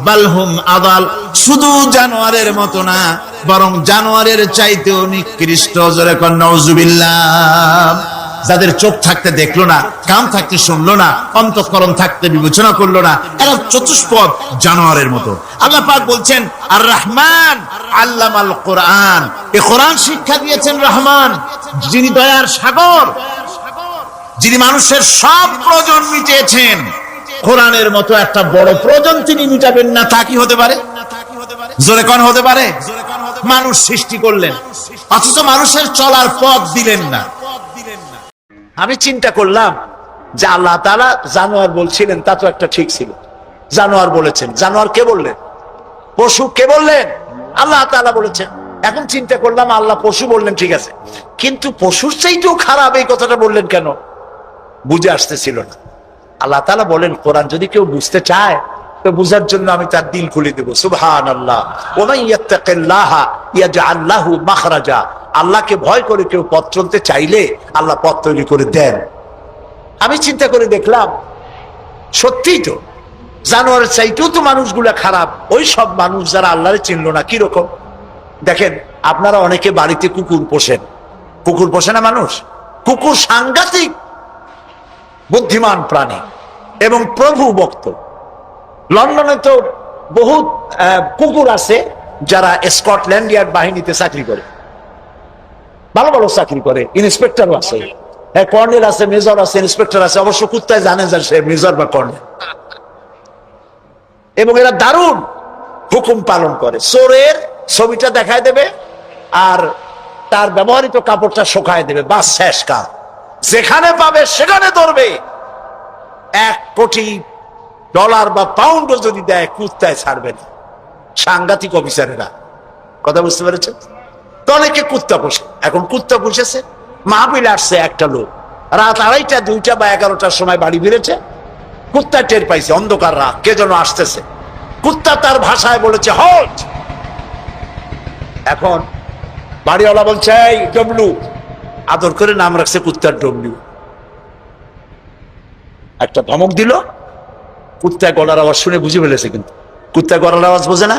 বালহুম আদাল, শুধু জানোয়ারের মতো না, বরং জানোয়ারের চাইতেও নিকৃষ্ট। জোরে কোন নাউজুবিল্লাহ। যাদের চোখ থাকতে দেখলো না, কান থাকতে শুনলো না, অন্তঃকরণ থাকতে বিবেচনা করলো না, এরা চতুষ্পদ জানোয়ারের মতো। আল্লাহ পাক বলছেন, আর রহমান আল্লামাল কোরআন, এই কোরআন শিক্ষা দিয়েছেন রহমান, যিনি দয়ার সাগর, যিনি মানুষের সব প্রয়োজন মিটিয়েছেন। কোরআনের মতো একটা বড় প্রয়োজন তিনি মিটাবেন না, তা কি হতে পারে? জোরে কোন হতে পারে? মানুষ সৃষ্টি করলেন, অথচ মানুষের চলার পথ দিলেন না। আমি চিন্তা করলাম যে আল্লাহ তাআলা জানোয়ার বলছিলেন, তা তো একটা ঠিক ছিল। জানোয়ার বলেছেন, জানোয়ার কে বললেন? পশু কে বললেন? আল্লাহ তাআলা বলেছেন। এখন চিন্তা করলাম, আল্লাহ পশু বললেন, ঠিক আছে, কিন্তু পশুর চাইতেও খারাপ এই কথাটা বললেন কেন? বুঝে আসতেছিল না। আল্লাহ তাআলা বলেন, কোরআন যদি কেউ বুঝতে চায় তো বুঝার জন্য আমি তার দিল খুলে দেব। সুবহানাল্লাহ। ওয়া মান ইয়াত্তাকিল্লাহা ইয়াজআল লাহু মাখরাজা, আল্লাহকে ভয় করে কেউ পথ চলতে চাইলে আল্লাহ পথ তৈরি করে দেন। আমি চিন্তা করে দেখলাম, সত্যিই তো জানোয়ারের চাইতেও তো মানুষগুলা খারাপ। ওই সব মানুষ যারা আল্লাহরে চিনলো না। কিরকম দেখেন, আপনারা অনেকে বাড়িতে কুকুর পোষেন। কুকুর পোষে না মানুষ? কুকুর সাংঘাতিক বুদ্ধিমান প্রাণী এবং প্রভু ভক্ত। লন্ডনে তো বহুত কুকুর আছে যারা স্কটল্যান্ড ইয়ার্ড বাহিনীতে চাকরি করে, ভালো ভালো চাকরি করে, ইন্সপেক্টরও আছে, কর্নেল আছে, মেজর আছে, ইন্সপেক্টর আছে। অবশ্য কুত্তায় জানে যে সে মেজর বা কর্নেল, এবং এরা দারুণ হুকুম পালন করে। চোরের ছবিটা দেখায় দেবে আর তার ব্যবহৃত কাপড়টা শুকায় দেবে, বাস শেষ কাজ। যেখানে পাবে সেখানে ধরবে। $1 কোটি বা পাউন্ডও যদি দেয়, কুত্তায় ছাড়বে না। সাংঘাতিক অফিসারেরা, কথা বুঝতে পেরেছেন তো? অনেকে কুত্তা পোষে। এখন কুত্তা পুষেছে, মাহফিলে আসছে একটা লোক, রাত 2:30, 2টা বা 11টার সময় বাড়ি ফিরেছে। কুত্তা টের পাইছে, অন্ধকার রাত, কে যেন আসতেছে। কুত্তা তার ভাষায় বলেছে হল্ট। এখন বাড়িওয়ালা বলছে এই ডবলু, আদর করে নাম রাখছে কুত্তার ডবলু। একটা ধমক দিল, কুত্তায় গলার আওয়াজ শুনে বুঝে ফেলেছে। কিন্তু কুত্তায় গলার আওয়াজ বোঝে না।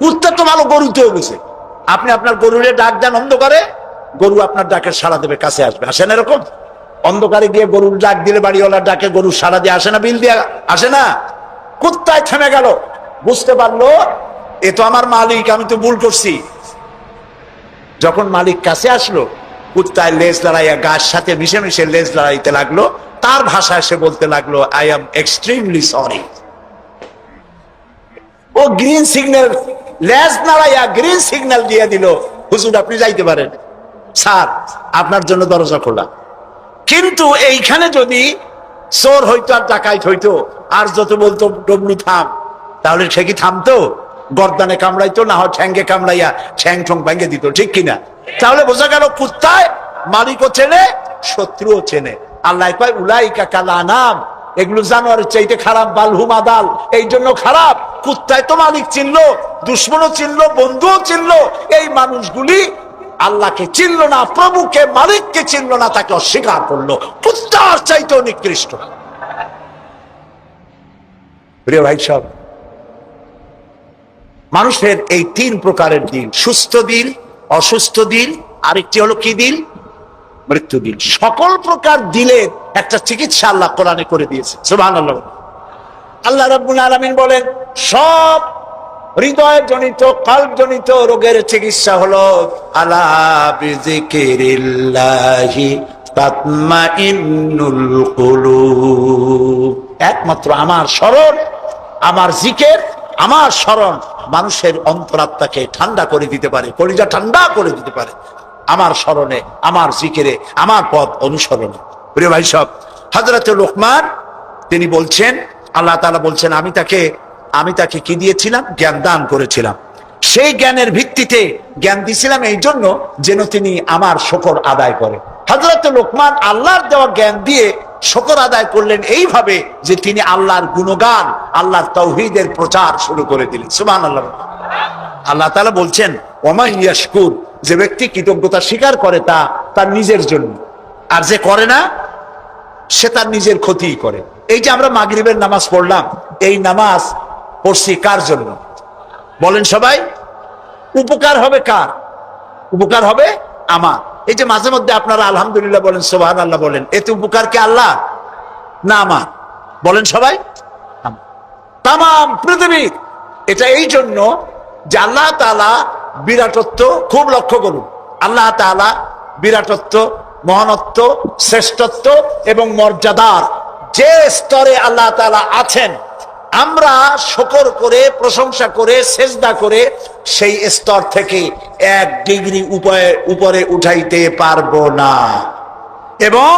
কুত্তা তো ভালো গরুতেও বোঝে। আপনি আপনার গরুরে ডাক দেন অন্ধকারে, গরু আপনার ডাকে সাড়া দেবে, কাছে আসবে। আসে না এরকম? অন্ধকারে গিয়ে গরুর ডাক দিলে বাড়িওয়ালার ডাকে গরু সাড়া দিয়ে আসে না? বিল দিয়ে আসে না? কুত্তায় থেমে গেল, বুঝতে পারলো এ তো আমার মালিক, আমি তো ভুল করছি। যখন মালিক কাছে আসলো, কুত্তায় লেজ লড়াইয়া গাছ সাথে মিশে মিশে লেজ লড়াইতে লাগলো। তার ভাষায় সে বলতে লাগলো, আই এম এক্সট্রিমলি সরি। ও গ্রিন সিগন্যাল, লেজ নাড়াইয়া গ্রিন সিগন্যাল দিয়ে দিল, হুজুর আপনি যাইতে পারেন, স্যার আপনার জন্য দরজা খোলা। কিন্তু এইখানে যদি চোর হইতো আর ডাকাইত হইতো আর যত বলতো ডবলু থাম, তাহলে সে কি থামতো? গর্দানে কামড়াইতো, না হয় ঠ্যাঙ্গে কামড়াইয়া ঠ্যাং ঠং ভেঙে দিত, ঠিক কিনা? তাহলে বোঝা গেল কুত্তায় মালিকও চেনে, শত্রুও চেনে। আল্লাহ কয় উলাইকা কাল আনাম, এগুলো জানোয়ারের চাইতে খারাপ, বালহুম আদাল, এই জন্য খারাপ। কুত্তায় তো মালিক চিনলো, দুশ্মনও চিনলো, বন্ধুও চিনলো। এই মানুষগুলি আল্লাহকে চিনলো না, প্রভুকে মালিককে চিনলো না, তাকে অস্বীকার করলো। কুত্তার চাইতেও নিকৃষ্ট। প্রিয় ভাই সব, মানুষের এই তিন প্রকারের দিল, সুস্থ দিল, অসুস্থ দিল, আরেকটি হলো কি দিল? মৃত্যু দিল। সকল প্রকার দিলের একটা চিকিৎসা আল্লাহ কোরআনে করে দিয়েছে, সুবহানাল্লাহ। আল্লাহ রাব্বুল আলামিন বলেন, সব হৃদয় জনিত, কল্ব জনিত রোগের চিকিৎসা হলো আলা বিযিকিরিল্লাহি তাতমাইন্নুল কুলুব। একমাত্র আমার স্মরণ, আমার জিকির, আমার স্মরণ মানুষের অন্তরাত্মাকে ঠান্ডা করে দিতে পারে, কলিজা ঠান্ডা করে দিতে পারে। আমার স্মরণে, আমার জিকিরে, আমার পথ অনুসরণে। প্রিয় ভাই সব, হযরত লোকমান তিনি বলছেন, আল্লাহ তাআলা বলছেন, আমি তাকে কি দিয়েছিলাম? জ্ঞান দান করেছিলাম। সেই জ্ঞানের ভিত্তিতে জ্ঞান দিয়েছিলাম এই জন্য যেন তিনি আমার শুকর আদায় করে। হযরত লোকমান আল্লাহর দেওয়া জ্ঞান দিয়ে শুকর আদায় করলেন এইভাবে যে তিনি আল্লাহর গুণগান, আল্লাহর তাওহীদের প্রচার শুরু করে দিলেন, সুবহানাল্লাহ। আল্লাহ তাআলা বলছেন, ওমা ইয়াশকুর, যে ব্যক্তি কৃতজ্ঞতা স্বীকার করে তা তার নিজের জন্য, আর যে করে না সে তার নিজের ক্ষতিই করে। এই যে আমরা মাগরিবের নামাজ পড়লাম, এই নামাজ পড়ছি কার জন্য? বলেন সবাই। উপকার হবে কার? উপকার হবে আমার। এই যে মাঝে মধ্যে আপনারা আলহামদুলিল্লাহ বলেন, সুবহানাল্লাহ বলেন, এতে উপকার কি আল্লাহ না আমার? বলেন সবাই। তাম পৃথিবীর এটা এই জন্য যে আল্লাহ তাআলা বিরাটত্ব, খুব লক্ষ্য করুন, আল্লাহ তাআলা বিরাটত্ব, মহানত্ব, শ্রেষ্ঠত্ব এবং মর্যাদার যে স্তরে আল্লাহ তাআলা আছেন, আমরা শুকর করে, প্রশংসা করে, সেজদা করে সেই স্তর থেকে 1 ডিগ্রি উপরে উঠাইতে পারবো না। এবং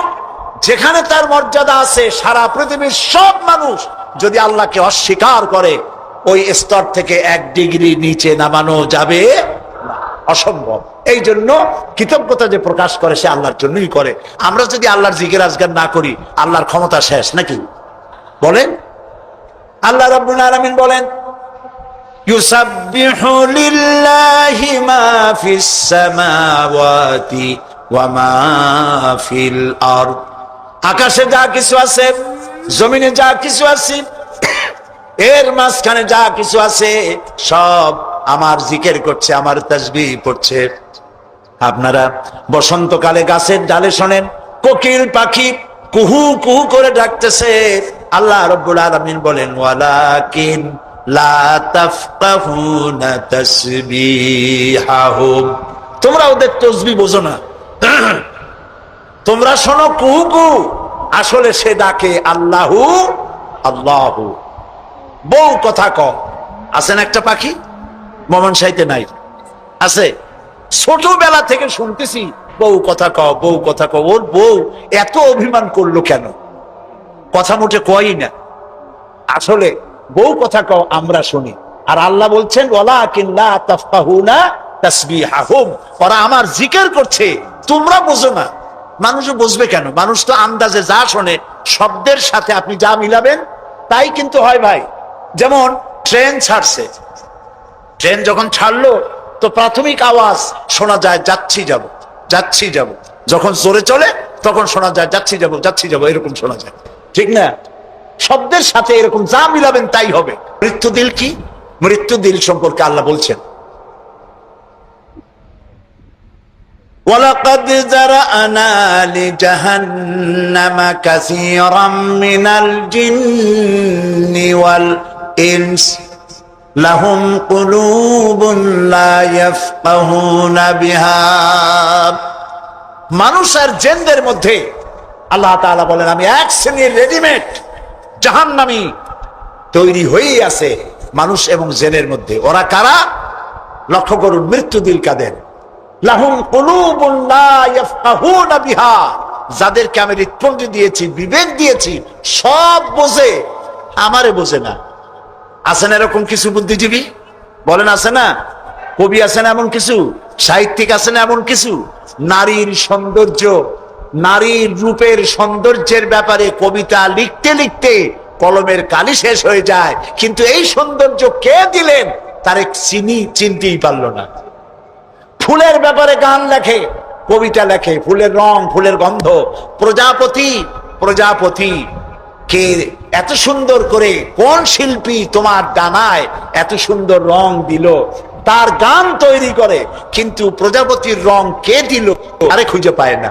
যেখানে তার মর্যাদা আছে, সারা পৃথিবীর সব মানুষ যদি আল্লাহকে অস্বীকার করে, ওই স্তর থেকে 1 ডিগ্রি নিচে নামানো যাবে না, অসম্ভব। এই জন্য কৃতজ্ঞতা যে প্রকাশ করে সে আল্লাহর জন্যই করে। আমরা যদি আল্লাহর জিকির আজগার না করি, আল্লাহর ক্ষমতা শেষ নাকি? বলেন। আল্লাহ রাব্বুল আলামিন বলেন, ইউসাব্বিহু লিল্লাহি মা ফিস সামাওয়াতি ওয়া মা ফিল আরদ। আকাশে যা কিছু আছে, জমিনে যা কিছু আছে, এর মাঝখানে যা কিছু আছে, সব আমার জিকির করছে, আমার তাসবিহ পড়ছে। আপনারা বসন্তকালে গাছের ডালে শোনেন কোকিল পাখি কুহু কুহু করে ডাকতেছে। আল্লাহ রাব্বুল আলামিন বলেন, ওয়ালাকিন লা তাফকাহুনা তাসবিহাহুম, তোমরা ওদের তাসবিহ বোঝো না, তোমরা শোনো কুহু কুহু, আসলে সে ডাকে আল্লাহু আল্লাহু। বউ কথা কম আছেন একটা পাখি, মমন সাইতে নাই আছে, ছোটবেলা থেকে শুনতেছি বউ কথা কও, বউ কথা কও। ওর বউ এত অভিমান করলো কেন? কথা মোটে কয়ই না। আসলে বউ কথা কও আমরা শুনি, আর আল্লাহ বলছেন ওয়ালাকিন লা তাফকাহুনা তাসবিহাহুম, ওরা আমার জিকির করছে, তোমরা বুঝো না। মানুষ বুঝবে কেন? মানুষ তো আন্দাজে যা শোনে, শব্দের সাথে আপনি যা মিলাবেন তাই কিন্তু হয় ভাই। যেমন ট্রেন ছাড়ছে, ট্রেন যখন ছাড়লো তো প্রাথমিক আওয়াজ শোনা যায় যাচ্ছি যাব, যাচ্ছি যাব। যখন জোরে চলে তখন শোনা যায় যাচ্ছি যাব, যাচ্ছি যাব, এরকম শোনা যায়, ঠিক না? শব্দের সাথে এরকম যা মিলাবেন তাই হবে। মৃত্যু দিল কি? মৃত্যু দিল সম্পর্কে আল্লাহ বলছেন, ওয়ালাকাদ যারানা লিজাহান্নামা কাসীরাম মিনাল জিন্নি ওয়াল ইনস লাহুম কুলুবুন লা ইয়াফকাহুনা বিহা। মানুষ আর জিনদের মধ্যে আল্লাহ তাআলা বলেন আমি এক শ্রেণীর রেডিমেড জাহান্নামী তৈরি হয়েই আছে মানুষ এবং জিনের মধ্যে। ওরা কারা? লক্ষ্য করুন, মৃত্যু দিল কাদের। লাহুম কুলুবুন লা ইয়াফকাহুনা বিহা, যাদেরকে আমি হৃৎপিণ্ড দিয়েছি, বিবেক দিয়েছি, সব বোঝে, আমারে বোঝে না। আছে না এরকম কিছু বুদ্ধিজীবী? বলেন আছে না? কবি আছে না এমন কিছু? সাহিত্যিক আছে না এমন কিছু? নারীর সৌন্দর্য, নারীর রূপের সৌন্দর্যের ব্যাপারে কবিতা লিখতে লিখতে কলমের কালি শেষ হয়ে যায়, কিন্তু এই সৌন্দর্য কে দিলেন তার চিনতেই পারল না। ফুলের ব্যাপারে গান লেখে, কবিতা লেখে, ফুলের রং, ফুলের গন্ধ। প্রজাপতি, প্রজাপতি কে এত সুন্দর করে, কোন শিল্পী তোমার ডানায় এত সুন্দর রং দিল, তার গান তৈরি করে, কিন্তু প্রজাপতির রং কে দিল আরে খুঁজে পায় না।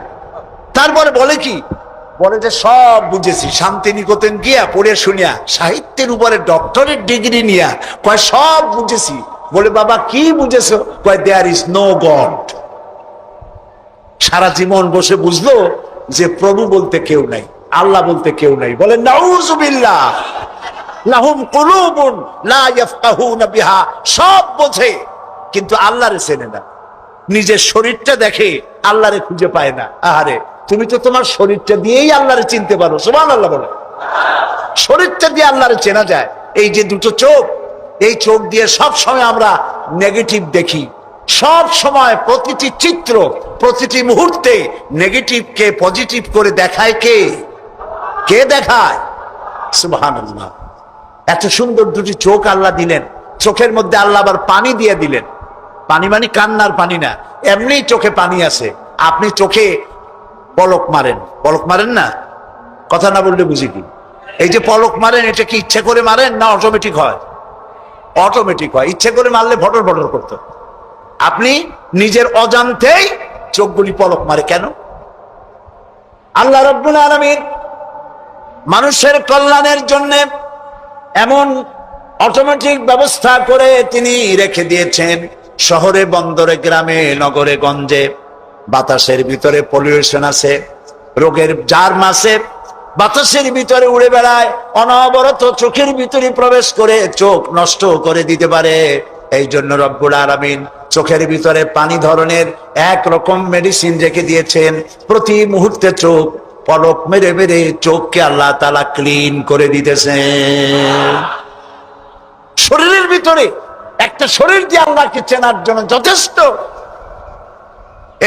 তারপরে বলে কি? বলে যে সব বুঝেছি, শান্তিনিকেতন গিয়া পড়ে শুনিয়া, সাহিত্যের উপরে ডক্টরেট ডিগ্রি নিয়া কয় সব বুঝেছি। বলে বাবা কি বুঝেছো? কয় দেয়ার ইজ নো গড। সারা জীবন বসে বুঝলো যে প্রভু বলতে কেউ নাই, আল্লাহ বলতে কেউ নাই। বলে নাউযুবিল্লাহ। লাহুম কুলুবুন লা ইয়াফকাহুনা বিহা, সব বোঝে কিন্তু আল্লাহরে চেনে না। নিজের শরীরটা দেখে, আল্লাহরে খুঁজে পায় না। আহারে, তুমি তো তোমার শরীরটা দিয়েই আল্লাহরে চিনতে পারো। সুবহানাল্লাহ বলে। শরীরটা দিয়ে আল্লাহরে চেনা যায়। এই যে দুটো চোখ, এই চোখ দিয়ে সব সময় আমরা নেগেটিভ দেখি। সব সময় প্রতিটি চিত্র, প্রতিটি মুহূর্তে নেগেটিভকে পজিটিভ করে দেখায় কে? কে দেখায়? সুবহানাল্লাহ। এত সুন্দর দুটি চোখ আল্লাহ দিলেন, চোখের মধ্যে আল্লাহ আবার পানি দিয়ে দিলেন। পানি মানে কান্নার পানি না, এমনি চোখে পানি আছে। আপনি চোখে পলক মারেন, পলক মারেন না? কথা না বললে বুঝি কি? এই যে পলক মারেন, এটা কি ইচ্ছে করে মারেন না অটোমেটিক হয়? অটোমেটিক হয়। ইচ্ছে করে মারলে ফটর ফটর করতো। আপনি নিজের অজান্তেই চোখগুলি পলক মারে কেন? আল্লাহ রাব্বুল আলামিন মানুষের কল্যাণের জন্য এমন অটোমেটিক ব্যবস্থা করে তিনি রেখে দিয়েছেন। শহরে, বন্দরে, গ্রামে, নগরে, গঞ্জে বাতাসের ভিতরে পলিউশন আছে, রোগের জার্ম আছে, বাতাসের ভিতরে উড়ে বেড়ায়, অনবরত চোখের ভিতরে প্রবেশ করে চোখ নষ্ট করে দিতে পারে। এই জন্য রব্বুল আলামিন চোখের ভিতরে পানি ধরনের একরকম মেডিসিন রেখে দিয়েছেন। প্রতি মুহূর্তে চোখ পলক মেরে মেরে চোখকে আল্লাহ তাআলা ক্লিন করে দিতেছেন। শরীরের ভিতরে একটা শরীর দিয়ে আল্লাহকে চেনার জন্য যথেষ্ট।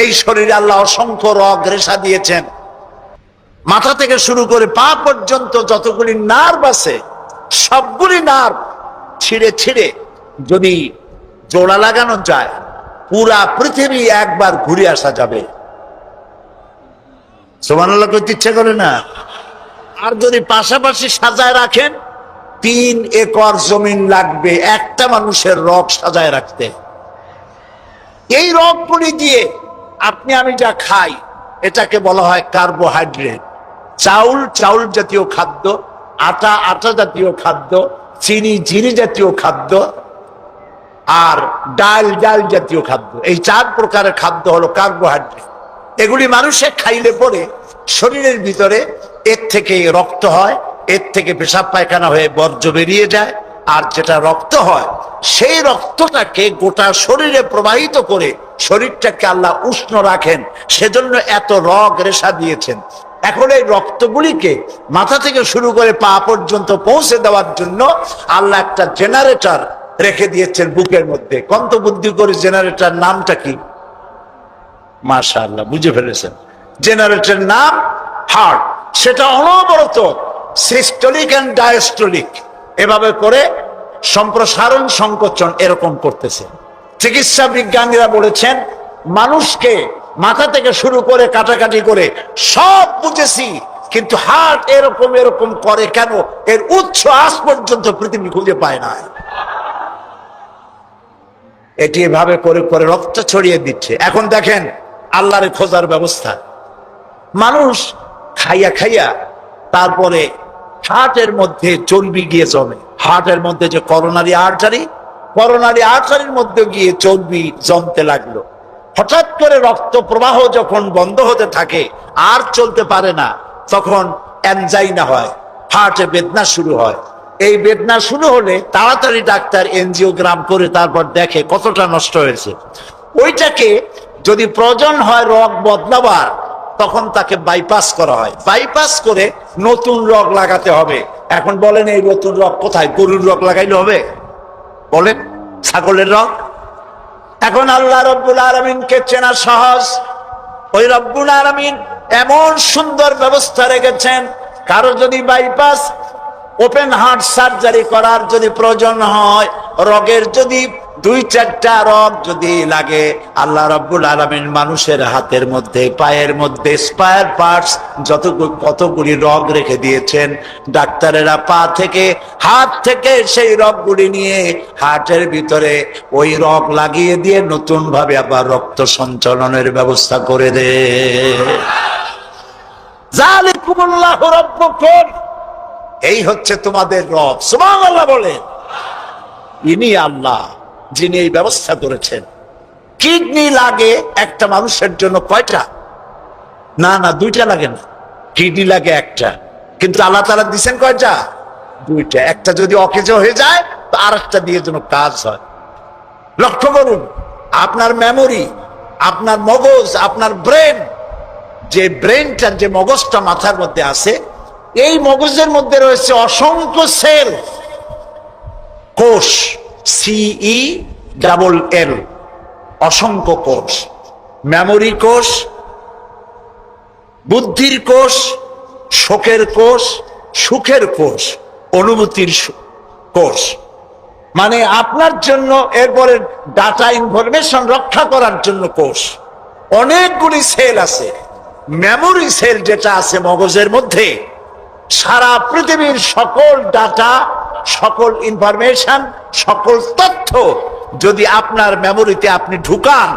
এই শরীরে আল্লাহ অসংখ্য রগ রেশা দিয়েছেন। মাথা থেকে শুরু করে পা পর্যন্ত যতগুলি নার্ভ আছে, সবগুলি নার্ভ ছিঁড়ে ছিঁড়ে যদি জোড়া লাগানো যায়, পুরা পৃথিবী একবার ঘুরে আসা যাবে। সুবহানাল্লাহ কইতে ইচ্ছে করে না? আর যদি পাশাপাশি সাজায় রাখেন, 3 একর জমিন লাগবে একটা মানুষের রগ সাজায় রাখতে। এই রগগুলি দিয়ে আপনি আমি যা খাই, এটাকে বলা হয় কার্বোহাইড্রেট। চাউল, চাউল জাতীয় খাদ্য, আটা, আটা জাতীয় খাদ্য, চিনি, চিনি জাতীয় খাদ্য, আর ডাল, ডাল জাতীয় খাদ্য। এই 4 প্রকারের খাদ্য হলো কার্বোহাইড্রেট। এগুলি মানুষে খাইলে পরে শরীরের ভিতরে এর থেকে রক্ত হয়, এর থেকে পেশাব পায়খানা হয়ে বর্জ্য বেরিয়ে যায়। আর যেটা রক্ত হয়, সেই রক্তটাকে গোটা শরীরে প্রবাহিত করে শরীরটাকে আল্লাহ উষ্ণ রাখেন। সেজন্য এত রগ রেশা দিয়েছেন। এখন এই রক্তগুলিকে মাথা থেকে শুরু করে পা পর্যন্ত পৌঁছে দেওয়ার জন্য আল্লাহ একটা জেনারেটর রেখে দিয়েছেন বুকের মধ্যে। কন্ত বুদ্ধি করে জেনারেটর নামটা কি? মাশাআল্লাহ, বুঝে ফেলেছেন। জেনারেটরের নাম হার্ট। সেটা অনবরত সিস্টোলিক এন্ড ডায়াস্টোলিক এভাবে করে সম্প্রসারণ, সংকোচন এরকম করতেছে। চিকিৎসা বিজ্ঞানীরা বলেছেন মানুষকে মাথা থেকে শুরু করে কাটাকাটি করে সব বুঝেছি, কিন্তু হার্ট এরকম এরকম করে কেন, এর উৎস আজ পর্যন্ত পৃথিবী খুঁজে পায় না। এটি এভাবে করে করে রক্ত ছড়িয়ে দিচ্ছে। এখন দেখেন আল্লাহরে খোঁজার ব্যবস্থা। মানুষ খাইয়া খাইয়া তারপরে হার্টের মধ্যে চর্বি গিয়ে জমে, হার্টের মধ্যে যে করোনারি আর্টারির মধ্যে গিয়ে চর্বি জমতে লাগলো। হঠাৎ করে রক্ত প্রবাহ যখন বন্ধ হতে থাকে, আর চলতে পারে না, তখন অ্যানজাইনা হয়, হার্টে বেদনা শুরু হয়। এই বেদনা শুরু হলে তাড়াতাড়ি ডাক্তার এনজিওগ্রাম করে তারপর দেখে কতটা নষ্ট হয়েছে। ওইটাকে যদি প্রয়োজন হয় রগ বদলাবার, তখন তাকে বাইপাস করা হয়, বাইপাস করে নতুন রগ লাগাতে হবে। এখন বলেন এই নতুন রগ কোথায়? গরুর রগ লাগাইলে হবে? বলেন, ছাগলের রগ? এখন আল্লাহ রব্বুল আলামিনকে চেনা সহজ। ওই রব্বুল আলামিন এমন সুন্দর ব্যবস্থা রেখেছেন, কারো যদি বাইপাস ওপেন হার্ট সার্জারি করার যদি প্রয়োজন হয়, রগের যদি 2-4টা রগ যদি লাগে, আল্লাহ রাব্বুল আলামিন মানুষের হাতের মধ্যে, পায়ের মধ্যে স্পায়ার পার্টস কতগুলি রগ রেখে দিয়েছেন। ডাক্তারেরা পা থেকে, হাত থেকে সেই রগগুলি নিয়ে হার্টের ভিতরে ওই রগ লাগিয়ে দিয়ে নতুন ভাবে আবার রক্ত সঞ্চালনের ব্যবস্থা করে দেয়। যালিকুমুল্লাহু রাব্বুকুম, এই হচ্ছে তোমাদের রব। সুবহানাল্লাহ বলেন। ইনি আল্লাহ যিনি এই ব্যবস্থা করেছেন। কিডনি লাগে একটা মানুষের জন্য কয়টা? না, 2টা লাগে না, কিডনি লাগে একটা, কিন্তু আল্লাহ তাআলা দিয়েছেন কয়টা? 2টা। একটা যদি অকেজো হয়ে যায় তো আরেকটা দিয়ে যেন কাজ হয়। লক্ষ্য করুন, আপনার মেমোরি, আপনার মগজ, আপনার ব্রেন, যে ব্রেনটা, যে মগজটা মাথার মধ্যে আছে, এই মগজের মধ্যে রয়েছে অসংখ্য সেল, কোষ, CELL, অসংখ্য কোষ। মেমোরি কোষ, বুদ্ধির কোষ, শোকের কোষ, সুখের কোষ, অনুভূতির কোষ। মানে আপনার জন্য, এরপরে ডাটা ইনফরমেশন রক্ষা করার জন্য কোষ। অনেকগুলি সেল আছে। মেমোরি সেল যেটা আছে মগজের মধ্যে, সারা পৃথিবীর সকল ডাটা, সকল ইনফরমেশন, সকল তথ্য যদি আপনার মেমোরিতে আপনি ঢুকান,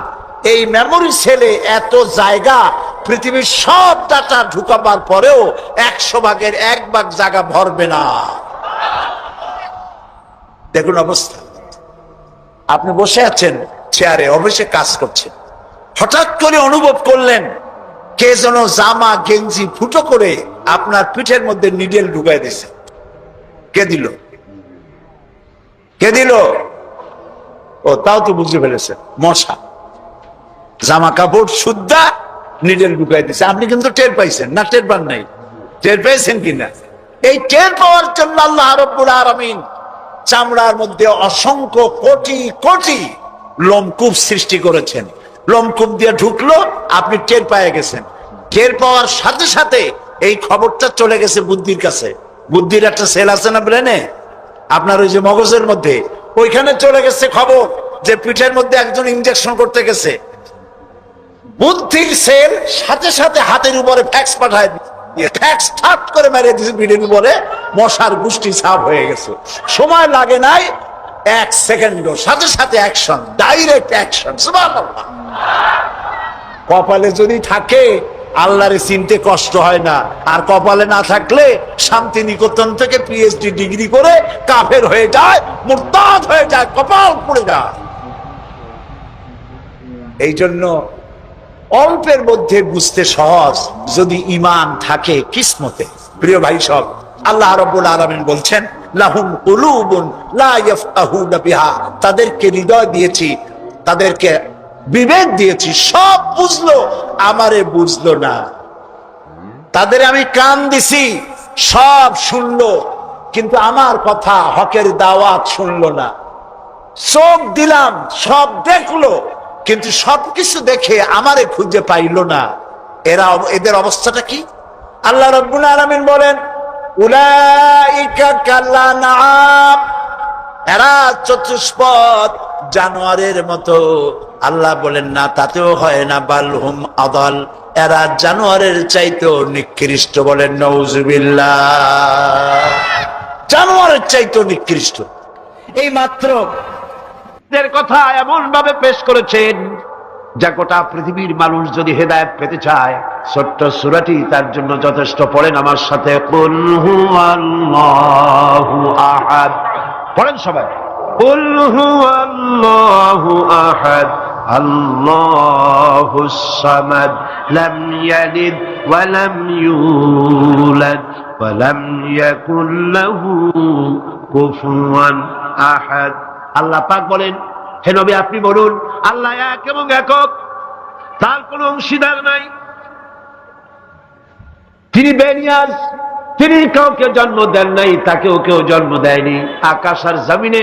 এই মেমোরি সেলে এত জায়গা, পৃথিবীর সব ডাটা ঢুকাবার পরেও 100 ভাগের 1 ভাগ জায়গা ভরবে না। দেখুন অবস্থা। আপনি বসে আছেন চেয়ারে, অফিসে কাজ করছেন, হঠাৎ করে অনুভব করলেন কে যেন জামা গেঞ্জি ফুটো করে আপনার পিঠের মধ্যে নিডেল ঢুকাই দিছে। কে দিল? কে দিল? ও, তাও তো বুঝে ফেলেছে, মশা। জামা কাপড় সুদ্ধা নিডেল ঢুকাই দিছে। আপনি কিন্তু টের পাইছেন না? টের পান নাই? টের পেয়েছেন কিনা? এই টের পাওয়ার জন্য আল্লাহ রাব্বুল আলামিন চামড়ার মধ্যে অসংখ্য কোটি কোটি লোমকূপ সৃষ্টি করেছেন। লোমকূপ দিয়ে ঢুকলো, আপনি টের পেয়ে গেছেন। টের পাওয়ার সাথে সাথে এই খবরটা চলে গেছে বুদ্ধির কাছে। বুদ্ধির একটা সেল আছে না ব্রেনে, আপনার ওই যে মগজের মধ্যে, ওইখানে চলে গেছে খবর যে পিঠের মধ্যে একজন ইনজেকশন করতে গেছে। বুদ্ধির সেল সাথে সাথে হাতের উপরে ফ্যাক্স পাঠায় দিয়ে ফ্যাক্স ঠাট করে মেরে দিয়েছে পিঠের উপরে, মশার গুষ্টি সাফ হয়ে গেছে। সময় লাগে নাই 1 সেকেন্ডও, সাথে সাথে অ্যাকশন, ডাইরেক্ট অ্যাকশন। সুবহানাল্লাহ। কপালে যদি থাকে আল্লাহরে চিনতে কষ্ট হয় না, আর কপালে না থাকলে শান্তিনিকেতন থেকে PhD ডিগ্রি করে কাফের হয়ে যায়, মুরতাদ হয়ে যায়, কপাল পুড়ে যায়। এই জন্য অল্পের মধ্যে বুঝতে সহজ, যদি ঈমান থাকে কিসমতে। প্রিয় ভাই সব, আল্লাহ রাব্বুল আলামিন বলছেন লাহুম কুলুবুন লা ইয়াফকাহুনা বিহা, তাদেরকে হৃদয় দিয়েছি, তাদেরকে বিবেক দিয়েছি, সব বুঝলো, আমারে বুঝলো না। তাদের আমি কান দিছি, সব শুনলো, কিন্তু আমার কথা, হকের দাওয়াত শুনলো না। চোখ দিলাম, সব দেখলো, কিন্তু সবকিছু দেখে আমারে খুঁজে পাইলো না। এদের অবস্থাটা কি? আল্লাহ রাব্বুল আলামিন বলেন উলাইকা কাল্লানাম, এরা চতুষ্পদ জানোয়ারের মতো। আল্লাহ বলেন না, তাতেও হয় না, বালহুম আদাল, এরা জানোয়ারের চাইতেও নিকৃষ্ট। বলেন নাউজুবিল্লাহ। জানোয়ারের চাইতেও নিকৃষ্ট। এই মাত্র এর কথা এমন ভাবে পেশ করেছেন যা গোটা পৃথিবীর মানুষ যদি হেদায়েত পেতে চায়, ছোট্ট সূরাটি তার জন্য যথেষ্ট। পড়েন আমার সাথে, কুল হুয়াল্লাহু আহাদ। পড়েন সবাই, কুল হুয়াল্লাহু আহাদ আল্লাহুস সামাদ লাম ইয়ালিদ ওয়া লাম ইউলাদ ওয়া লাম ইয়াকুল লাহু কুফুয়ান আহাদ। আল্লাহ পাক বলেন, হে নবী আপনি বলুন, আল্লাহ এক এবং একক, তার কোনো অংশীদার নাই, তিনি বেনিয়াজ, তিনি কাউকে জন্ম দেন নাই, তাকেও কেউ জন্ম দেয়নি। আকাশ আর জমিনে